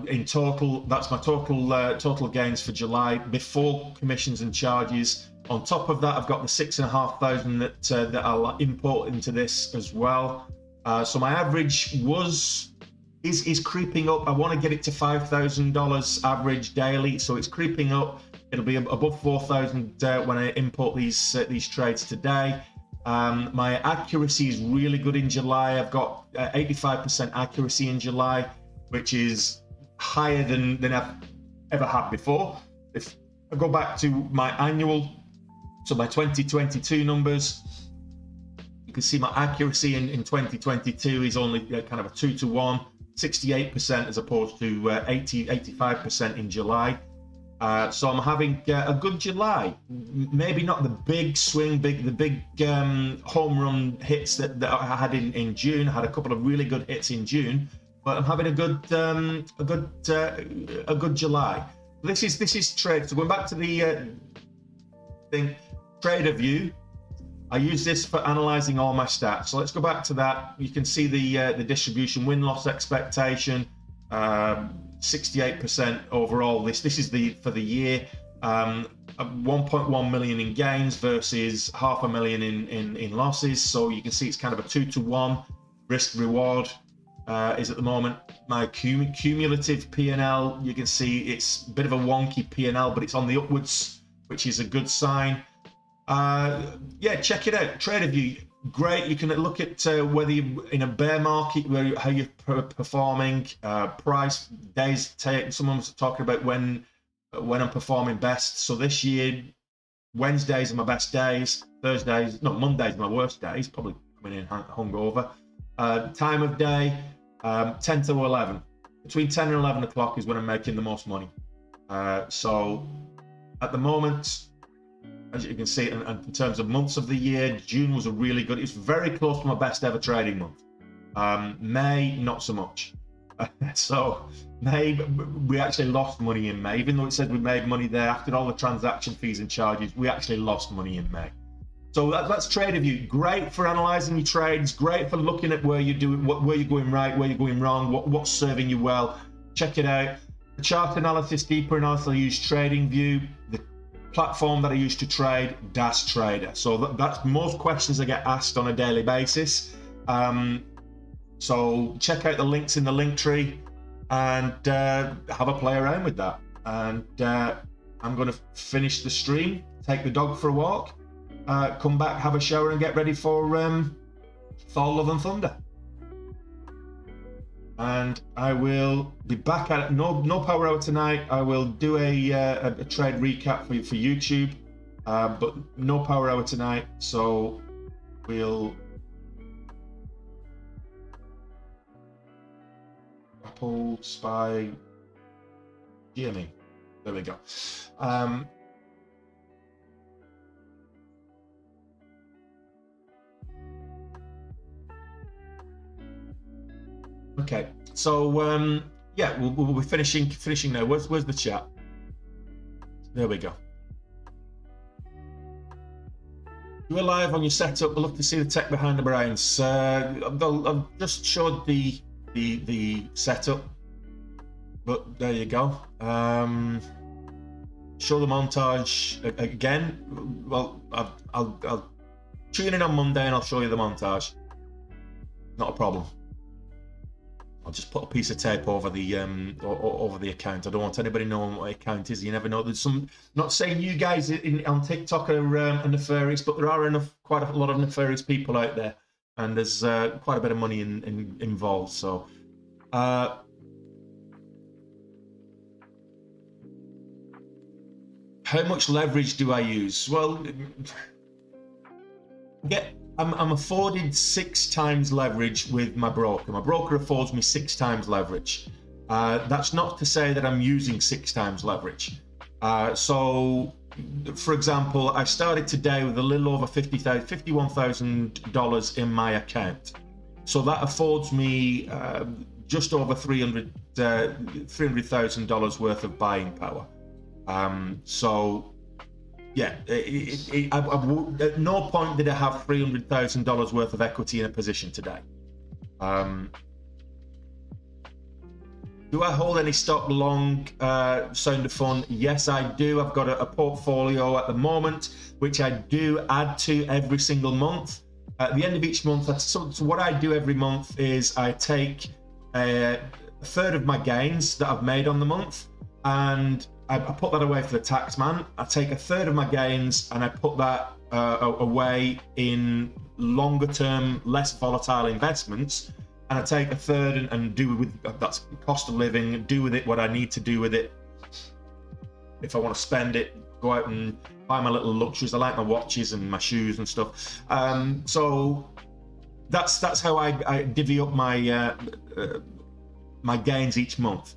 In total, that's my total gains for July before commissions and charges. On top of that, I've got the 6,500 that I'll import into this as well. So my average is creeping up. I want to get it to $5,000 average daily, so it's creeping up. It'll be above 4,000 when I import these trades today. My accuracy is really good in July. I've got 85% accuracy in July, which is higher than I've ever had before. If I go back to my annual, so my 2022 numbers, you can see my accuracy in 2022 is only kind of a 2-to-1, 68% as opposed to 85% in July. So I'm having a good July. Maybe not the big swing, the big home run hits that I had in June. I had a couple of really good hits in June, but I'm having a good July. This is trade. So going back to the thing, trader view. I use this for analyzing all my stats. So let's go back to that. You can see the distribution win-loss expectation, 68% overall. This is for the year. 1.1 million in gains versus $500,000 in losses. So you can see it's kind of a 2-to-1 risk reward is at the moment. My cumulative P&L, you can see it's a bit of a wonky P&L, but it's on the upwards, which is a good sign. Yeah, check it out. TraderView, great. You can look at whether you're in a bear market, how you're performing, price, days. Someone was talking about when I'm performing best. So this year, Wednesdays are my best days. Mondays are my worst days. Probably coming in hungover. Time of day, 10 to 11. Between 10 and 11 o'clock is when I'm making the most money. So at the moment, as you can see, and in terms of months of the year, June was a really good. It's very close to my best ever trading month. May, not so much. So May, we actually lost money in May, even though it said we made money there after all the transaction fees and charges. We actually lost money in May. So that's TraderView. Great for analyzing your trades. Great for looking at where you're doing, where you're going right, where you're going wrong, what's serving you well. Check it out. The chart analysis, deeper analysis, I use TradingView. The platform that I use to trade, Dash Trader. So that's most questions I get asked on a daily basis. So check out the links in the link tree and have a play around with that. And I'm going to finish the stream, take the dog for a walk, come back, have a shower, and get ready for Thor, Love and Thunder. And I will be back at it. No power hour tonight. I will do a trade recap for YouTube, but no power hour tonight. So we'll Apple Spy GME. There we go. Okay, so yeah, we'll be finishing now. Where's the chat? There we go. You're live on your setup. We'll love to see the tech behind the brains. I've just showed the setup, but there you go. Show the montage again. Well, I'll tune in on Monday and I'll show you the montage. Not a problem. I'll just put a piece of tape over the account. I don't want anybody knowing what my account is. You never know. There's some. Not saying you guys on TikTok are nefarious, but there are quite a lot of nefarious people out there, and there's quite a bit of money involved. So, how much leverage do I use? Well, I'm afforded 6 times leverage with my broker. My broker affords me 6 times leverage. That's not to say that I'm using 6 times leverage. So, for example, I started today with a little over $51,000 in my account. So that affords me just over $300,000 worth of buying power. So, yeah, at no point did I have $300,000 worth of equity in a position today. Do I hold any stock long? Sound of fun? Yes, I do. I've got a portfolio at the moment, which I do add to every single month. At the end of each month, so what I do every month is I take a third of my gains that I've made on the month, and I put that away for the tax man. I take a third of my gains and I put that away in longer term, less volatile investments. And I take a third and do with that's cost of living, do with it what I need to do with it. If I want to spend it, go out and buy my little luxuries. I like my watches and my shoes and stuff. So that's how I divvy up my my gains each month.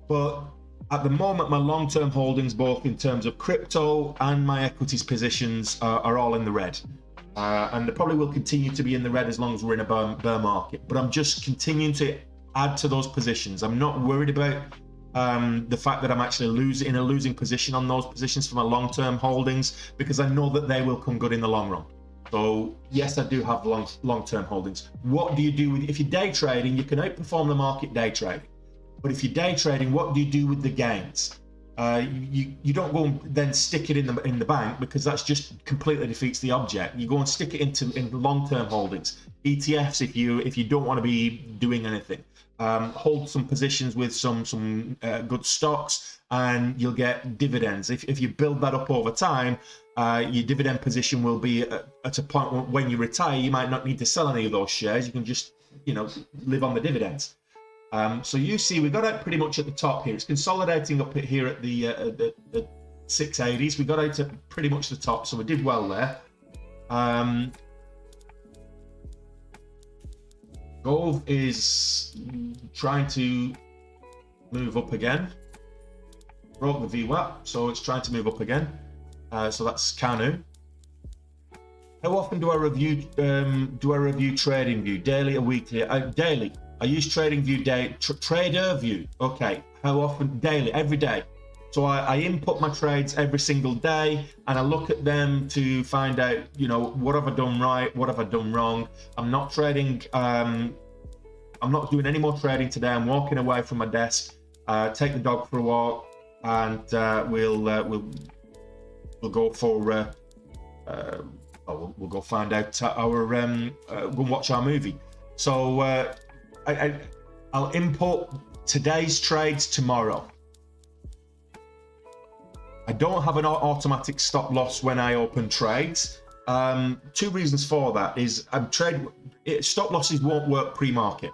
But at the moment, my long-term holdings, both in terms of crypto and my equities positions, are all in the red. And they probably will continue to be in the red as long as we're in a bear market. But I'm just continuing to add to those positions. I'm not worried about the fact that I'm actually in a losing position on those positions for my long-term holdings, because I know that they will come good in the long run. So yes, I do have long-term holdings. What do you do if you're day trading? You can outperform the market day trading. But if you're day trading, what do you do with the gains? You don't go and then stick it in the bank, because that's just completely defeats the object. You go and stick it into long-term holdings, ETFs if you don't want to be doing anything. Hold some positions with some good stocks, and you'll get dividends. If you build that up over time, your dividend position will be at a point when you retire. You might not need to sell any of those shares. You can just live on the dividends. So you see, we got out pretty much at the top here. It's consolidating up here at the 680s. We got out to pretty much the top, so we did well there. Gold is trying to move up again. Broke the VWAP, so it's trying to move up again. So that's Canu. How often do I review TradingView? Daily or weekly? Daily. I use TradingView TraderView. Okay. How often? Daily, every day. So I input my trades every single day, and I look at them to find out, what have I done right, what have I done wrong. I'm not trading. I'm not doing any more trading today. I'm walking away from my desk. Take the dog for a walk, and we'll go for. We'll go find out our. Go watch our movie. So. I'll input today's trades tomorrow. I don't have an automatic stop loss when I open trades. Two reasons for that is stop losses won't work pre-market.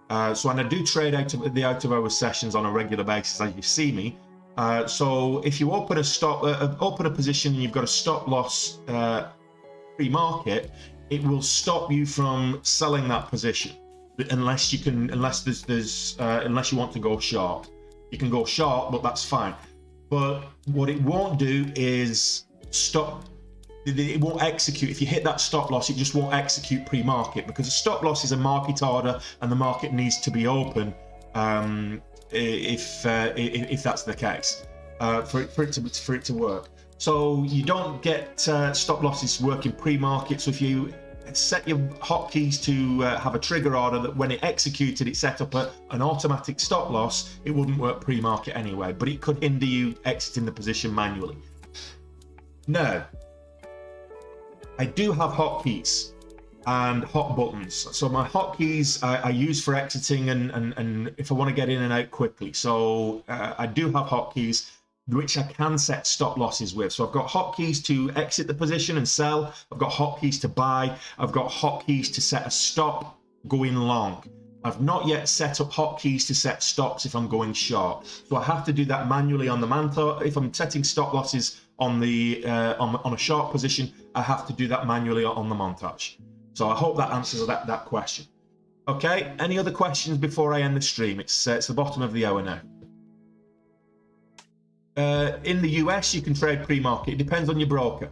So when I do trade out of hours sessions on a regular basis, as you see me. So if you open a position and you've got a stop loss pre-market, it will stop you from selling that position. Unless you want to go short. You can go short, but that's fine. But what it won't do is stop. It won't execute. If you hit that stop loss, it just won't execute pre-market, because a stop loss is a market order, and the market needs to be open if that's the case for it to work. So you don't get stop losses working pre-market. So if you set your hotkeys to have a trigger order that when it executed, it set up an automatic stop loss, it wouldn't work pre-market anyway, but it could hinder you exiting the position manually. Now, I do have hotkeys and hot buttons. So my hotkeys I use for exiting and if I want to get in and out quickly. So I do have hotkeys which I can set stop losses with. So I've got hotkeys to exit the position and sell. I've got hotkeys to buy. I've got hotkeys to set a stop going long. I've not yet set up hotkeys to set stops if I'm going short. So I have to do that manually on the Manta. If I'm setting stop losses on the on a short position, I have to do that manually on the Montage. So I hope that answers that question. Okay, any other questions before I end the stream? It's the bottom of the hour now. In the US, you can trade pre-market. It depends on your broker.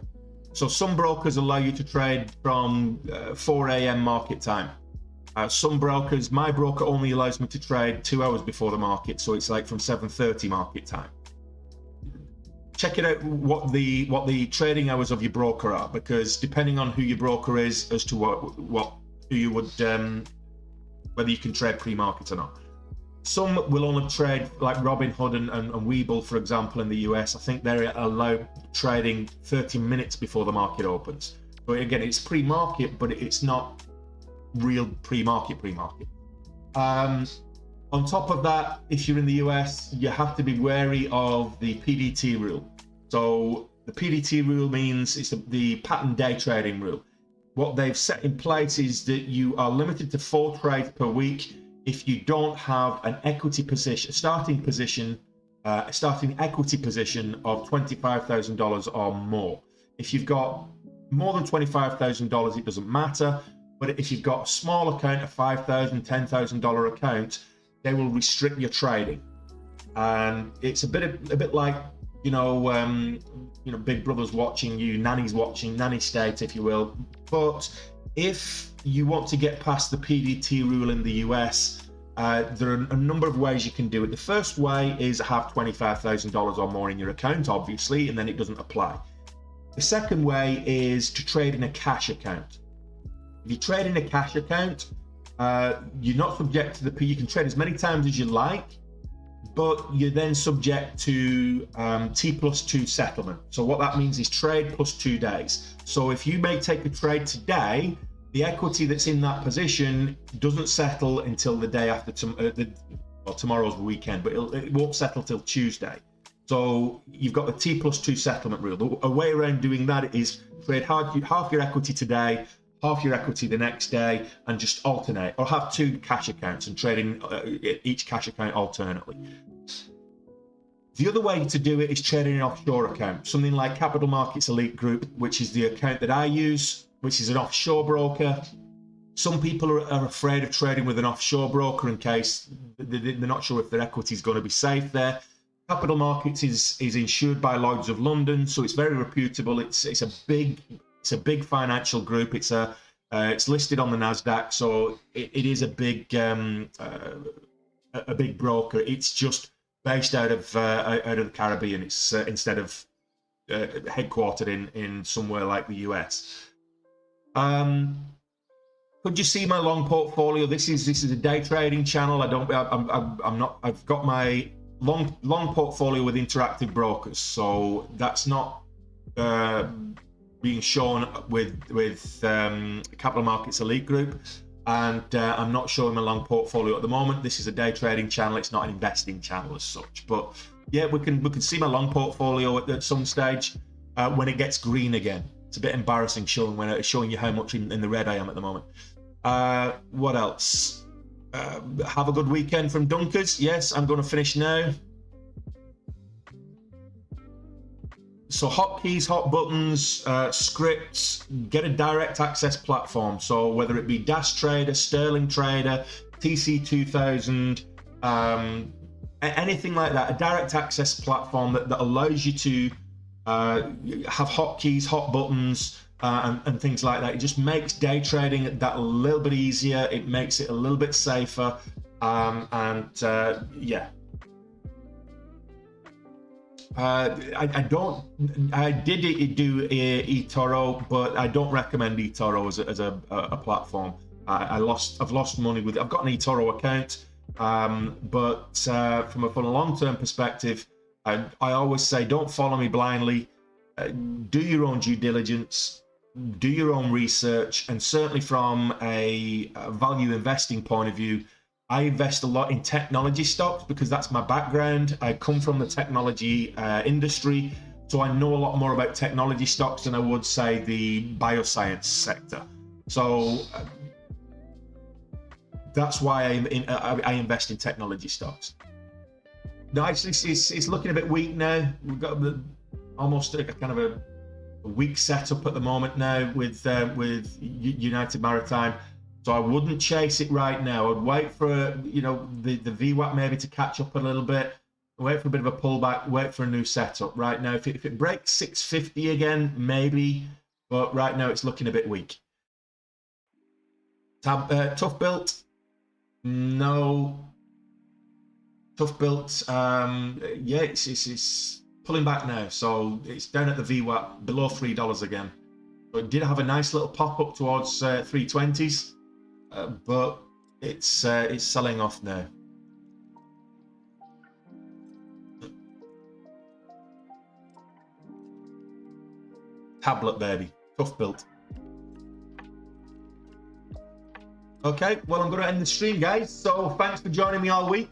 So some brokers allow you to trade from 4 a.m. market time. Some brokers, my broker only allows me to trade 2 hours before the market, so it's like from 7:30 market time. Check it out what the trading hours of your broker are, because depending on who your broker is as to who you would whether you can trade pre-market or not. Some will only trade like Robinhood and Webull, for example, in the US. I think they allow trading 30 minutes before the market opens. So again, it's pre-market, but it's not real pre-market. On top of that, if you're in the US, you have to be wary of the PDT rule. So the PDT rule means it's the pattern day trading rule. What they've set in place is that you are limited to 4 trades per week if you don't have an equity position, starting equity position of $25,000 or more. If you've got more than $25,000, it doesn't matter. But if you've got a small account, a $5,000, $10,000 account, they will restrict your trading. And it's a bit like, Big Brother's watching you, Nanny's watching, Nanny state, if you will. But if you want to get past the PDT rule in the US, there are a number of ways you can do it. The first way is have $25,000 or more in your account, obviously, and then it doesn't apply. The second way is to trade in a cash account. If you trade in a cash account, you're not subject to you can trade as many times as you like, but you're then subject to T+2 settlement. So what that means is trade plus 2 days. So if you may take a trade today, the equity that's in that position doesn't settle until the day after tomorrow's the weekend, but it won't settle till Tuesday. So you've got the T+2 settlement rule. A way around doing that is trade half your equity today, half your equity the next day, and just alternate, or have 2 cash accounts and trade in each cash account alternately. The other way to do it is trading an offshore account, something like Capital Markets Elite Group, which is the account that I use, which is an offshore broker. Some people are afraid of trading with an offshore broker in case they're not sure if their equity is going to be safe there. Capital Markets is insured by Lloyd's of London, so it's very reputable. It's a big financial group. It's listed on the Nasdaq, so it is a big broker. It's just based out of the Caribbean. It's instead of headquartered in somewhere like the US. Could you see my long portfolio? This is a day trading channel. I've got my long portfolio with Interactive Brokers, so that's not being shown with Capital Markets Elite Group, and I'm not showing my long portfolio at the moment. This is a day trading channel. It's not an investing channel as such, but yeah, we can see my long portfolio at some stage when it gets green again. It's a bit embarrassing showing you how much in the red I am at the moment. What else? Have a good weekend from Dunkers. Yes, I'm going to finish now. So hotkeys, hot buttons, scripts, get a direct access platform. So whether it be Dash Trader, Sterling Trader, TC2000, anything like that, a direct access platform that allows you to have hotkeys, hot buttons, and things like that. It just makes day trading that a little bit easier. It makes it a little bit safer, yeah. I did do eToro, but I don't recommend eToro as a platform. I've lost money with it. I've got an eToro account, but from a long-term perspective, I always say don't follow me blindly. Do your own due diligence, do your own research, and certainly from a value investing point of view, I invest a lot in technology stocks because that's my background. I come from the technology industry, so I know a lot more about technology stocks than I would say the bioscience sector. So that's why I invest in technology stocks. No, it's looking a bit weak now. We've got almost a kind of a weak setup at the moment now with United Maritime. So I wouldn't chase it right now. I'd wait for the VWAP maybe to catch up a little bit. Wait for a bit of a pullback. Wait for a new setup. Right now, if it breaks 650 again, maybe. But right now, it's looking a bit weak. Tough built. No. Tough built. Yeah, it's pulling back now. So it's down at the VWAP below $3 again. So it did have a nice little pop up towards 320s. But it's selling off now. Tablet baby, tough built. Okay, well, I'm going to end the stream, guys. So thanks for joining me all week.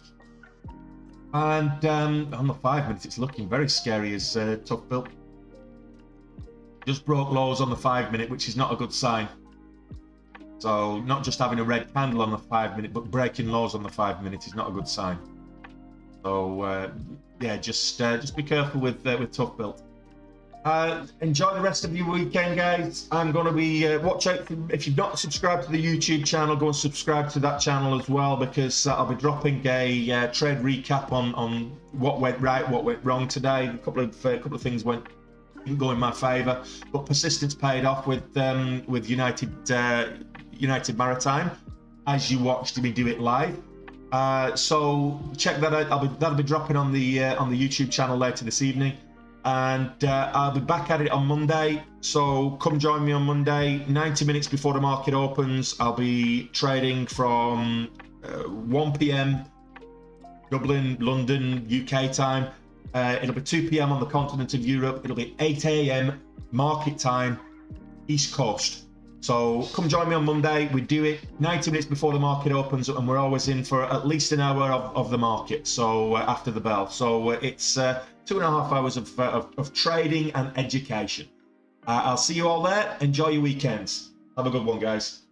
And on the 5 minutes, it's looking very scary as Tough Built just broke lows on the 5 minute, which is not a good sign. So not just having a red candle on the 5 minute, but breaking lows on the 5 minute is not a good sign. So yeah, just be careful with Tough Built. Enjoy the rest of your weekend, guys. I'm going to be watch out if you've not subscribed to the YouTube channel, go and subscribe to that channel as well, because I'll be dropping a trade recap on what went right, what went wrong today. A couple of things didn't go in my favour, but persistence paid off with United Maritime, as you watched me do it live. So check that out. That'll be dropping on the YouTube channel later this evening. And I'll be back at it on Monday, so come join me on Monday, 90 minutes before the market opens. I'll be trading from 1 p.m. Dublin, London, UK time. It'll be 2 p.m. on the continent of Europe. It'll be 8 a.m. market time, East Coast. So come join me on Monday. We do it 90 minutes before the market opens, and we're always in for at least an hour of the market, so after the bell. So it's 2.5 hours of trading and education. I'll see you all there. Enjoy your weekends. Have a good one, guys.